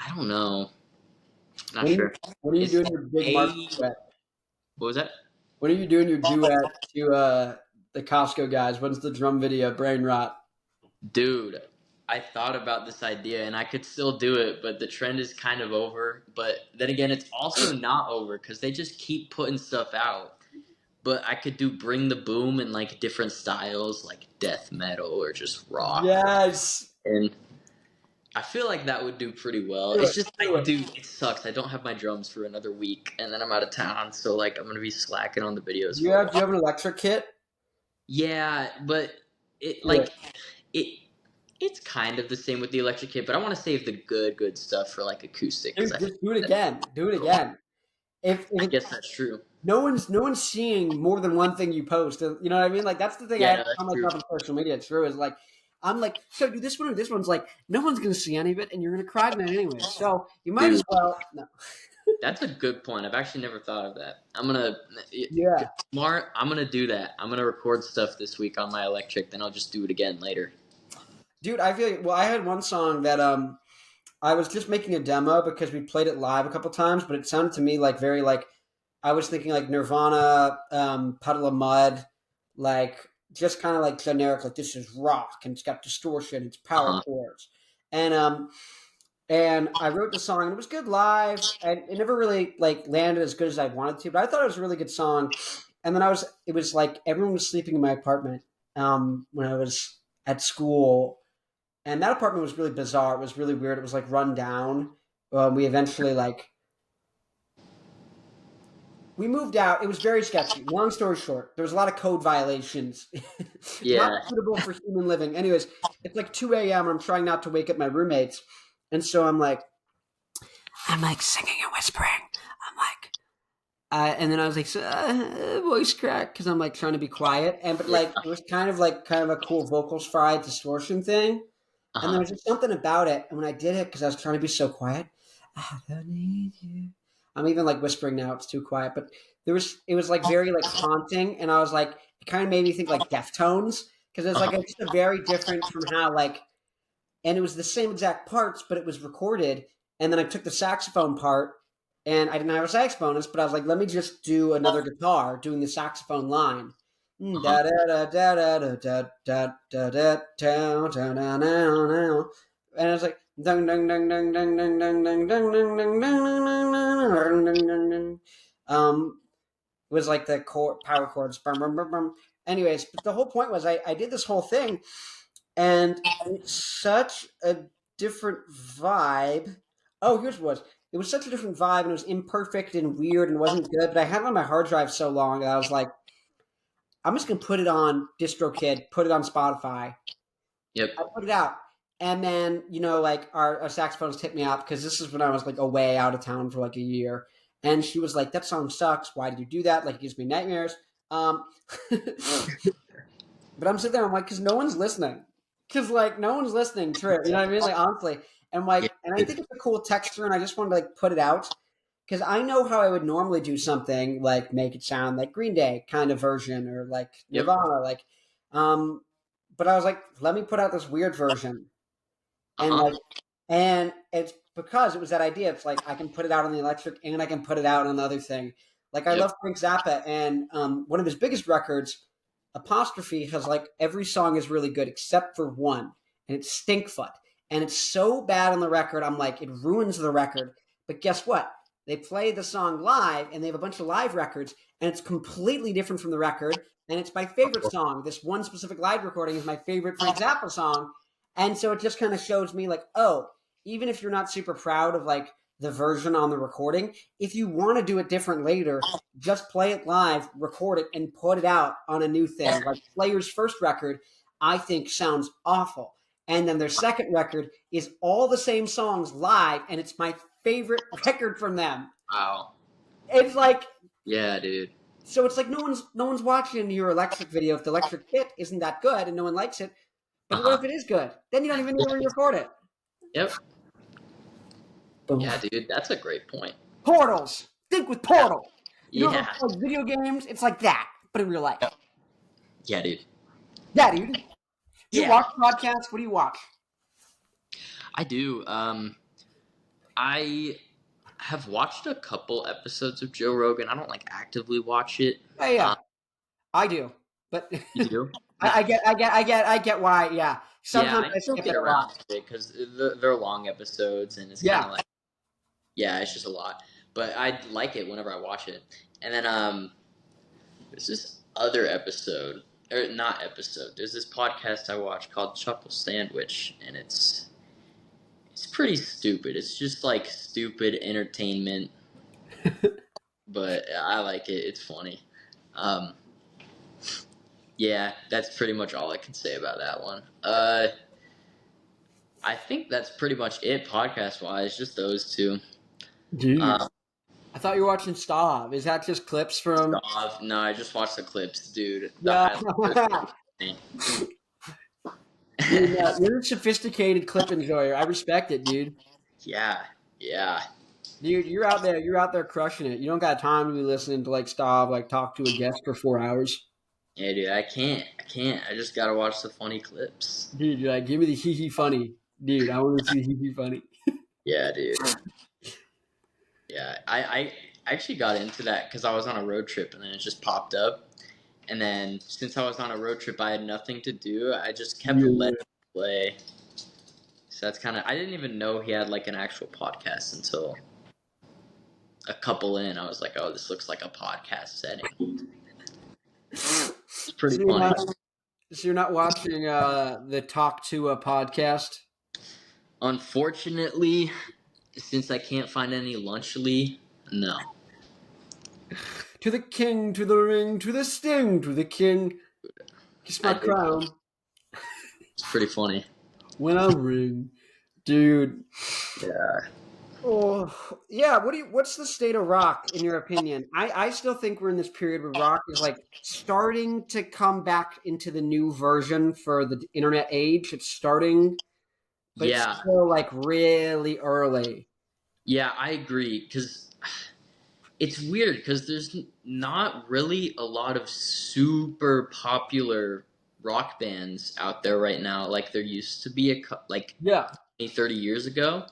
I don't know. Not When are you, sure. when are you It's doing your Big Mark A. duet? What was that? When are you doing your duet to the Costco guys? When's the drum video? Brain rot. Dude, I thought about this idea and I could still do it, but the trend is kind of over. But then again, it's also not over because they just keep putting stuff out. But I could do Bring the Boom in like different styles, like death metal or just rock. Yes. And I feel like that would do pretty well. Do It's it. just, Do it. dude, it sucks. I don't have my drums for another week, and then I'm out of town, so like I'm gonna be slacking on the videos Do you for a have while. an electric kit? Yeah, but it Do it. like it it's kind of the same with the electric kit, but I want to save the good stuff for like acoustic because Dude, I think just do it that's again. Do it cool. again. If I it, guess that's true. no one's seeing more than one thing you post. You know what I mean? Like that's the thing I Yeah, have no, to tell that's true. myself on social media. It's true. Is like I'm like, so do this one or this one's like no one's gonna see any of it, and you're gonna cry tonight anyway. So you might as Dude, well. No. that's a good point. I've actually never thought of that. I'm gonna Yeah, smart. I'm gonna do that. I'm gonna record stuff this week on my electric, then I'll just do it again later. dude. I feel like, well. I had one song that I was just making a demo because we played it live a couple times, but it sounded to me like very like I was thinking like Nirvana, Puddle of Mud, like just kind of like generic, like this is rock and it's got distortion, it's Uh power huh. chords, and I wrote the song and it was good live, and it never really like landed as good as I wanted to, but I thought it was a really good song. And then it was like everyone was sleeping in my apartment when I was at school, and that apartment was really bizarre. It was really weird. It was like run down. We eventually like we moved out. It was very sketchy. Long story short, there was a lot of code violations, not Yeah. suitable for human living. Anyways, it's like 2 a.m. and I'm trying not to wake up my roommates, and so I'm like singing and whispering. I'm like, and then I was like, voice crack because I'm like trying to be quiet, and but Yeah. like it was kind of a cool vocals fried distortion thing. Uh And there huh. was just something about it. And when I did it, because I was trying to be so quiet, I don't need you. I'm even like whispering now. It's too quiet. But it was like very like haunting. And I was like, it kind of made me think like Deftones. Because it's Uh like huh. it's just a very different from how like, and it was the same exact parts, but it was recorded. And then I took the saxophone part and I didn't have a saxophonist, but I was like, let me just do another guitar doing the saxophone line. Uh huh. Da da da da da da da da da da da da da da. And I was like, dun dun dun dun dun dun dun dun dun dun dun dun dun dun dun. It was like the chord, power chords. Bum, bum, bum, bum. Anyways, but the whole point was I did this whole thing, and it's such a different vibe. Oh, here's what it was. It was such a different vibe, and it was imperfect and weird and wasn't good. But I had it on my hard drive so long that I was like, I'm just gonna put it on DistroKid, put it on Spotify. Yep. I put it out, and then like our saxophonist hit me up because this is when I was like away out of town for like a year, and she was like, "That song sucks. Why did you do that? Like, it gives me nightmares." But I'm sitting there, I'm like, because no one's listening. Because like no one's listening to it. You know what I mean? Like honestly. And Yeah. like, and I think it's a cool texture, and I just wanted to like put it out. Because I know how I would normally do something like make it sound like Green Day kind of version or like Yep. Nirvana, like um but I was like, let me put out this weird version. Uh And huh. like and it's because it was that idea. It's like I can put it out on the electric and I can put it out on another thing. Like I Yep. love Frank Zappa, and one of his biggest records, Apostrophe, has like every song is really good except for one, and it's Stinkfoot. And it's so bad on the record, I'm like, it ruins the record. But guess what? they play the song live, and they have a bunch of live records, and it's completely different from the record, and it's my favorite song. This one specific live recording is my favorite Frank Zappa song, and so it just kind of shows me like, oh, even if you're not super proud of like the version on the recording, if you want to do it different later, just play it live, record it, and put it out on a new thing. Like Slayer's first record, I think sounds awful. And then their second record is all the same songs live, and it's my favorite record from them. Wow. It's like, Yeah, dude. so it's like no one's watching your Electric video if the Electric Hit isn't that good and no one likes it. But what if it is good? Then you don't even need to re-record it. Yep. Boom. Yeah, dude, that's a great point. Portals. Think with Portal. You know, Yeah. like video games, it's like that, but in real life. Yeah, dude. Yeah, dude. You Yeah. watch podcasts? What do you watch? I do. I have watched a couple episodes of Joe Rogan. I don't like actively watch it. Yeah. I do. But You do? I get why, yeah. Sometimes Yeah, I still skip get it a around lot. to it because they're long episodes and it's kind of like, yeah, it's just a lot. But I like it whenever I watch it. And then there's this other episode, or not episode. There's this podcast I watch called Chuckle Sandwich, and it's pretty stupid. It's just like stupid entertainment, but I like it. It's funny. Yeah, that's pretty much all I can say about that one. I think that's pretty much it podcast-wise, just those two. Dude. I thought you were watching Stav. Is that just clips from... No, I just watched the clips, dude. Yeah. Dude, you're a sophisticated clip enjoyer. I respect it, dude. Yeah. Dude, you're out there crushing it. You don't got time to be listening to like Stav, like talk to a guest for 4 hours. Yeah, dude, I can't. I just gotta watch the funny clips. Dude, you're like, give me the hee funny. Dude, I want to see the hee funny. Yeah, dude. Yeah, I actually got into that because I was on a road trip and then it just popped up. And then since I was on a road trip, I had nothing to do. I just kept letting it play. So that's kind of... I didn't even know he had like an actual podcast until a couple in. I was like, oh, this looks like a podcast setting. It's pretty funny. So you're not watching the Talk to a podcast? Unfortunately, since I can't find any Lunchly, no. To the king, to the ring, to the sting, to the king. Kiss my crown. It's pretty funny. When I ring. Dude. Yeah. Oh, yeah. What's the state of rock in your opinion? I still think we're in this period where rock is like starting to come back into the new version for the internet age. It's starting, but it's still like really early. Yeah, I agree because it's weird because there's not really a lot of super popular rock bands out there right now like there used to be 30 years ago.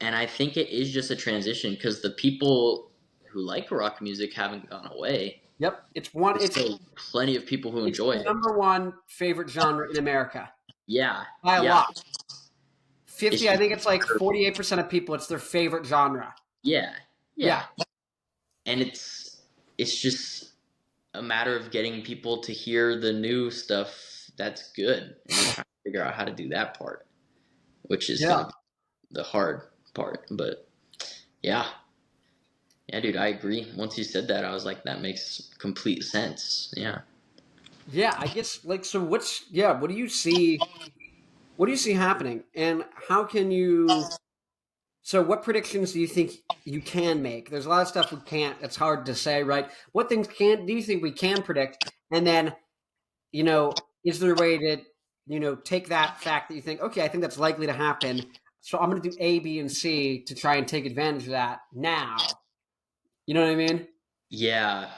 And I think it is just a transition because the people who like rock music haven't gone away. Yep, it's still plenty of people who enjoy it. Number one favorite genre in America. Yeah, by a lot. 50, I think it's like 48% of people. It's their favorite genre. Yeah. And it's just a matter of getting people to hear the new stuff that's good and trying to figure out how to do that part, which is gonna be the hard part. But yeah, dude, I agree. Once you said that, I was like, that makes complete sense. Yeah, I guess like, so what do you see happening, and how can you, so what predictions do you think you can make? There's a lot of stuff we can't. It's hard to say, right? What things do you think we can predict? And then, is there a way to, take that fact that you think, okay, I think that's likely to happen, so I'm going to do A, B, and C to try and take advantage of that now. You know what I mean? Yeah,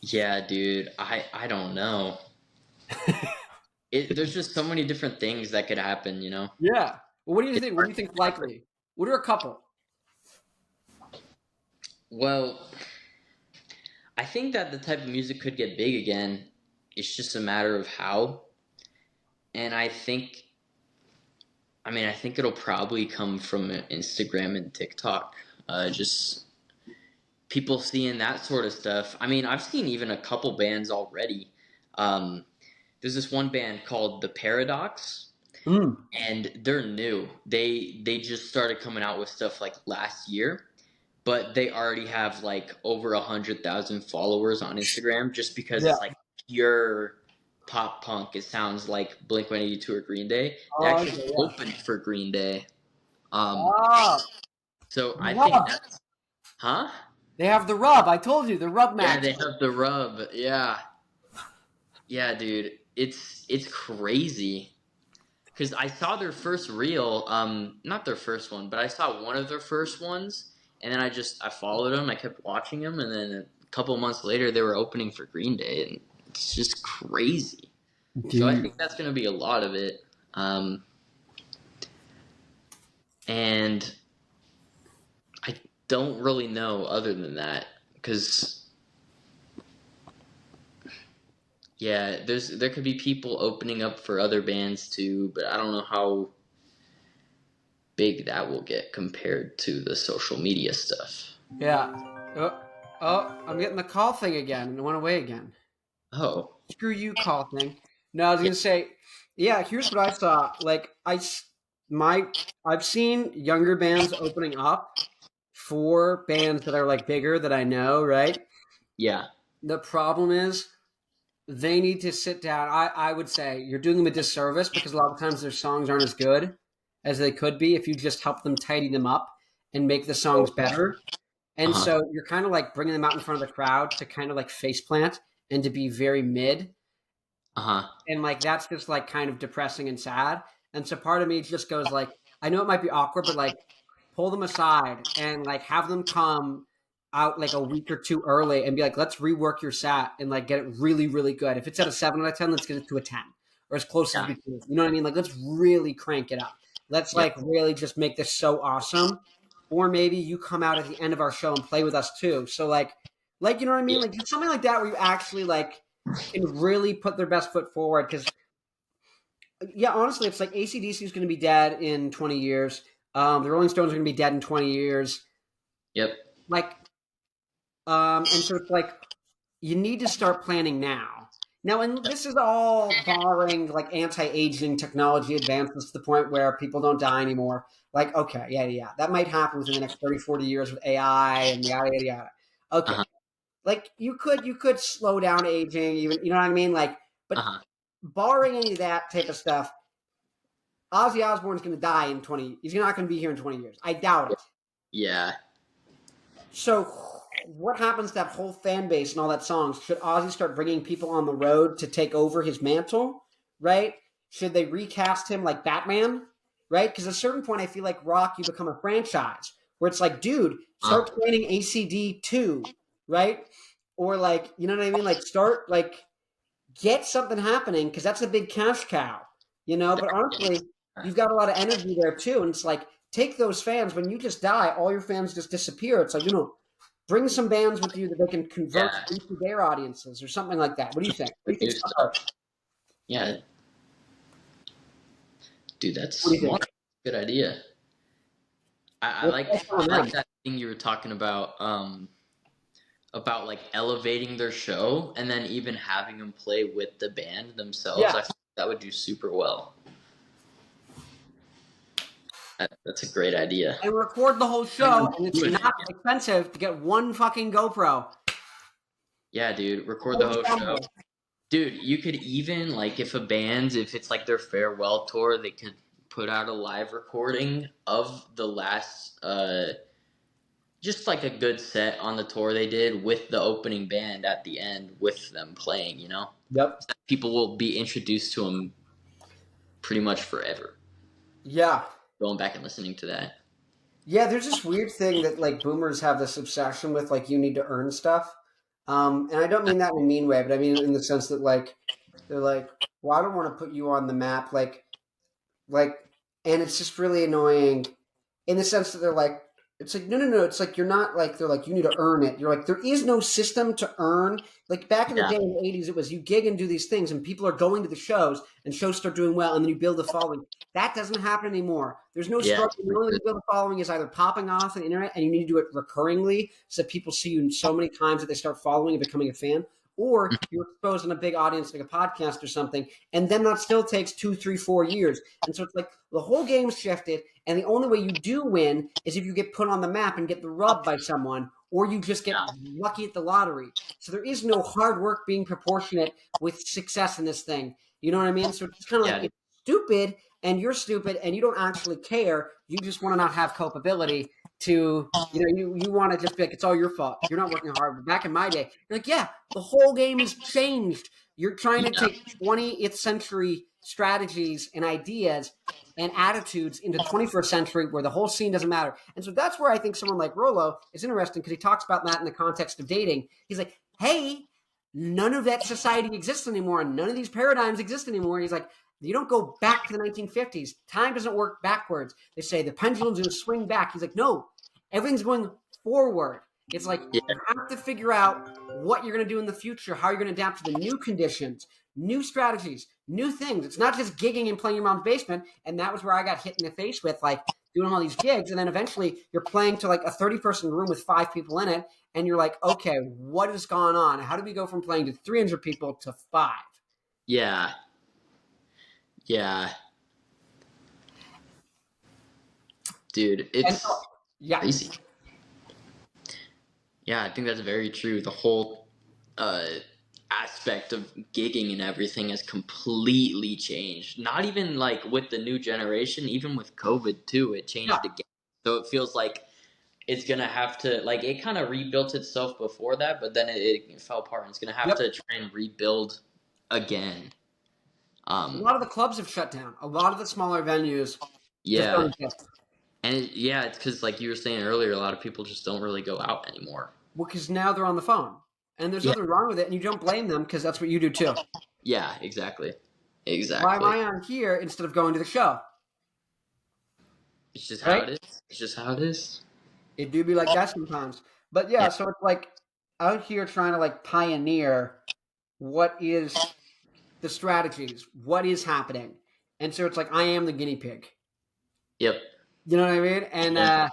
dude. I don't know. There's just so many different things that could happen, Yeah. Well, what do you think? What do you think likely? What are a couple? Well, I think that the type of music could get big again. It's just a matter of how. And I think it'll probably come from Instagram and TikTok. Just people seeing that sort of stuff. I mean, I've seen even a couple bands already. Um, there's this one band called The Paradox, and they're new. They just started coming out with stuff like last year, but they already have like over 100,000 followers on Instagram just because Yeah. it's like pure pop punk. It sounds like Blink-182 or Green Day. They Oh, actually okay, yeah. opened for Green Day. Oh, So the I think rub. that's, huh? They have the rub. I told you, the rub Yeah, match. they have the rub. Yeah, yeah, dude. It's crazy because I saw their first reel. Not their first one, but I saw one of their first ones, and then I followed them. I kept watching them, and then a couple months later, they were opening for Green Day, and it's just crazy. So I Dude. think that's gonna be a lot of it. And I don't really know other than that because. Yeah, there could be people opening up for other bands too, but I don't know how big that will get compared to the social media stuff. Yeah. I'm getting the call thing again, and it went away again. Oh, Screw you, call thing. No, I was yeah, gonna say, yeah. Here's what I saw. Like I've seen younger bands opening up for bands that are like bigger that I know, right? yeah, The problem is they need to sit down. I would say you're doing them a disservice because a lot of times their songs aren't as good as they could be if you just help them tidy them up and make the songs better. And uh-huh, so you're kind of like bringing them out in front of the crowd to kind of like face plant and to be very mid. uh-huh, And like that's just like kind of depressing and sad. And so part of me just goes like, I know it might be awkward, but like pull them aside and like have them come out like a week or two early and be like, let's rework your set and like get it really, really good. If it's at a 7 out of 10, let's get it to a 10 or as close as yeah, we can. You know what I mean? Like let's really crank it up. Let's yep, like really just make this so awesome. Or maybe you come out at the end of our show and play with us too. So like you know what I mean? yeah, Like something like that where you actually like can really put their best foot forward because yeah, honestly, it's like ACDC is going to be dead in 20 years. The Rolling Stones are going to be dead in 20 years. yep, Like, and so it's like you need to start planning now. Now, and this is all barring like anti-aging technology advances to the point where people don't die anymore. Like, okay, yeah, that might happen within the next 30, 40 years with AI and yada yada yada. Okay, uh-huh, like you could slow down aging, even you know what I mean. Like, but uh-huh, barring any of that type of stuff, Ozzy Osbourne's going to die in 20. He's not going to be here in 20 years. I doubt it. yeah, So, what happens to that whole fan base and all that songs? Should Ozzy start bringing people on the road to take over his mantle? Right? Should they recast him like Batman? Right? Because at a certain point, I feel like rock, you become a franchise where it's like, dude, uh, start planning ACD 2, right? Or like, you know what I mean? Like, start like get something happening because that's a big cash cow, you know. But honestly, you've got a lot of energy there too, and it's like take those fans. When you just die, all your fans just disappear. It's like bring some bands with you that they can convert yeah, into their audiences or something like that. What do you think? What the do you think? new stuff. Yeah, dude, that's What do you think? smart. Good idea. I What's like on I like them? that thing you were talking about like elevating their show and then even having them play with the band themselves. Yeah, I think that would do super well. That's a great idea. and record the whole Bring show, them and it's to it. not expensive to get one fucking GoPro. Yeah, dude, record the Whole whole show. ensemble. Dude, you could even like if it's like their farewell tour, they could put out a live recording of the last just like a good set on the tour they did with the opening band at the end with them playing, Yep. People will be introduced to them pretty much forever. Yeah. Going back and listening to that. Yeah, there's this weird thing that like boomers have this obsession with, like you need to earn stuff. And I don't mean that in a mean way, but I mean in the sense that like they're like, well, I don't want to put you on the map, like, and it's just really annoying in the sense that they're like, It's like, no. It's like, you're not like, they're like, you need to earn it. You're like, there is no system to earn. Like back in the Yeah, day in the 80s, it was you gig and do these things and people are going to the shows and shows start doing well and then you build a following. That doesn't happen anymore. There's no yeah, struggle. The only way you build a following is either popping off the internet and you need to do it recurringly so that people see you so many times that they start following and becoming a fan, or you're exposed in a big audience like a podcast or something, and then that still takes 2, 3, 4 years. And so it's like the whole game's shifted, and the only way you do win is if you get put on the map and get the rub by someone, or you just get yeah, lucky at the lottery. So there is no hard work being proportionate with success in this thing. You know what I mean? So it's kind of like, yeah, it's stupid, and you're stupid, and you don't actually care. You just want to not have culpability to, you want to just be like, it's all your fault. You're not working hard. But back in my day, you're like, yeah, the whole game has changed. You're trying to yeah, take 20th century strategies and ideas and attitudes into 21st century where the whole scene doesn't matter. And so that's where I think someone like Rollo is interesting, because he talks about that in the context of dating. He's like, hey, none of that society exists anymore, and none of these paradigms exist anymore. He's like, you don't go back to the 1950s. Time doesn't work backwards. They say the pendulum's going to swing back. He's like, no, everything's going forward. It's like, yeah, you have to figure out what you're going to do in the future, how you're going to adapt to the new conditions, new strategies, new things. It's not just gigging and playing your mom's basement. And that was where I got hit in the face with, like, doing all these gigs. And then eventually you're playing to like a 30-person room with 5 people in it. And you're like, okay, what has gone on? How do we go from playing to 300 people to 5? yeah, yeah, dude, And so, it's yeah. crazy. Yeah, I think that's very true. The whole uh, aspect of gigging and everything has completely changed. Not even like with the new generation, even with COVID too, it Yeah. changed again. So it feels like it's gonna have to, like, it kind of rebuilt itself before that, but then it fell apart. And it's gonna have Yep. to try and rebuild again. A Um, lot of the clubs have shut down. A lot of the smaller venues just yeah, don't exist. and yeah, it's because like you were saying earlier, a lot of people just don't really go out anymore. Well, because now they're on the phone. And there's Yeah, nothing wrong with it, and you don't blame them because that's what you do too. yeah, exactly, Why am exactly. I on here instead of going to the show? It's just how Right? it is. It's just how it is. It do be like that sometimes. But yeah, Yeah, so it's like out here trying to like pioneer what is the strategies, what is happening. And so it's like, I am the guinea pig. yep. You know what I mean? And Yeah.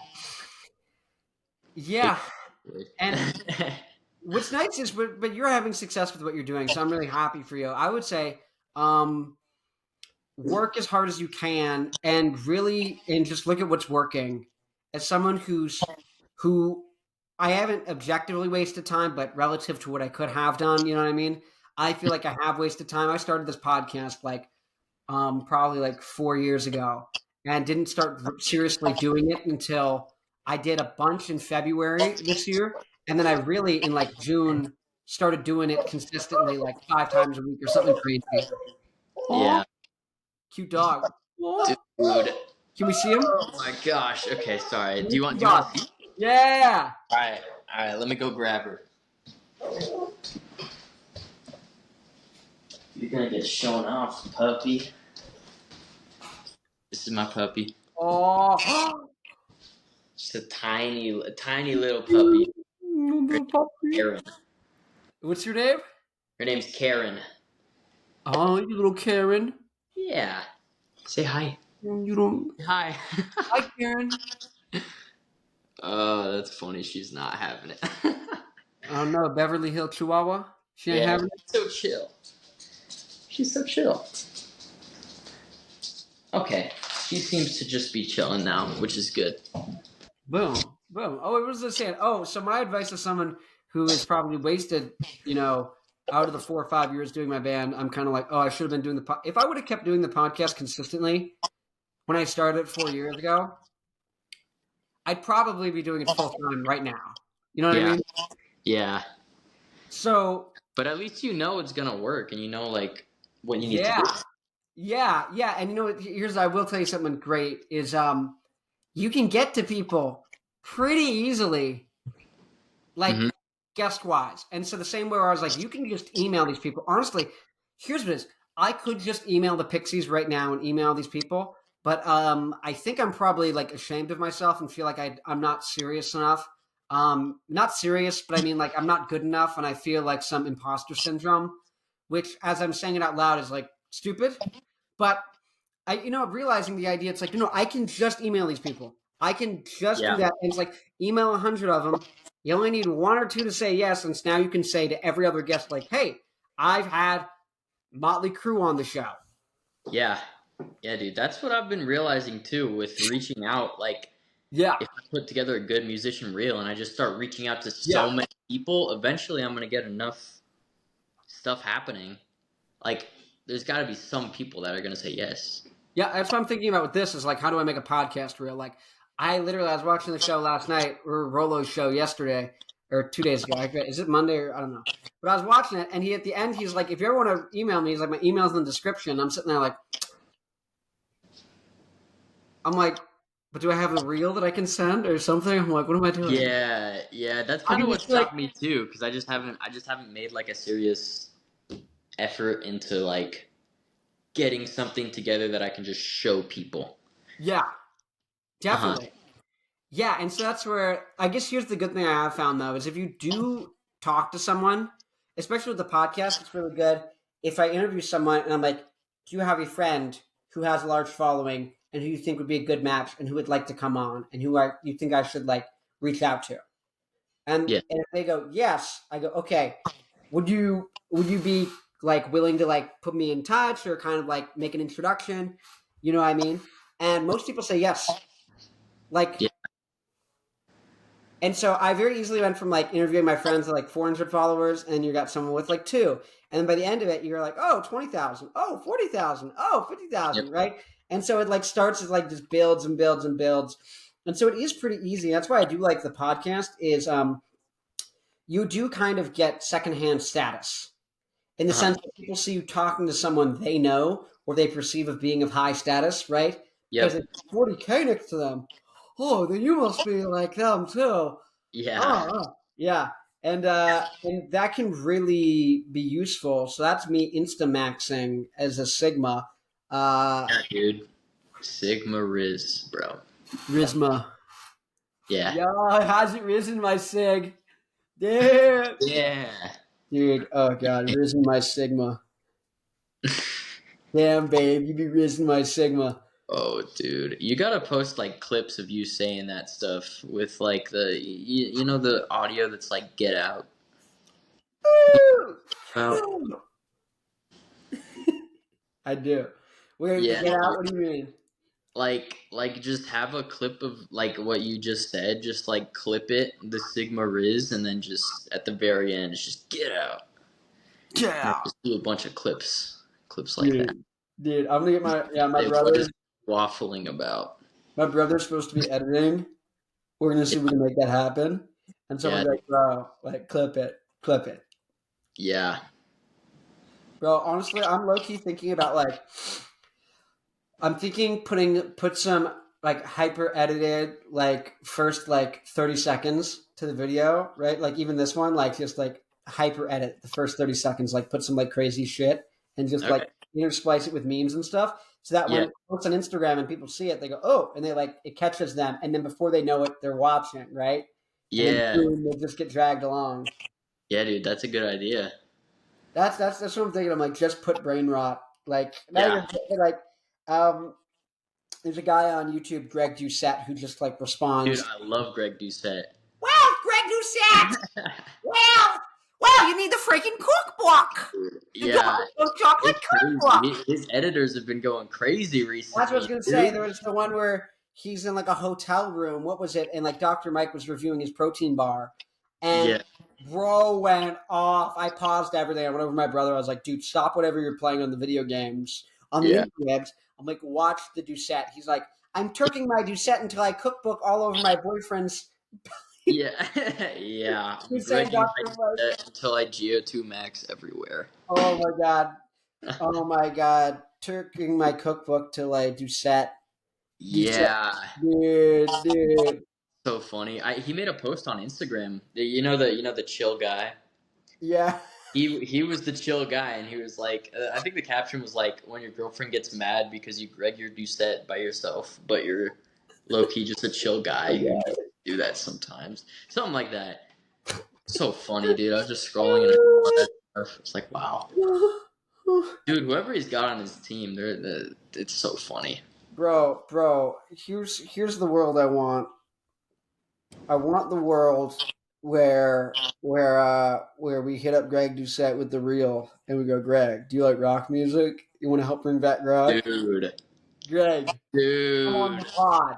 yeah. And Exactly. what's nice is, but you're having success with what you're doing, so I'm really happy for you. I would say, work as hard as you can, and just look at what's working. As someone who I haven't objectively wasted time, but relative to what I could have done, you know what I mean? I feel like I have wasted time. I started this podcast like probably like 4 years ago, and didn't start seriously doing it until I did a bunch in February this year, and then I really in like June started doing it consistently, like 5 times a week or something crazy. Oh, Yeah, cute dog. Oh, dude. can we see him? Oh my gosh. Okay, sorry. Cute Do you want dog. to see? Yeah. All right. Let me go grab her. You're gonna get shown off, puppy. This is my puppy. Oh, Just a tiny little puppy. Her little name's puppy. Karen. What's your name? Her name's Karen. Oh, you little Karen. Yeah. Say hi. You don't. Say hi. Hi, Karen. Oh, that's funny. She's not having it. I don't know, Beverly Hill Chihuahua. She ain't Yeah, having it. she's so chill. She's so chill. Okay, she seems to just be chilling now, which is good. Boom, boom. Oh, what was I saying? Oh, so my advice to someone who is probably wasted, out of the 4 or 5 years doing my band, I'm kind of like, oh, I should have been doing if I would have kept doing the podcast consistently when I started 4 years ago, I'd probably be doing it full time right now. You know what I Yeah, mean? yeah. So But at least you know it's gonna work, and you know like what you need to yeah, do. yeah. And here's, I will tell you something great is you can get to people pretty easily, like Mm-hmm. guest wise. And so the same way where I was like, you can just email these people. Honestly, here's what it is. I could just email the Pixies right now and email these people. but I think I'm probably like ashamed of myself and feel like I'm not serious enough. Not serious, but I mean like I'm not good enough, and I feel like some imposter syndrome, which as I'm saying it out loud is like stupid. But realizing the idea, it's like, I can just email these people. I can just do Yeah. that. And it's like, email 100 of them. You only need one or two to say yes. And now you can say to every other guest, like, hey, I've had Motley Crue on the show. Yeah. Yeah, dude. That's what I've been realizing too with reaching out. Like, Yeah. if I put together a good musician reel and I just start reaching out to so Yeah. many people, eventually I'm going to get enough stuff happening. Like, there's got to be some people that are going to say yes. Yeah. That's what I'm thinking about with this is like, how do I make a podcast reel? Like, I was watching the show last night, or Rolo's show yesterday, or 2 days ago. Is it Monday or I don't know. But I was watching it, and at the end, he's like, if you ever want to email me, he's like, my email's in the description. I'm sitting there like, but do I have a reel that I can send or something? I'm like, what am I doing? Yeah, yeah, that's I kind of mean, what it's like, stopped me too, because I just haven't made like a serious effort into like getting something together that I can just show people. yeah, Uh-huh. definitely. Yeah, and so that's where I guess here's the good thing I have found though is if you do talk to someone, especially with the podcast, it's really good. If I interview someone and I'm like, do you have a friend who has a large following and who you think would be a good match and who would like to come on and you think I should like reach out to? Yeah. And if they go yes, I go okay. Would you be like willing to like put me in touch or kind of like make an introduction? You know what I mean? And most people say yes. Like, Yeah. and so I very easily went from like interviewing my friends with like 400 followers, and you got someone with like two, and then by the end of it, you're like, oh, 20,000, oh, 40,000, oh, Yep. 50,000, right? And so it like starts as like just builds and builds and builds, and so it is pretty easy. That's why I do like the podcast. Is you do kind of get secondhand status in the Uh-huh. sense that people see you talking to someone they know or they perceive of being of high status, right? Because Yep. it's 40K next to them. Oh, then you must be like them too. Yeah. Oh, yeah. And that can really be useful. So that's me instamaxing as a Sigma. Uh Yeah, dude. Sigma Riz, bro. Risma. Yeah. Yo, hasn't risen my Sig. Damn. Yeah. Dude, oh god, risen my Sigma. Damn babe, you be risen my Sigma. Oh, dude, you gotta post like clips of you saying that stuff with like you know the audio that's like "Get Out." Well, I do. Where to yeah, get out? What do you mean? like just have a clip of like what you just said, just like clip it, the Sigma Riz, and then just at the very end, it's just "Get Out," and then Yeah. just do a bunch of clips like that. Dude, I'm gonna get my Say, what brother. is waffling about? My brother's supposed to be editing. We're gonna see if we can make that happen. And Yeah, someone's like, bro, like clip it, clip it. yeah, Bro, honestly, I'm low key thinking about like I'm thinking put some like hyper edited like first like 30 seconds to the video, right? Like even this one, like just like hyper edit the first 30 seconds, like put some like crazy shit and just okay, like intersplice it with memes and stuff. So that when yeah, it posts on Instagram and people see it, they go, oh, and they like it catches them, and then before they know it, they're watching, right? And then yeah, boom, they just get dragged along. yeah, dude, that's a good idea. That's what I'm thinking. I'm like, just put brain rot. Like not Yeah, even like um there's a guy on YouTube, Greg Doucette, who just like dude, responds. I love Greg Doucette. Well, Greg Doucette. Well, you need the freaking cookbook. The Yeah, chocolate it's cookbook. crazy. His editors have been going crazy That's what I was recently, gonna say. dude. There was the one where he's in like a hotel room. What was it? And like Dr. Mike was reviewing his protein bar, and Yeah, bro went off. I paused everything. I went over to my brother. I was like, dude, stop whatever you're playing on the video games on the yeah, interwebs. I'm like, watch the Doucette. He's like, I'm turking my Doucette until I cookbook all over my boyfriend's. yeah, yeah. I'm He's saying drinking Dr. my Mike. Doucette until I GO2 max everywhere. Oh my god. Oh my god. Turking my cookbook till I Doucette. Doucette. Yeah, Dude. so funny. He made a post on Instagram. You know the chill guy. Yeah. he was the chill guy, and he was like, I think the caption was like, when your girlfriend gets mad because you Greg your Doucette by yourself, but you're low key just a chill guy who Yeah. just do that sometimes, something like that. So funny, dude. I was just scrolling and I saw that stuff. It's like, wow, dude. Whoever he's got on his team, it's so funny. Bro, here's the world I want. I want the world where we hit up Greg Doucette with the reel and we go, Greg, do you like rock music? You want to help bring back Greg? Dude, Greg, come on dude, the pod.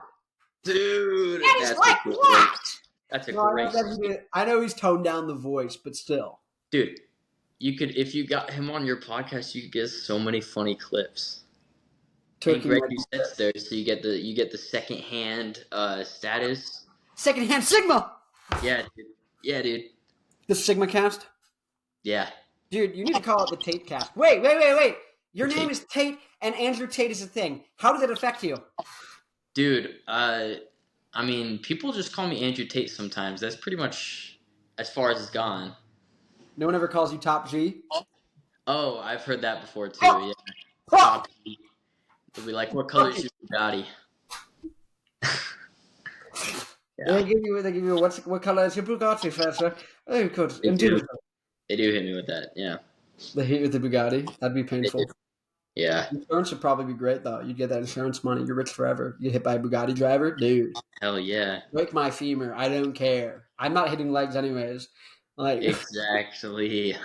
dude. That is That's a like great. what? That's a No, great. I know he's toned down the voice, but still. Dude, you could if you got him on your podcast, you could get so many funny clips. And Turkey Greg might be Doucette's there, so you get the second hand status. secondhand Sigma. Yeah, dude. Yeah, dude. The Sigma cast. Yeah. Dude, you need to call it the Tate cast. Wait. Your The name Tate. is Tate and Andrew Tate is a thing. How did it affect you? Dude, I mean, people just call me Andrew Tate sometimes. That's pretty much as far as it's gone. No one ever calls you Top G? Oh, I've heard that before too. Oh, Yeah. oh, Top. They'll be like, "What color is okay. your Bugatti?" They Yeah, give you what color is your Bugatti, fair sir? Oh, good. they do. Indeed. They do hit me with that. Yeah, The hate with the Bugatti. That'd be they do. painful. Yeah. Insurance would probably be great though. You'd get that insurance money. You're rich forever. You get hit by a Bugatti driver, dude. Hell yeah. Break my femur. I don't care. I'm not hitting legs anyways. Like Exactly.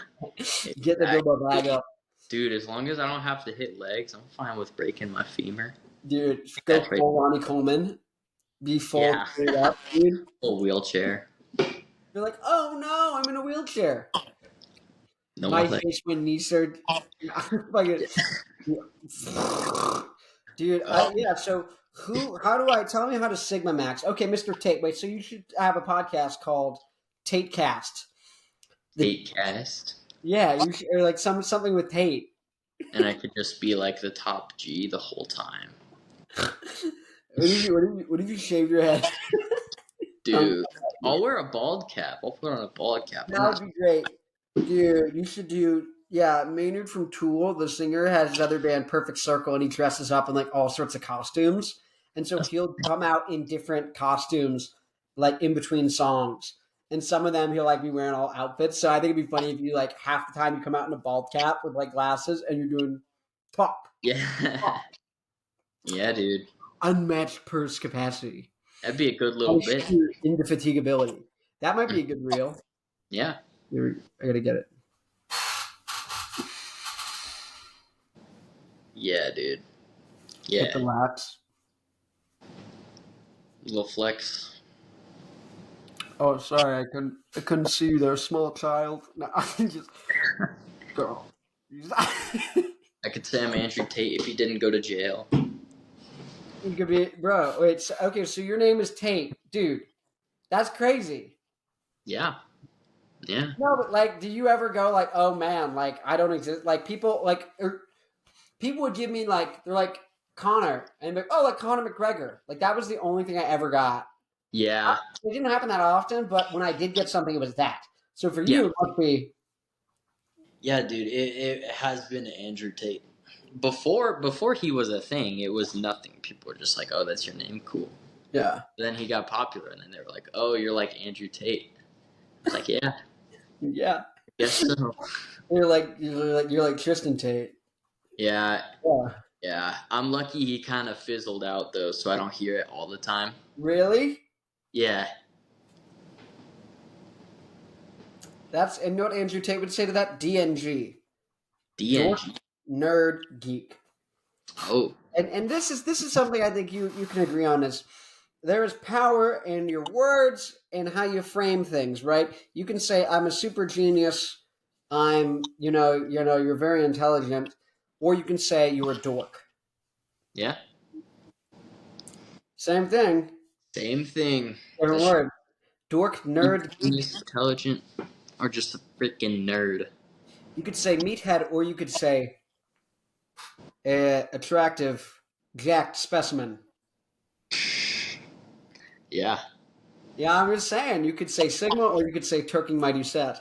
get the Bilbo bag up. Dude, as long as I don't have to hit legs, I'm fine with breaking my femur. Dude, go That's right. full Ronnie Coleman. Be full Yeah. straight up, dude. Full wheelchair. You're like, oh no, I'm in a wheelchair. No My more legs. face when knee surgery. Like, dude, yeah. So how do I tell me how to Sigma Max? Okay, Mr. Tate. Wait, so you should have a podcast called Tate Cast. Tate cast. Yeah, you should, or like something with Tate. And I could just be like the top G the whole time. What if you shave your head? Dude, I'll wear a bald cap. I'll put on a bald cap. That would be great. Dude, you should do, yeah, Maynard from Tool, the singer, has his other band, Perfect Circle, and he dresses up in like all sorts of costumes. And so he'll come out in different costumes, like in between songs. And some of them he'll like be wearing all outfits. So I think it'd be funny if you like half the time you come out in a bald cap with like glasses and you're doing top, Yeah. Yeah, dude. unmatched purse capacity. That'd be a good little bit. Indefatigability. That might be a good reel. Yeah. I gotta get it. Yeah, dude. Hit the Yeah. lats. Little flex. Oh, sorry, I couldn't see you there, small child. No, I just, bro. I could say I'm Andrew Tate if he didn't go to jail. You could be, bro. Wait, okay, so your name is Tate, dude. That's crazy. Yeah. Yeah. No, but like, do you ever go like, oh man, like I don't exist? Like people, people would give me like, they're like Connor, and be like, oh, like Connor McGregor. Like that was the only thing I ever got. Yeah. It didn't happen that often, but when I did get something, it was that. So for you, Yeah. it must be. Yeah, dude. It has been Andrew Tate. Before he was a thing, it was nothing. People were just like, "Oh, that's your name, cool." Yeah. Then he got popular, and then they were like, "Oh, you're like Andrew Tate." I was like, "Yeah, Yeah. I guess so." You're like Tristan Tate. Yeah, Yeah. yeah. I'm lucky he kind of fizzled out though, so I don't hear it all the time. Really? Yeah, That's and you know what Andrew Tate would say to that? DNG. DNG. Nerd geek. Oh, And this is something I think you can agree on is there is power in your words and how you frame things, right? You can say I'm a super genius, I'm you're very intelligent, or you can say you're a dork. yeah. Same thing, Same thing. different word. Dork, nerd, geek. Genius, intelligent, or just a freaking nerd. You could say meathead, or you could say attractive, jacked specimen. Yeah. Yeah, I'm just saying. You could say Sigma, or you could say Turking my Doucette.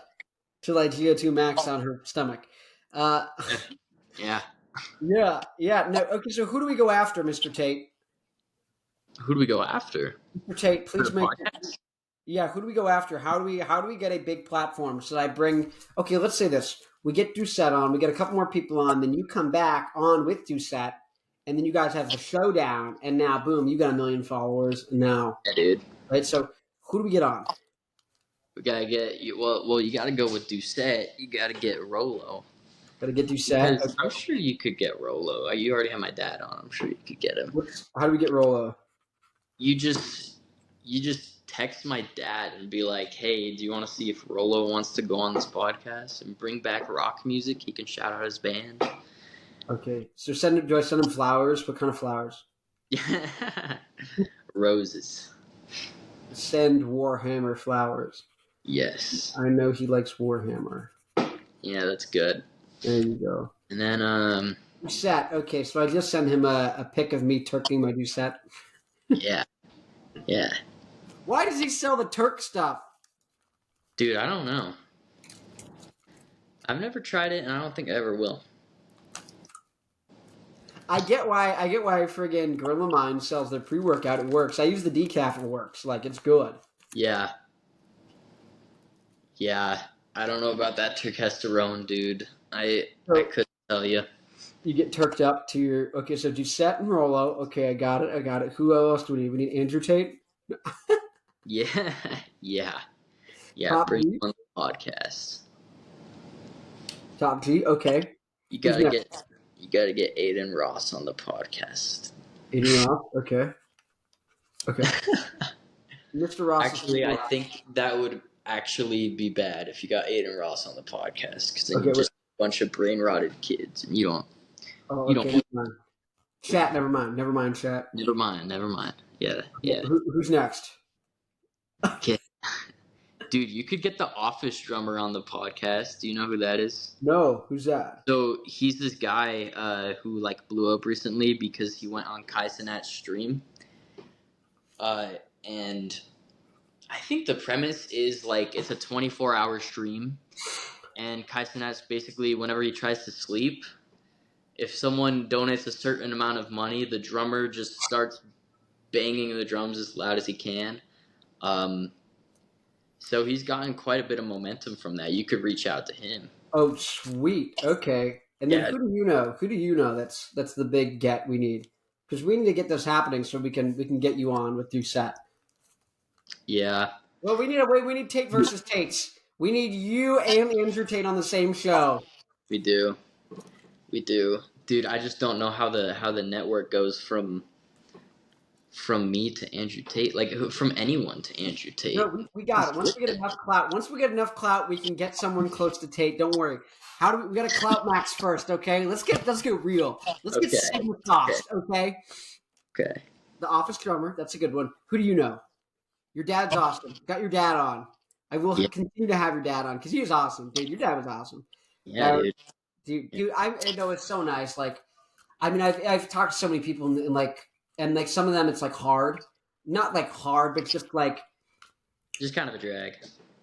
to like GO2 Max on her stomach. Uh, Yeah. yeah. No, okay, so who do we go after, Mr. Tate? Who do we go after Mr. Tate, for the please make. podcast? Yeah, who do we go after? How do we get a big platform? Should I bring? Okay, let's say this: we get Doucette on, we get a couple more people on, then you come back on with Doucette, and then you guys have the showdown, and now boom, you got 1 million followers now, Yeah, dude. right? So who do we get on? We gotta get you. Well, you gotta go with Doucette. You gotta get Rolo. Got to get Doucette. Because I'm Okay. sure you could get Rolo. You already have my dad on. I'm sure you could get him. How do we get Rolo? You just text my dad and be like, "Hey, do you want to see if Rolo wants to go on this podcast and bring back rock music? He can shout out his band." Okay, so do I send him flowers? What kind of flowers? Roses. Send Warhammer flowers. Yes. I know he likes Warhammer. Yeah, that's good. There you go. And then Doucette. Okay, so I just sent him a pic of me turking my Doucette. yeah. Yeah. Why does he sell the Turk stuff? Dude, I don't know. I've never tried it and I don't think I ever will. I get why friggin' Gorilla Mind sells their pre-workout. It works. I use the decaf. It works. Like, it's good. Yeah. Yeah. I don't know about that testosterone, dude. I couldn't tell you. You get turked up to your... Okay, so Doucette and Rolo. Okay, I got it. Who else do we need? We need Andrew Tate? Yeah. Yeah. Yeah, Top bring G? him on the podcast. Top G, okay. You gotta get Aiden Ross on the podcast. Aiden Ross, okay. Okay. Mr. Ross. Actually, I think that would actually be bad if you got Aiden Ross on the podcast, because then you just a bunch of brain rotted kids, and you don't. Oh, you okay. don't. Never mind. Chat. Never mind. Chat. Never mind. Yeah. Who's next? Okay. Dude, you could get the Office drummer on the podcast. Do you know who that is? No, who's that? So he's this guy who like blew up recently because he went on Kai Cenat's stream. And I think the premise is like it's a 24-hour stream, and Kai Cenat's basically whenever he tries to sleep, if someone donates a certain amount of money, the drummer just starts banging the drums as loud as he can. So he's gotten quite a bit of momentum from that. You could reach out to him. Oh, sweet. Okay. And then who do you know? Who do you know that's the big get we need? Because we need to get this happening so we can get you on with Doucette. Yeah. Well, we need Tate versus Tates. We need you and Andrew Tate on the same show. We do. Dude, I just don't know how the network goes from me to Andrew Tate, like from anyone to Andrew Tate. No, we got it. Once we get enough clout, we can get someone close to Tate. Don't worry. We got to clout max first, okay? Let's get real. Let's get Sigma tossed, okay? Okay. The Office drummer, that's a good one. Who do you know? Your dad's awesome. Got your dad on. I will continue to have your dad on because he was awesome, dude. Your dad was awesome. Yeah, dude. I know it's so nice. Like, I mean, I've talked to so many people and like some of them it's like hard, not like hard, but just like kind of a drag.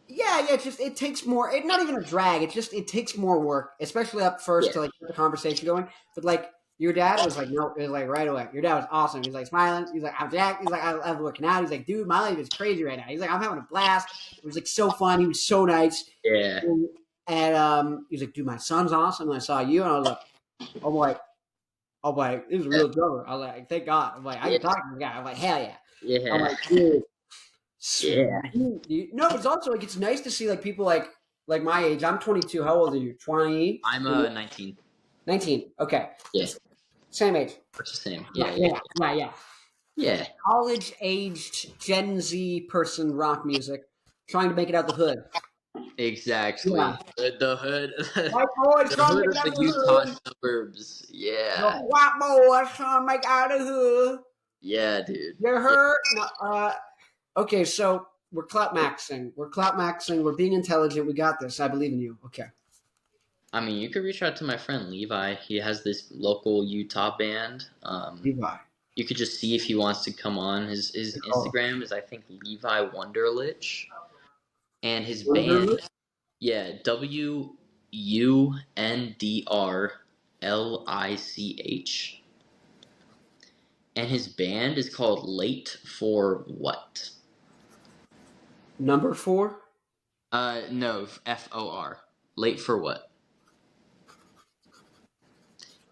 Yeah. It takes more. Not even a drag. It takes more work, especially up first to like get the conversation going. But like your dad was like, no, it was like right away. Your dad was awesome. He's like smiling. He's like, I'm Jack. He's like, I love working out. He's like, dude, my life is crazy right now. He's like, I'm having a blast. It was like so fun. He was so nice. Yeah. And he was like, dude, my son's awesome. And I saw you, and I was like, oh my, this is a real drummer. I was like, thank God. I'm like, I can talk to this guy. I'm like, hell yeah. Yeah. I'm like, dude. Yeah. No, but it's also like it's nice to see like people like my age. I'm 22. How old are you? 20? I'm 19. 19. Okay. Yeah. Same age. It's the same. Yeah. College-aged Gen Z person, rock music, trying to make it out the hood. Exactly. Yeah. The hood. White boys the trying hood to of make out the Utah suburbs. Yeah. The white boys trying to make out the hood. Yeah, dude. You heard? No, okay, so we're clout maxing. We're being intelligent. We got this. I believe in you. Okay. I mean, you could reach out to my friend Levi. He has this local Utah band. Levi. You could just see if he wants to come on. His Instagram is, I think, Levi Wonderlich. And his band, Yeah, Wundrlich. And his band is called Late for What? Number 4. No, FOR. Late for What?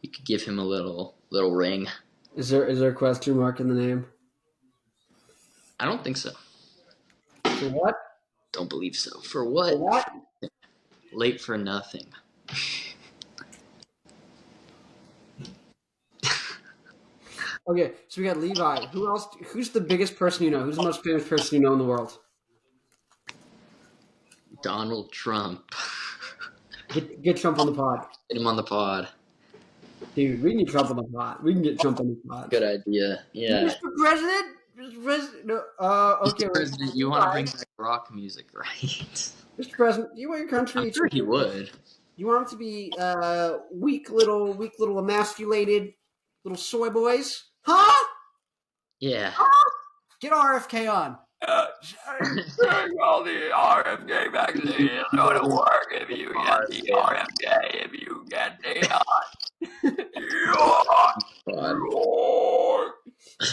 You could give him a little ring. Is there a question mark in the name? I don't think so. For what? Don't believe so. For For what? what? Late for nothing. Okay, so we got Levi. Who else? Who's the biggest person you know? Who's the most famous person you know in the world? Donald Trump. Get Trump on the pod. Get him on the pod. Dude, we can get Trump on the pod. We can get Trump on the pod. Good idea. Yeah. Mr. President? Mr. President? No, okay, Mr. President, you want to bring back rock music, right? Mr. President, do you want your country I'm sure he would. You want them to be weak little emasculated little soy boys? Huh? Yeah. Huh? Get RFK on. All the RFK vaccine don't work if you get the RFK. If you get the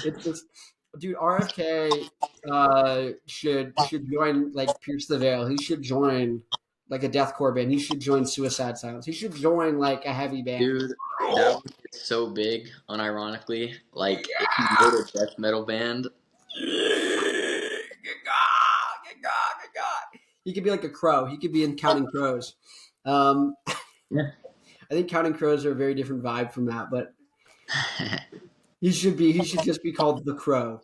It's just, dude. RFK should join like Pierce the Veil. He should join like a deathcore band. He should join Suicide Silence. He should join like a heavy band. Dude, that would get so big. Unironically, like if you made a death metal band. He could be like a crow. He could be in Counting Crows. Yeah. I think Counting Crows are a very different vibe from that, but he should just be called the Crow.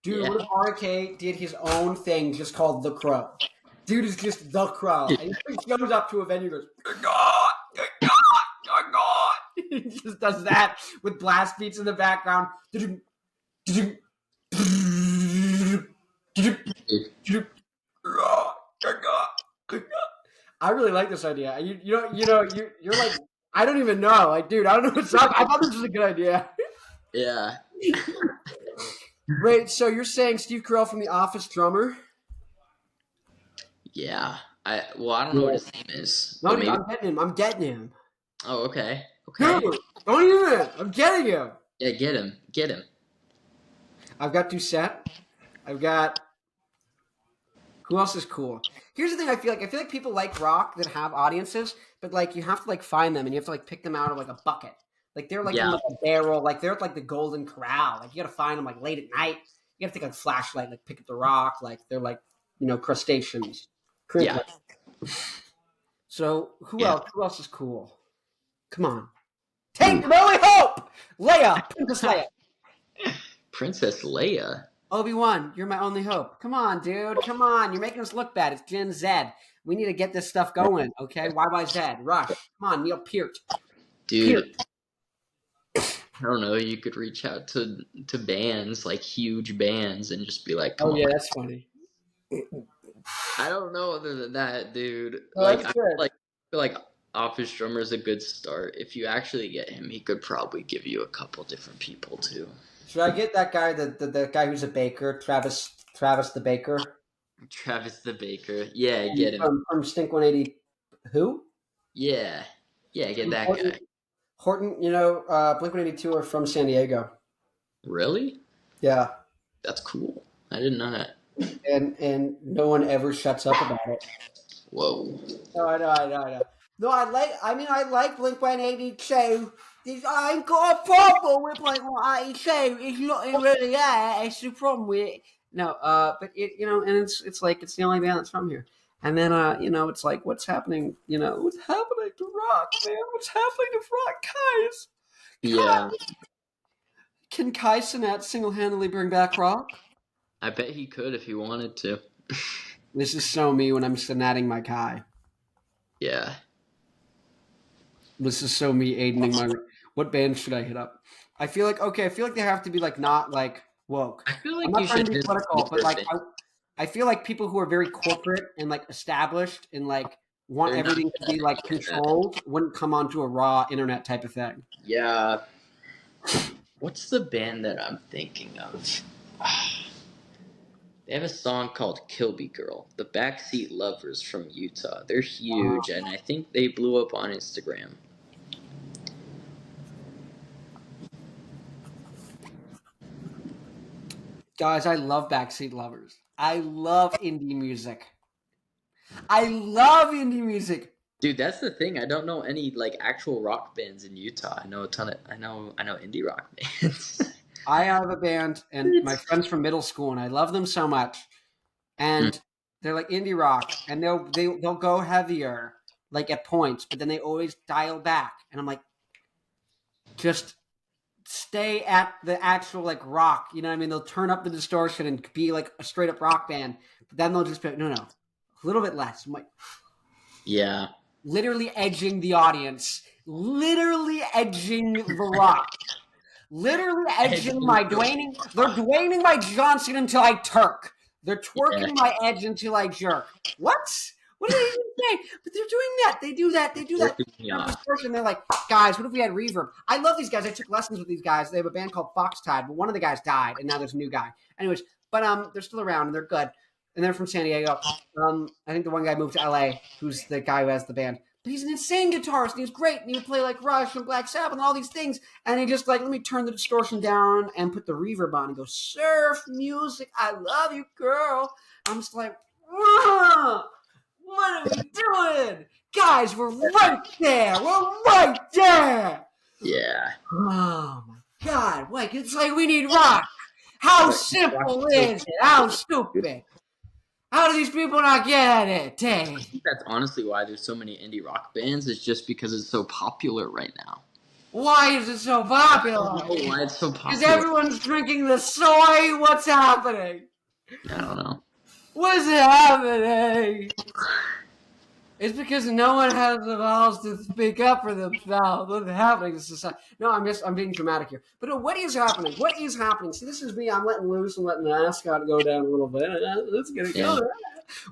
Dude, Yeah. what if RK did his own thing just called the Crow? Dude is just the Crow. And he goes up to a venue and goes, "Good God, good God, good God." He just does that with blast beats in the background. I really like this idea. You're like, I don't even know. Like, dude, I don't know what's up. I thought this was a good idea. Yeah. Wait, so you're saying Steve Carell from The Office drummer? Yeah. I don't know what his name is. No, but dude, maybe... I'm getting him. Oh, okay. Okay. Dude, don't even. I'm getting him. Yeah, get him. Get him. I've got Doucette. I've got. Who else is cool? Here's the thing. I feel like people like rock that have audiences, but like you have to like find them and you have to like pick them out of like a bucket. Like they're like in like a barrel. Like they're at like the Golden Corral. Like you got to find them like late at night. You have to take like a flashlight, like pick up the rock. Like they're like crustaceans. Yeah. So who else? Who else is cool? Come on. Take your only hope! Leia! Princess Leia. Princess Leia? Obi-Wan, you're my only hope. Come on, dude. Come on. You're making us look bad. It's Gen Z. We need to get this stuff going, okay? YYZ. Rush. Come on, Neil Peart. Dude. I don't know. You could reach out to bands, like huge bands, and just be like, come on. That's funny. I don't know other than that, dude. Oh, like, that's I good. feel like Office Drummer is a good start. If you actually get him, he could probably give you a couple different people too. Should I get that guy, the guy who's a baker, Travis the Baker? Travis the Baker. Yeah, get him. From Stink 180. Who? Yeah, get that Horton, guy. Horton, Blink 182 are from San Diego. Really? Yeah. That's cool. I didn't know that. And no one ever shuts up about it. Whoa. No, I know. No, I like Blink 182. I ain't got a problem with Blink 182. It's not really that. It's the problem with it. No, but and it's like it's the only band that's from here. And then it's like what's happening? What's happening to rock, man? What's happening to rock, guys? Yeah. Can Kai Cenat single-handedly bring back rock? I bet he could if he wanted to. This is so me when I'm Cenatting my Kai. Yeah. This is so me aidening my. What band should I hit up? I feel like they have to be like not like woke. I feel like I'm not you trying should to be do political, but like I feel like people who are very corporate and like established and like want everything to be like controlled wouldn't come onto a raw internet type of thing. Yeah. What's the band that I'm thinking of? They have a song called Kilby Girl. The Backseat Lovers from Utah. They're huge, and I think they blew up on Instagram. Guys, I love Backseat Lovers. I love indie music. I love indie music. Dude, that's the thing. I don't know any like actual rock bands in Utah. I know a ton of I know indie rock bands. I have a band, and my friends from middle school, and I love them so much. Hmm. And they're like indie rock, and they'll go heavier, like at points, but then they always dial back, and I'm like, just stay at the actual like rock. You know what I mean? They'll turn up the distortion and be like a straight up rock band, but then they'll just be like, no, a little bit less. I'm like, Yeah. literally edging the audience, literally edging the rock. Literally edging my Dwayne. They're Dwayning my Johnson until I Turk. They're twerking my edge until I jerk. What? What did they even say? But they're doing that. They do that. They do that. Distortion. They're like, guys, what if we had reverb? I love these guys. I took lessons with these guys. They have a band called Foxtide, but one of the guys died, and now there's a new guy. Anyways, but they're still around and they're good. And they're from San Diego. I think the one guy moved to LA, who's the guy who has the band. But he's an insane guitarist, and he's great, and he would play like Rush and Black Sabbath and all these things. And he just like, let me turn the distortion down and put the reverb on and go, surf music, I love you, girl. I'm just like, what are we doing? Guys, we're right there. We're right there. Yeah. Oh my God. Like, it's like we need rock. How simple is it? How stupid. How do these people not get it? Dang. I think that's honestly why there's so many indie rock bands. It's just because it's so popular right now. Why is it so popular? I don't know why it's so Because popular. everyone's drinking the soy. What's happening? I don't know. What's happening? It's because no one has the balls to speak up for themselves. What's happening to society? No, I'm being dramatic here. But no, what is happening? What is happening? See, this is me. I'm letting loose and letting the ascot go down a little bit. Let's get it going.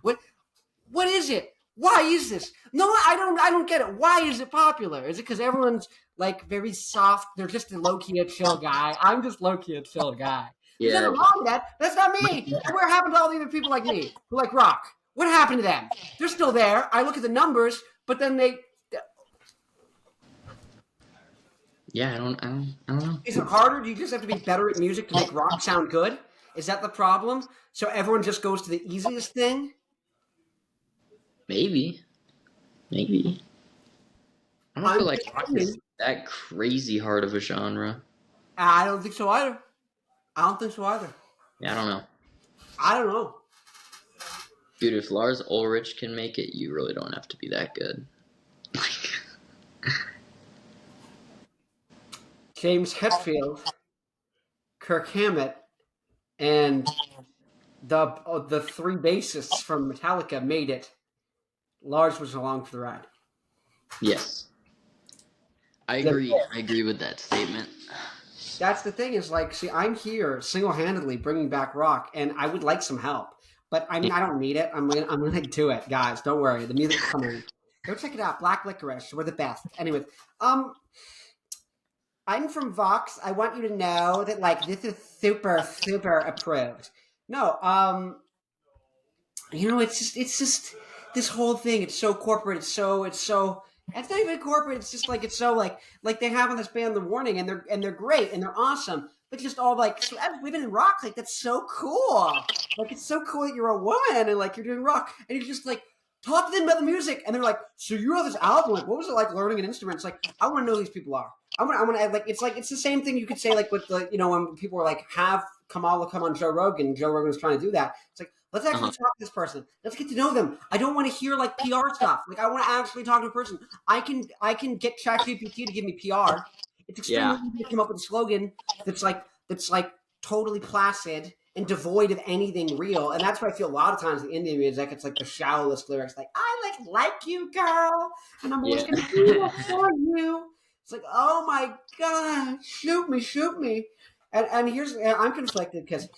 What is it? Why is this? No, I don't get it. Why is it popular? Is it because everyone's like very soft? They're just a low-key a chill guy. I'm just low-key a chill guy. There's Yeah. nothing wrong with that. That's not me. And what happened to all the other people like me who like rock? What happened to them? They're still there. I look at the numbers, but then they. Yeah, I don't know. Is it harder? Do you just have to be better at music to make rock sound good? Is that the problem? So everyone just goes to the easiest thing? Maybe. I don't feel like rock is that crazy hard of a genre. I don't think so either. Yeah, I don't know. I don't know. Dude, if Lars Ulrich can make it, you really don't have to be that good. James Hetfield, Kirk Hammett, and the three bassists from Metallica made it. Lars was along for the ride. Yes. I agree with that statement. That's the thing is like, see, I'm here single-handedly bringing back rock, and I would like some help. But I mean, I don't need it. I'm gonna do it, guys. Don't worry. The music's coming. Go check it out. Black Licorice. We're the best. Anyways, I'm from Vox. I want you to know that like this is super approved. No, it's just this whole thing. It's so corporate. It's not even corporate. It's just like it's so like they have on this band The Warning, and they're great and they're awesome. But just all like so women in rock, like that's so cool. Like it's so cool that you're a woman and like you're doing rock, and you're just like talk to them about the music, and they're like, so you have this album. Like, what was it like learning an instrument? It's like I want to know who these people are. I want to like it's the same thing you could say like with the when people are like have Kamala come on Joe Rogan. Joe Rogan's trying to do that. It's like let's actually talk to this person. Let's get to know them. I don't want to hear like PR stuff. Like I want to actually talk to a person. I can get ChatGPT to give me PR. It's extremely easy to come up with a slogan that's like totally placid and devoid of anything real. And that's why I feel a lot of times in Indian music, it's like the shallowest lyrics, like I like you, girl, and I'm always gonna do that for you. It's like, oh my God, shoot me. And I'm conflicted because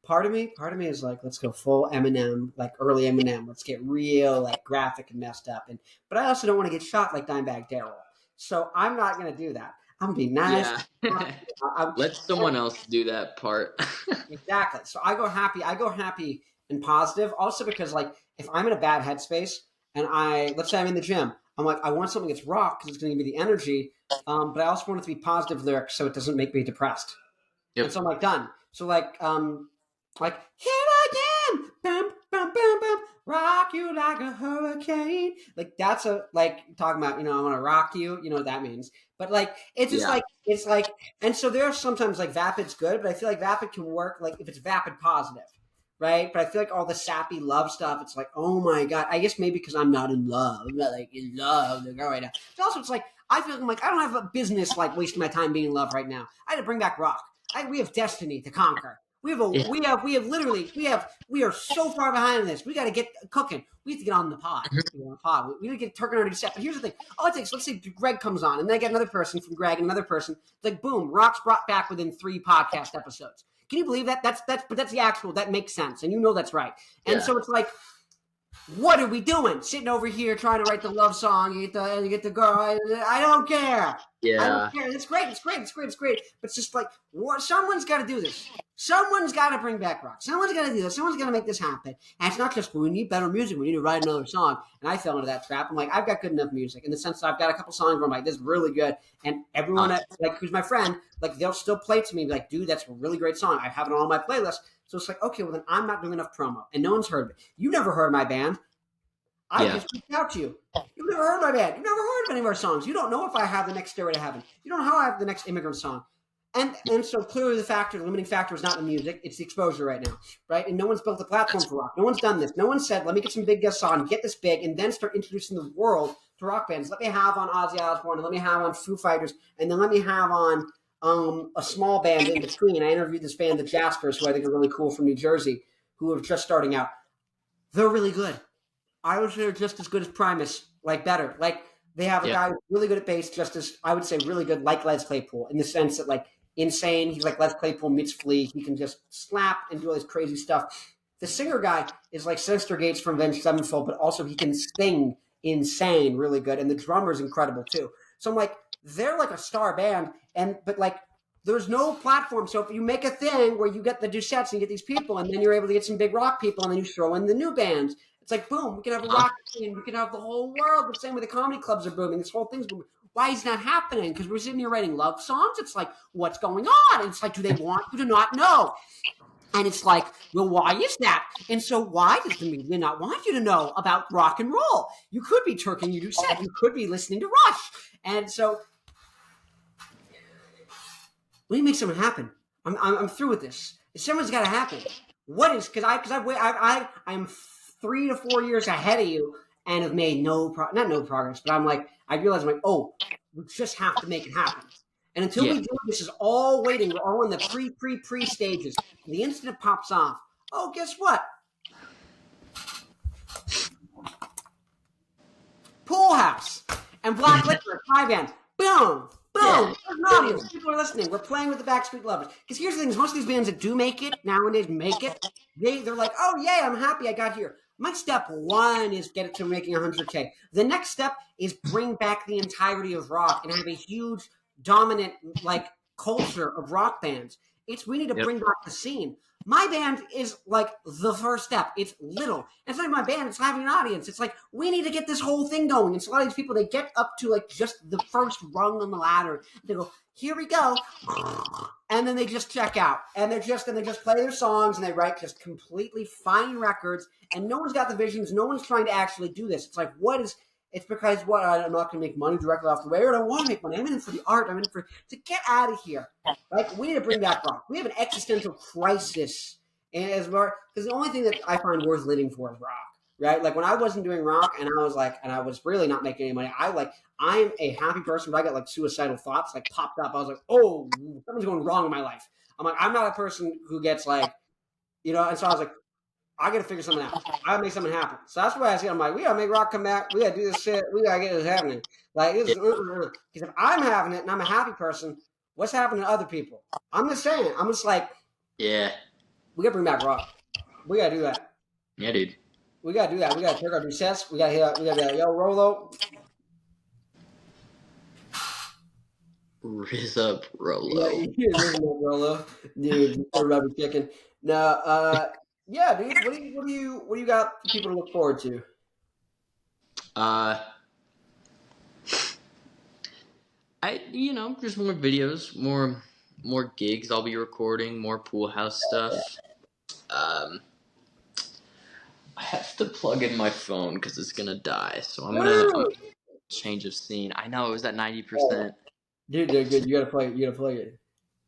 part of me is like, let's go full Eminem, like early Eminem. Let's get real, like graphic and messed up. But I also don't want to get shot like Dimebag Darrell. So I'm not going to do that. I'm being nice. Yeah. I'm, Let someone else do that part. exactly. So I go happy. I go happy and positive. Also because like if I'm in a bad headspace and let's say I'm in the gym, I'm like I want something that's rock because it's going to give me the energy. But I also want it to be positive lyrics so it doesn't make me depressed. And Yep. so I'm like done. So like here I am, bum, bum, bum, bum, rock you like a hurricane. Like that's a like talking about I want to rock you. You know what that means. But like it's just Yeah. like it's like, and so there are sometimes like vapid's good, but I feel like vapid can work like if it's vapid positive, right? But I feel like all the sappy love stuff, it's like oh my god. I guess maybe because I'm not in love, I'm not like in love with the girl right now. But also it's like I feel like I don't have a business like wasting my time being in love right now. I had to bring back rock. We have destiny to conquer. We have Yeah. we are so far behind in this. We got to get cooking. We have to get on the pod. We need to get Turk and already set. But here's the thing. All it takes, let's say Greg comes on, and then I get another person from Greg and another person. It's like boom, rock's brought back within 3 podcast episodes. Can you believe that? But that's the actual. That makes sense, and that's right. And Yeah. so it's like, what are we doing? Sitting over here trying to write the love song. You get the girl. I don't care. Yeah. I don't care. It's great. But it's just like someone's got to do this. Someone's got to bring back rock. Someone's got to do this. Someone's got to make this happen. And it's not just we need better music. We need to write another song. And I fell into that trap. I'm like, I've got good enough music in the sense that I've got a couple songs where I'm like, this is really good. And everyone who's my friend, like they'll still play it to me, like, dude, that's a really great song. I have it on my playlist. So it's like, okay, well then I'm not doing enough promo, and no one's heard it. You never heard my band. I just reached out to you. You've never heard my band. You've never heard of any of our songs. You don't know if I have the next Stairway to Heaven. You don't know how I have the next Immigrant Song. And so clearly the limiting factor is not the music, it's the exposure right now, right? And no one's built a platform for rock. No one's done this. No one said, let me get some big guests on, get this big, and then start introducing the world to rock bands. Let me have on Ozzy Osbourne, and let me have on Foo Fighters, and then let me have on a small band in between. I interviewed this band, the Jaspers, who I think are really cool from New Jersey, who are just starting out. They're really good. I would say they're just as good as Primus, like better. Like they have a guy who's really good at bass, just as I would say really good, like Les Claypool, in the sense that like insane. He's like Les Claypool meets Flea. He can just slap and do all this crazy stuff. The singer guy is like Sinister Gates from Avenged Sevenfold, but also he can sing insane, really good, and the drummer's incredible too. So I'm like, they're like a star band, but like there's no platform. So if you make a thing where you get the Ducettes and you get these people, and then you're able to get some big rock people, and then you throw in the new bands. It's like, boom, we can have a rock scene. We can have the whole world. The same way the comedy clubs are booming. This whole thing's booming. Why is that happening? Because we're sitting here writing love songs. It's like, what's going on? And it's like, do they want you to not know? And it's like, well, why is that? And so why does the media not want you to know about rock and roll? You could be Turking your Doucette. You could be listening to Rush. And so we need to make something happen. I'm through with this. Someone's got to happen. What is, because I'm 3 to 4 years ahead of you and have made not no progress, but I realize I'm like, oh, we just have to make it happen. And until we do, this is all waiting. We're all in the pre stages. And the instant it pops off, oh, guess what? Poolhouse and Black Liquor, 5 bands. Boom. Boom! There's an audience. People are listening. We're playing with the Backstreet Lovers. Because here's the thing: most of these bands that do make it nowadays make it. They're like, oh yay, I'm happy I got here. My step 1 is get it to making 100K. The next step is bring back the entirety of rock and have a huge, dominant like culture of rock bands. We need to bring back the scene. My band is like the first step. It's little. It's not even my band. It's having an audience. It's like, we need to get this whole thing going. And so a lot of these people, they get up to like just the first rung on the ladder. They go, here we go. And then they just check out. And they just play their songs and they write just completely fine records. And no one's got the visions. No one's trying to actually do this. It's like, it's because I'm not going to make money directly off the radio. I don't want to make money. I'm in it for the art. I'm in it to get out of here. Like, we need to bring back rock. We have an existential crisis, because the only thing that I find worth living for is rock, right? Like when I wasn't doing rock, and I was really not making any money. I'm a happy person, but I got like suicidal thoughts like popped up. I was like, oh, something's going wrong in my life. I'm like, I'm not a person who gets like, and so I was like, I got to figure something out. I got to make something happen. So that's why I said, I'm like, we got to make rock come back. We got to do this shit. We got to get this happening. Like, this is, because if I'm having it and I'm a happy person, what's happening to other people? I'm just saying. I'm just like, yeah, we got to bring back rock. We got to do that. Yeah, dude. We got to do that. We got to take our recess. We got to be like, yo, Rolo. Riz up Yeah, Rolo. Riz up Rolo, dude. Rubber chicken. No, yeah, dude. What do you got for people to look forward to? Uh, just more videos, more gigs. I'll be recording more Poolhouse stuff. Um, I have to plug in my phone because it's gonna die. So I'm Woo! change of scene. I know it was at Oh, 90%. dude, good. You gotta play it. You gotta play it.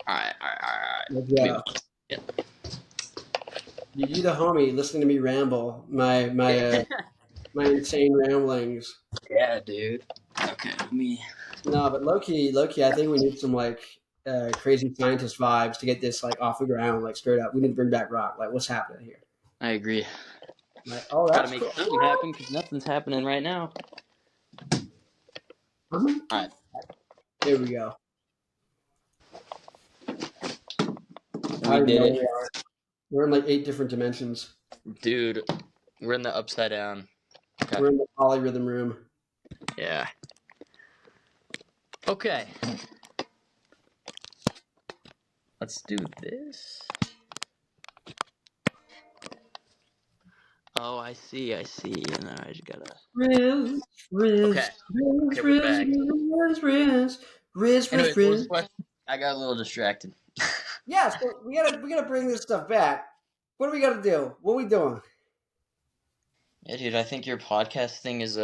All right, all right, all right, all right. Let's Give me go. 1 Dude, you the homie listening to me ramble. second. My insane ramblings. Yeah, dude. Okay, let me. No, but low key, I think we need some like crazy scientist vibes to get this like off the ground, like straight up. We need to bring back rock. Like, what's happening here? I agree. Like, oh, Got to that's make cool. something happen because nothing's happening right now. Mhm. All right, There we go. I we don't even did know it, where we are. We're in like 8 different dimensions. dude. We're in the upside down. Okay. We're in the polyrhythm room. Yeah. Okay. Let's do this. Oh, I see. And then I just gotta. Riz, Okay. Riz, Okay, Riz, we're Riz, back. Riz, Riz, Riz, Anyways, Riz, what was the Riz. question? I got a little distracted. Yeah, so we gotta bring this stuff back. What do we gotta do? What are we doing? Yeah, dude. I think your podcast thing is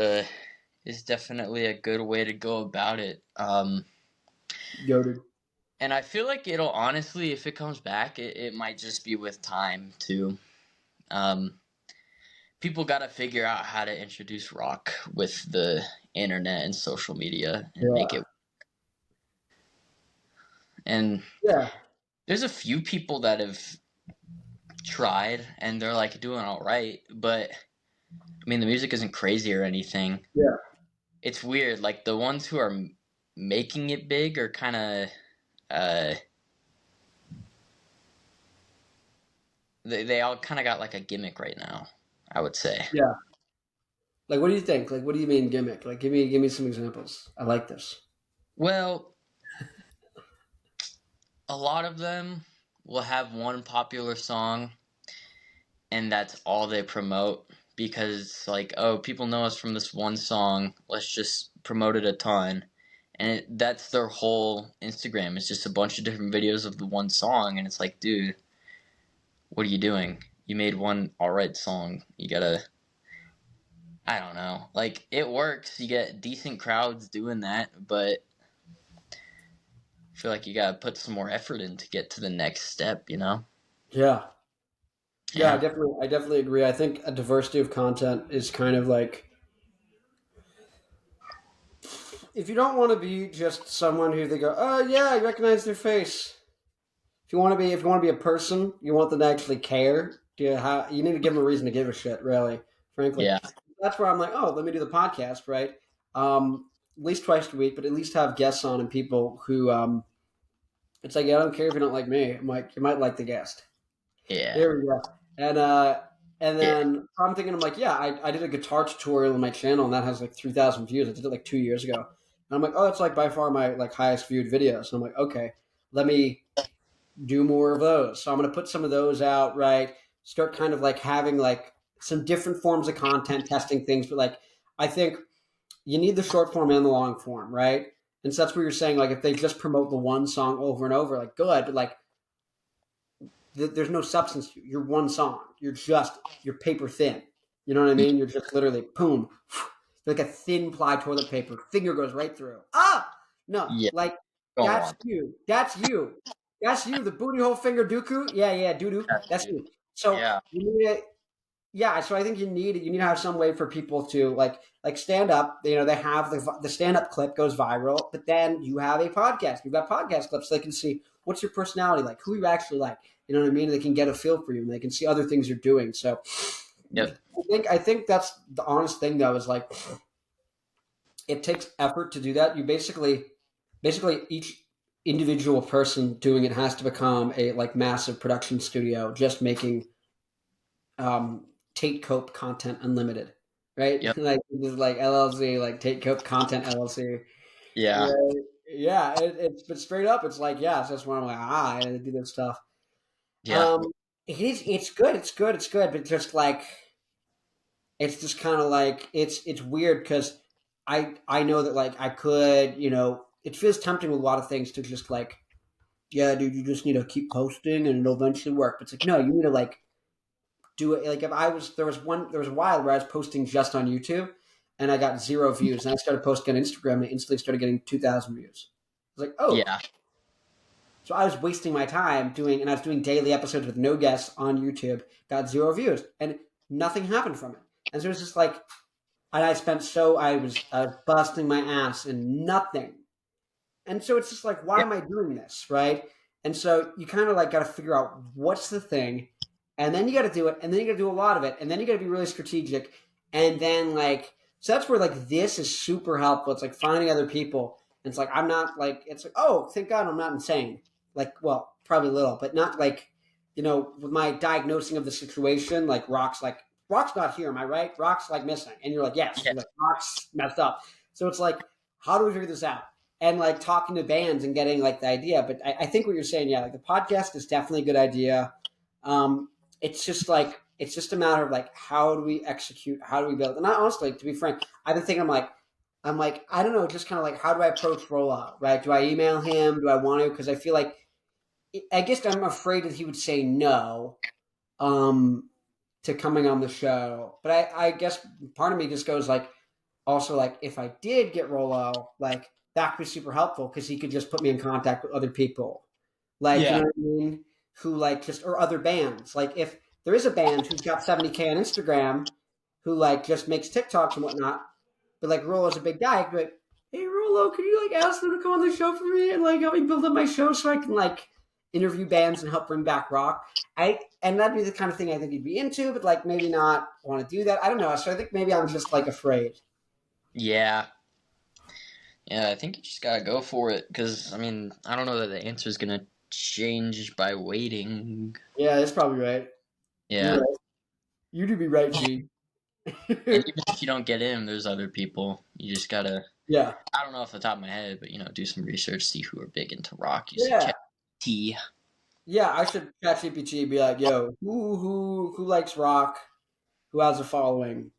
definitely a good way to go about it. Goaded. And I feel like it'll honestly, if it comes back, it might just be with time too. Um, People got to figure out how to introduce rock with the internet and social media and make Yeah. it. And Yeah. there's a few people that have tried and they're like doing all right, but I mean the music isn't crazy or anything. Yeah. It's weird. Like the ones who are making it big are kind of uh, they all kind of got like a gimmick right now, I would say. Yeah. Like, what do you think? Like, what do you mean gimmick? Like, give me some examples. I like this. Well, a lot of them will have one popular song and that's all they promote because it's like, oh, people know us from this one song, let's just promote it a ton. And that's their whole Instagram. It's just a bunch of different videos of the one song and it's like, dude, what are you doing? You made one alright song. You gotta, I don't know. Like, it works. You get decent crowds doing that, but I feel like you gotta put some more effort in to get to the next step, you know? Yeah. Yeah, Yeah. I definitely agree. I think a diversity of content is kind of like if you don't want to be just someone who they go, oh yeah, I recognize their face. If you want to be a person, you want them to actually care. You need to give them a reason to give a shit. Really, frankly, Yeah. that's where I'm like, oh, let me do the podcast, right? At least twice a week, but at least have guests on and people who, it's like, yeah, I don't care if you don't like me. I'm like, you might like the guest. Yeah. There we go. And and Yeah. then I'm thinking, I'm like, yeah, I did a guitar tutorial on my channel, and that has like 3,000 views. I did it like 2 years ago. And I'm like, oh, it's like by far my like highest viewed video. So I'm like, okay, let me do more of those. So I'm going to put some of those out, right? Start kind of like having like some different forms of content, testing things. But like, I think you need the short form and the long form, right? And so that's what you're saying. Like, if they just promote the one song over and over, like, good, but like, there's no substance to you. You're one song. You're paper thin. You know what I mean? You're just literally boom, like a thin ply toilet paper. Finger goes right through. Ah, no, Yeah. like Go that's on. you. That's you. That's you. The booty hole finger dooku. Yeah, yeah, doo doo. That's That's you. you. So Yeah. you need to, yeah. So I think you need to have some way for people to like stand up. You know, they have the stand up clip goes viral, but then you have a podcast. You've got podcast clips so they can see what's your personality like, who you actually like. You know what I mean? They can get a feel for you, and they can see other things you're doing. So, Yep. I think that's the honest thing, though, is like it takes effort to do that. You basically each individual person doing it has to become a like massive production studio, just making Tate Cope content unlimited, right? Yep. Like just like LLC, like Tate Cope content LLC. Yeah. Right? Yeah, it's but straight up, it's like yeah, so that's when I'm like I do this stuff. Yeah. Um, it's good, it's good, but just like it's just kind of like it's weird because I know that like I could it feels tempting with a lot of things to just like yeah dude you just need to keep posting and it'll eventually work. But it's like no, you need to like do it. Like if I was there was a while where I was posting just on YouTube and I got 0 views, and I started posting on Instagram and I instantly started getting 2,000 views. I was like oh, Yeah. so I was wasting my time doing, and I was doing daily episodes with no guests on YouTube, got 0 views, and nothing happened from it. And so it's just like, and I was busting my ass and nothing. And so it's just like, why Yeah. am I doing this, right? And so you kind of like got to figure out what's the thing, and then you got to do it, and then you got to do a lot of it, and then you got to be really strategic, and then like so that's where like this is super helpful. It's like finding other people. And it's like I'm not like it's like oh thank God I'm not insane. Like well probably a little, but not like with my diagnosing of the situation. Rock's not here. Am I right? Rock's like missing, and you're like yes. Yeah. You're like Rock's messed up. So it's like how do we figure this out? And like talking to bands and getting like the idea. But I think what you're saying, yeah, like the podcast is definitely a good idea. It's just like it's just a matter of like how do we execute, how do we build? And I honestly, to be frank, I've been thinking I'm like I don't know, just kind of like how do I approach rollout, right? Do I email him? Do I want to? Because I feel like I guess I'm afraid that he would say no to coming on the show. But I guess part of me just goes like also like if I did get Rolo, like that could be super helpful because he could just put me in contact with other people, like you Yeah. know what I mean, who like just or other bands. Like if there is a band who's got 70K on Instagram, who like just makes TikToks and whatnot, but like Rolo's a big guy, I could be like, hey Rolo, can you like ask them to come on the show for me and like help me build up my show so I can like interview bands and help bring back rock. And that'd be the kind of thing I think he'd be into, but like maybe not want to do that. I don't know. So I think maybe I'm just like afraid. Yeah. Yeah, I think you just gotta go for it because I mean I don't know that the answer is gonna change by waiting. Yeah, that's probably right. You're Yeah, right. You do be right, G. and even if you don't get in, there's other people. You just gotta. Yeah. I don't know off the top of my head, but do some research, see who are big into rock. Use some Yeah. chat. T. Yeah, I should chat CPG be like, yo, who likes rock, who has a following,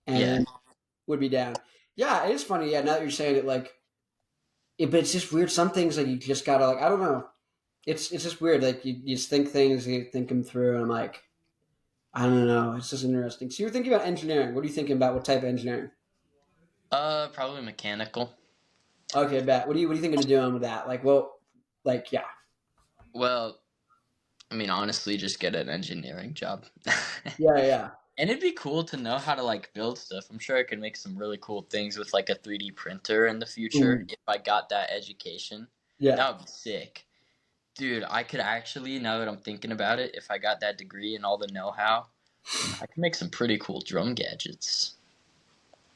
Yeah, and would be down. Yeah, it is funny, yeah, now that you're saying it, like but it's just weird. Some things like you just gotta like I don't know. It's just weird. Like you just think things, you think them through, and I'm like, I don't know. It's just interesting. So you're thinking about engineering. What are you thinking about? What type of engineering? probably mechanical. Okay, bet. What are you thinking of doing with that? Like, well, like, yeah, Well, I mean, honestly, just get an engineering job. yeah, yeah, And it'd be cool to know how to like build stuff. I'm sure I could make some really cool things with like a 3D printer in the future mm, if I got that education. yeah. That would be sick. Dude, I could actually, now that I'm thinking about it, if I got that degree and all the know-how, I could make some pretty cool drum gadgets.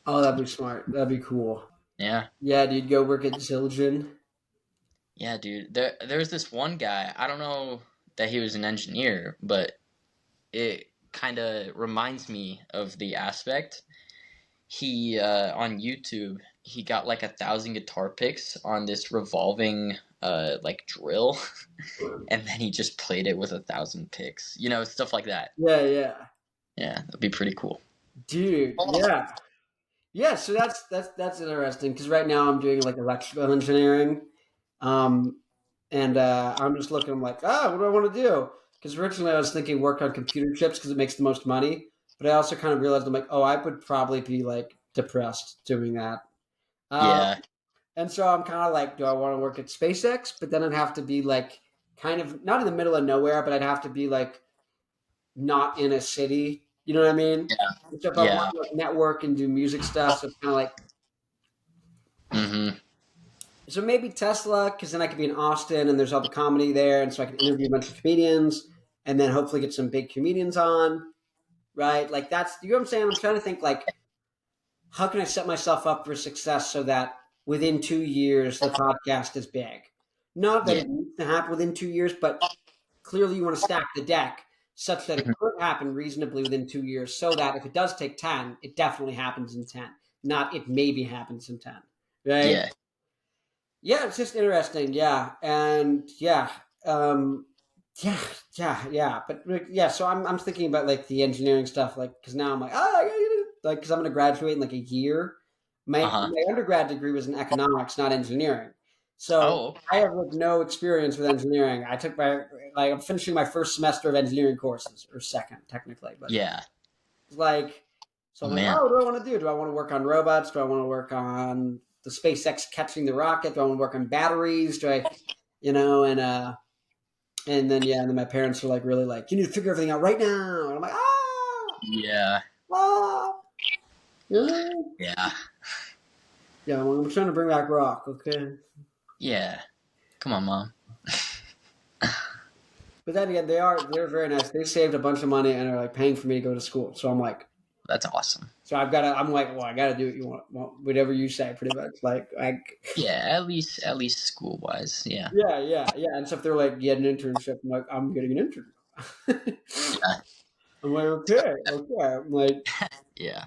Oh, that'd be smart. That'd be cool. Yeah. Yeah, dude, go work at Zildjian. Yeah, dude. There's this one guy, I don't know that he was an engineer, but it kind of reminds me of the aspect. He on YouTube, he got like 1,000 guitar picks on this revolving like drill, and then he just played it with 1,000 picks. Stuff like that. Yeah, yeah, Yeah, that'd be pretty cool. dude. Yeah, yeah. So that's interesting because right now I'm doing like electrical engineering, um, and I'm just looking. I'm like, what do I want to do? Because originally I was thinking work on computer chips because it makes the most money, but I also kind of realized I'm like, oh, I would probably be like depressed doing that. Um, Yeah, and so I'm kind of like, do I want to work at SpaceX? But then I'd have to be like, kind of not in the middle of nowhere, but I'd have to be like not in a city. You know what I mean? yeah, So if I want yeah. to like, network and do music stuff, so it's kind of like Mm-hmm. so maybe Tesla because then I could be in Austin and there's all the comedy there, and so I can interview a bunch of comedians and then hopefully get some big comedians on, right? Like that's you know what I'm saying. I'm trying to think like how can I set myself up for success so that within 2 years the podcast is big. Not that Yeah. it needs to happen within 2 years, but clearly you want to stack the deck such that it Mhm. could happen reasonably within 2 years so that if it does take 10, it definitely happens in 10. Not it maybe happens in 10. Right? Yeah. Yeah, it's just interesting. Yeah, and um, yeah, yeah. But like, yeah, so I'm thinking about like the engineering stuff, like because now I'm like, oh, I gotta get it. Like because I'm gonna graduate in like a year. Uh My huh. my undergrad degree was in economics, not engineering. So Oh, I have like no experience with engineering. I took my like I'm finishing my first semester of engineering courses, or second technically, but yeah. like so Oh I'm like, man. oh, what do I want to do? Do I want to work on robots? Do I want to work on the SpaceX catching the rocket? Do I want to work on batteries? Do I, and and then my parents were like really like, you need to figure everything out right now. And I'm like, Yeah. ah, yeah, Yeah. yeah. Well, I'm trying to bring back rock, okay. Yeah. Come on, mom. But then again, they're very nice. They saved a bunch of money and are like paying for me to go to school. So I'm like, That's awesome. so I'm like, well, I got to do what you want, whatever you say, pretty much. Like, Yeah, at least school wise. Yeah. yeah. And so if they're like, get an internship, I'm like, I'm getting an internship. Yeah. I'm like, okay. I'm like, Yeah.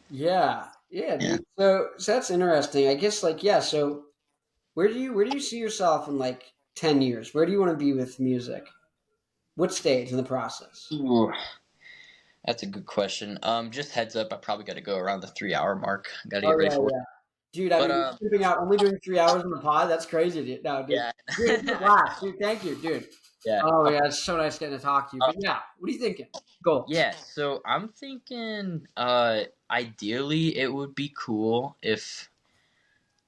yeah, Yeah. dude. So that's interesting. I guess like, yeah. So where do you see yourself in like 10 years? Where do you want to be with music? What stage in the process? Ooh, that's a good question. Just heads up, I probably got to go around the 3 hour mark. Got to Oh get ready yeah, for work. yeah, dude. I But mean, skipping out only doing 3 hours in the pod. That's crazy, dude. No, dude. yeah. Dude, it's a blast, dude. Thank you, dude. Yeah. Oh yeah, it's so nice getting to talk to you. Uh, But yeah, what are you thinking? Goals. yeah. So I'm thinking, ideally, it would be cool if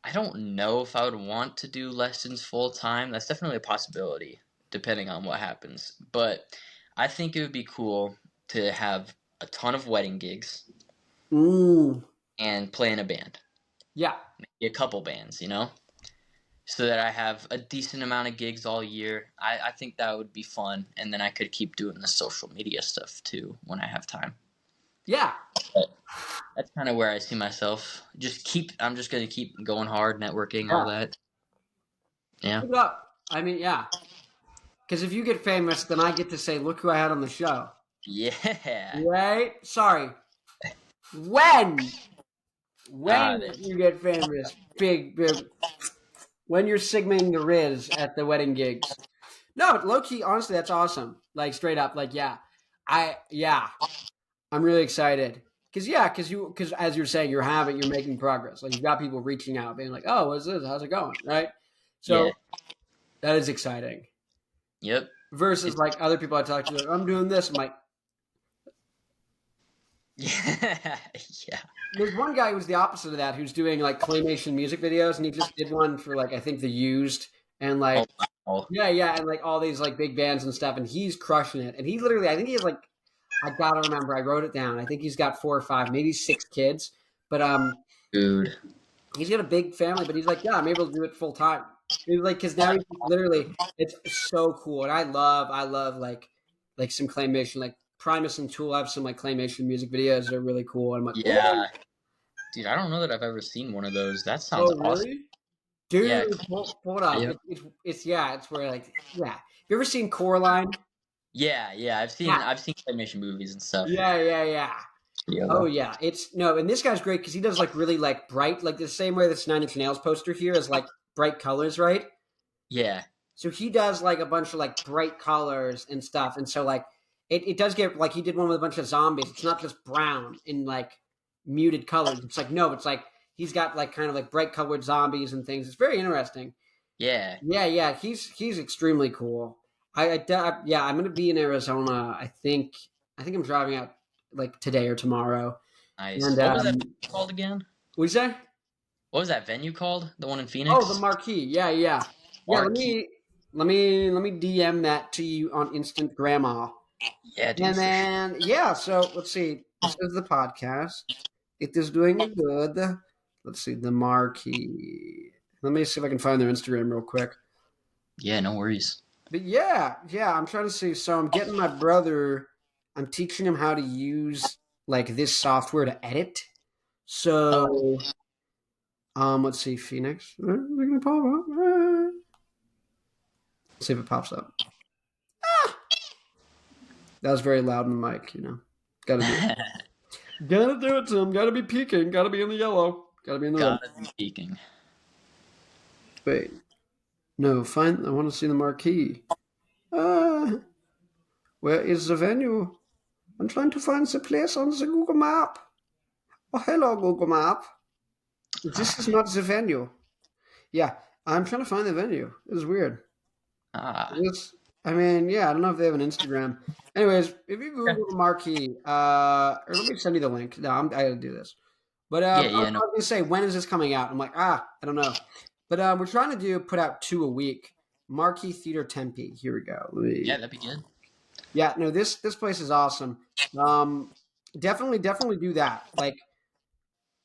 I don't know if I would want to do lessons full time. That's definitely a possibility, depending on what happens. But I think it would be cool to have a ton of wedding gigs Mm, and play in a band, yeah, maybe a couple bands, so that I have a decent amount of gigs all year. I think that would be fun, and then I could keep doing the social media stuff too when I have time. yeah, But that's kind of where I see myself. I'm just gonna keep going hard, networking, all yeah. that. Yeah. Keep it up. I mean, yeah. Because if you get famous, then I get to say, "Look who I had on the show." Yeah. Right? Sorry. When Ah, when you get famous, big, when you're sigmaing the Riz at the wedding gigs. No, low key, honestly, that's awesome. Like straight up, like yeah, I'm really excited. Because as you're saying, you're making progress. Like you've got people reaching out, being like, "Oh, what's this? How's it going?" Right? yeah. So that is exciting. Yep. Versus It's like other people I talk to, like, I'm doing this. I'm like, yeah. Yeah. there's one guy who's the opposite of that, who's doing like claymation music videos, and he just did one for like I think the Used and Oh like wow. yeah, and like all these like big bands and stuff, and he's crushing it. And he literally, I think he has like I gotta remember, I wrote it down. I think he's got 4 or 5, maybe 6 kids, but Dude. he's got a big family. But he's like, yeah, I'm able to do it full time. He's like, because now he's literally, it's so cool, and I love like some claymation, like Primus and Tool have some like claymation music videos that are really cool. And I'm like, oh, Yeah. Dude, I don't know that I've ever seen one of those. That sounds oh awesome. really? Yeah. Dude, pull it up. Yep. It's yeah, it's where like yeah. Have you ever seen Coraline? Yeah, yeah. Yeah, I've seen animation movies and stuff. yeah. Yeah, Oh though. yeah, it's no, and this guy's great because he does like really like bright, like the same way this 9 Inch Nails poster here is like bright colors, right? Yeah. So he does like a bunch of like bright colors and stuff, and so like it does get like he did one with a bunch of zombies. It's not just brown in like muted colors. It's like no, it's like he's got like kind of like bright colored zombies and things. It's very interesting. Yeah. Yeah. He's extremely cool. Yeah, I'm gonna be in Arizona. I think I'm driving out like today or tomorrow. Nice. And What was that venue called again? what you say? What was that venue called? The one in Oh, the Phoenix? marquee. Yeah. Let Marquee. me DM that to you on Instant Grandma. Yeah, dude, And for sure. then yeah, so let's see. This is the podcast. It is doing good. Let's see the marquee. Let me see if I can find their Instagram real quick. Yeah, no worries. But yeah, I'm trying to see. So I'm getting my brother. I'm teaching him how to use like this software to edit. Oh, So let's see, Phoenix. Is it gonna pop up? Let's see if it pops up. That was very loud in the mic. Gotta do it. Gotta do it, Tim. Gotta be peaking. Gotta be in the yellow. Gotta be in the red. gotta be speaking. Wait. No, find. I want to see the marquee. Uh, where is the venue? I'm trying to find the place on the Google Map. Oh, hello, Google Map. This is not the venue. Yeah, I'm trying to find the venue. This is weird. Ah. It's, I mean, yeah, I don't know if they have an Instagram. Anyways, if you Okay. Google the marquee, or let me send you the link. No, I gotta do this. But Yeah, I yeah, was no. gonna say, when is this coming out? I'm like, I don't know. But we're trying to put out 2 a week. Marquee Theater Tempe. Here we go. Yeah, that'd be good. Yeah, no, this place is awesome. Um, definitely do that. Like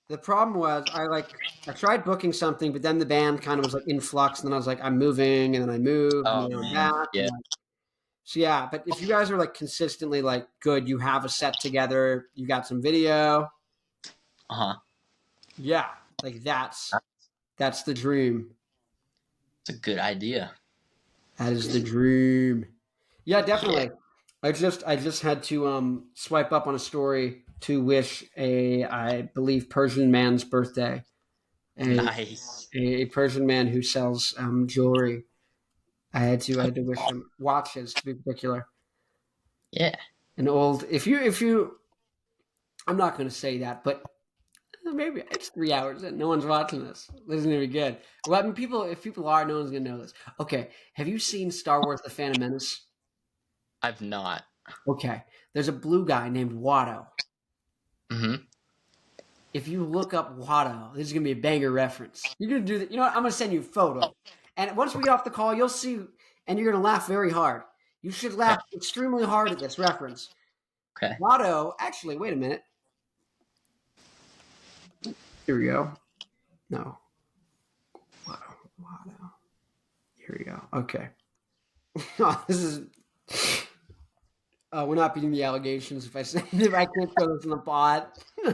the problem was, I tried booking something, but then the band kind of was like in flux, and then I was like, I'm moving, and then I moved, and Oh then I'm man. back, Yeah. and so yeah. But if you guys are like consistently like good, you have a set together, you got some video, Uh-huh. yeah, like that's the dream. It's a good idea. That is the dream. Yeah, Yeah. definitely. I just had to swipe up on a story to wish I believe Persian man's birthday. A Nice. a Persian man who sells jewelry. I had to wish him watches to be particular. Yeah. An old if you I'm not going to say that, but maybe it's 3 hours and no one's watching this. This isn't even good. Well, I mean, if people are, no one's going to know this. Okay, have you seen Star Wars: The Phantom Menace? I've not. Okay, there's a blue guy named Watto. Mm-hmm. If you look up Watto, this is gonna be a banger reference. You're gonna do that. You know what? I'm gonna send you a photo, and once we get off the call, you'll see, and you're gonna laugh very hard. You should Okay. laugh extremely hard at this reference. Okay. Watto, actually, wait a minute. Here we go. No, Watto. Here we go. Okay. Oh, this is. We're not beating the allegations if I say if I can't throw this in the pod. Oh,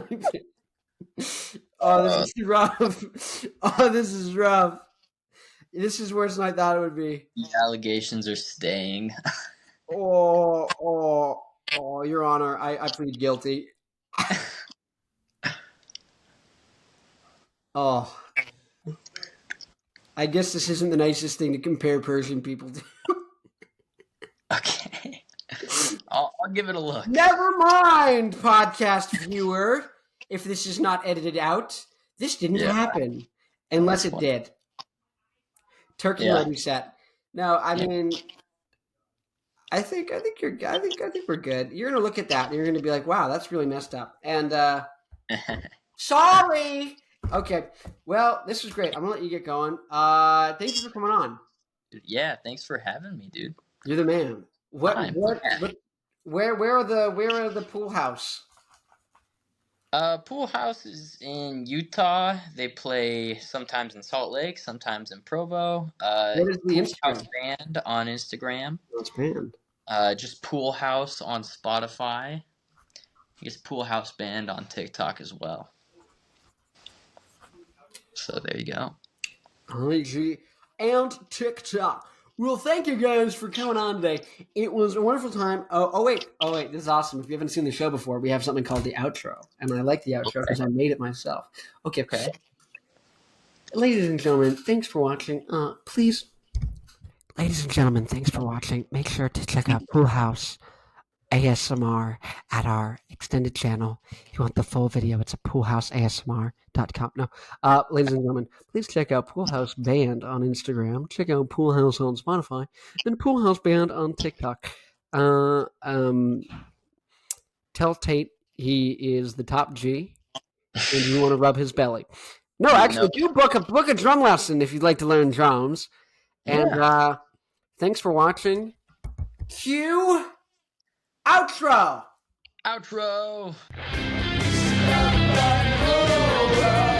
this Uh, is rough. Oh, this is rough. This is worse than I thought it would be. the allegations are staying. Oh, Your Honor, I plead guilty. Oh, I guess this isn't the nicest thing to compare Persian people to. Okay. I'll give it a look. Never mind, podcast viewer. If this is not edited out, this didn't Yeah. happen, Oh, unless that's it funny. did. Turkey Yeah. ready set. No, I Yeah. mean, I think we're good. You're gonna look at that and you're gonna be like, wow, that's really messed up. And sorry. Okay. Well, this was great. I'm gonna let you get going. Thank you for coming on. Yeah. Thanks for having me, dude. You're the man. What I'm what glad. what where are the pool house? Poolhouse is in Utah. They play sometimes in Salt Lake, sometimes in Provo. What is the Poolhouse Instagram? Band on Instagram. It's banned. Just Poolhouse on Spotify. I guess Poolhouse Band on TikTok as well. So there you go. IG and TikTok. Well, thank you guys for coming on today. It was a wonderful time. Wait, this is awesome. If you haven't seen the show before, we have something called the outro, and I like the outro because I made it myself. Okay, Okay. ladies and gentlemen, thanks for watching. Ladies and gentlemen, thanks for watching. Make sure to check out Poolhouse ASMR at our extended channel. If you want the full video, it's at poolhouseasmr.com. No, ladies and gentlemen, please check out Poolhouse Band on Instagram. Check out Poolhouse on Spotify and Poolhouse Band on TikTok. Tell Tate he is the top G, and you want to rub his belly. No, actually, do book a drum lesson if you'd like to learn drums. And thanks for watching. Cue outro. Outro. Stop and over.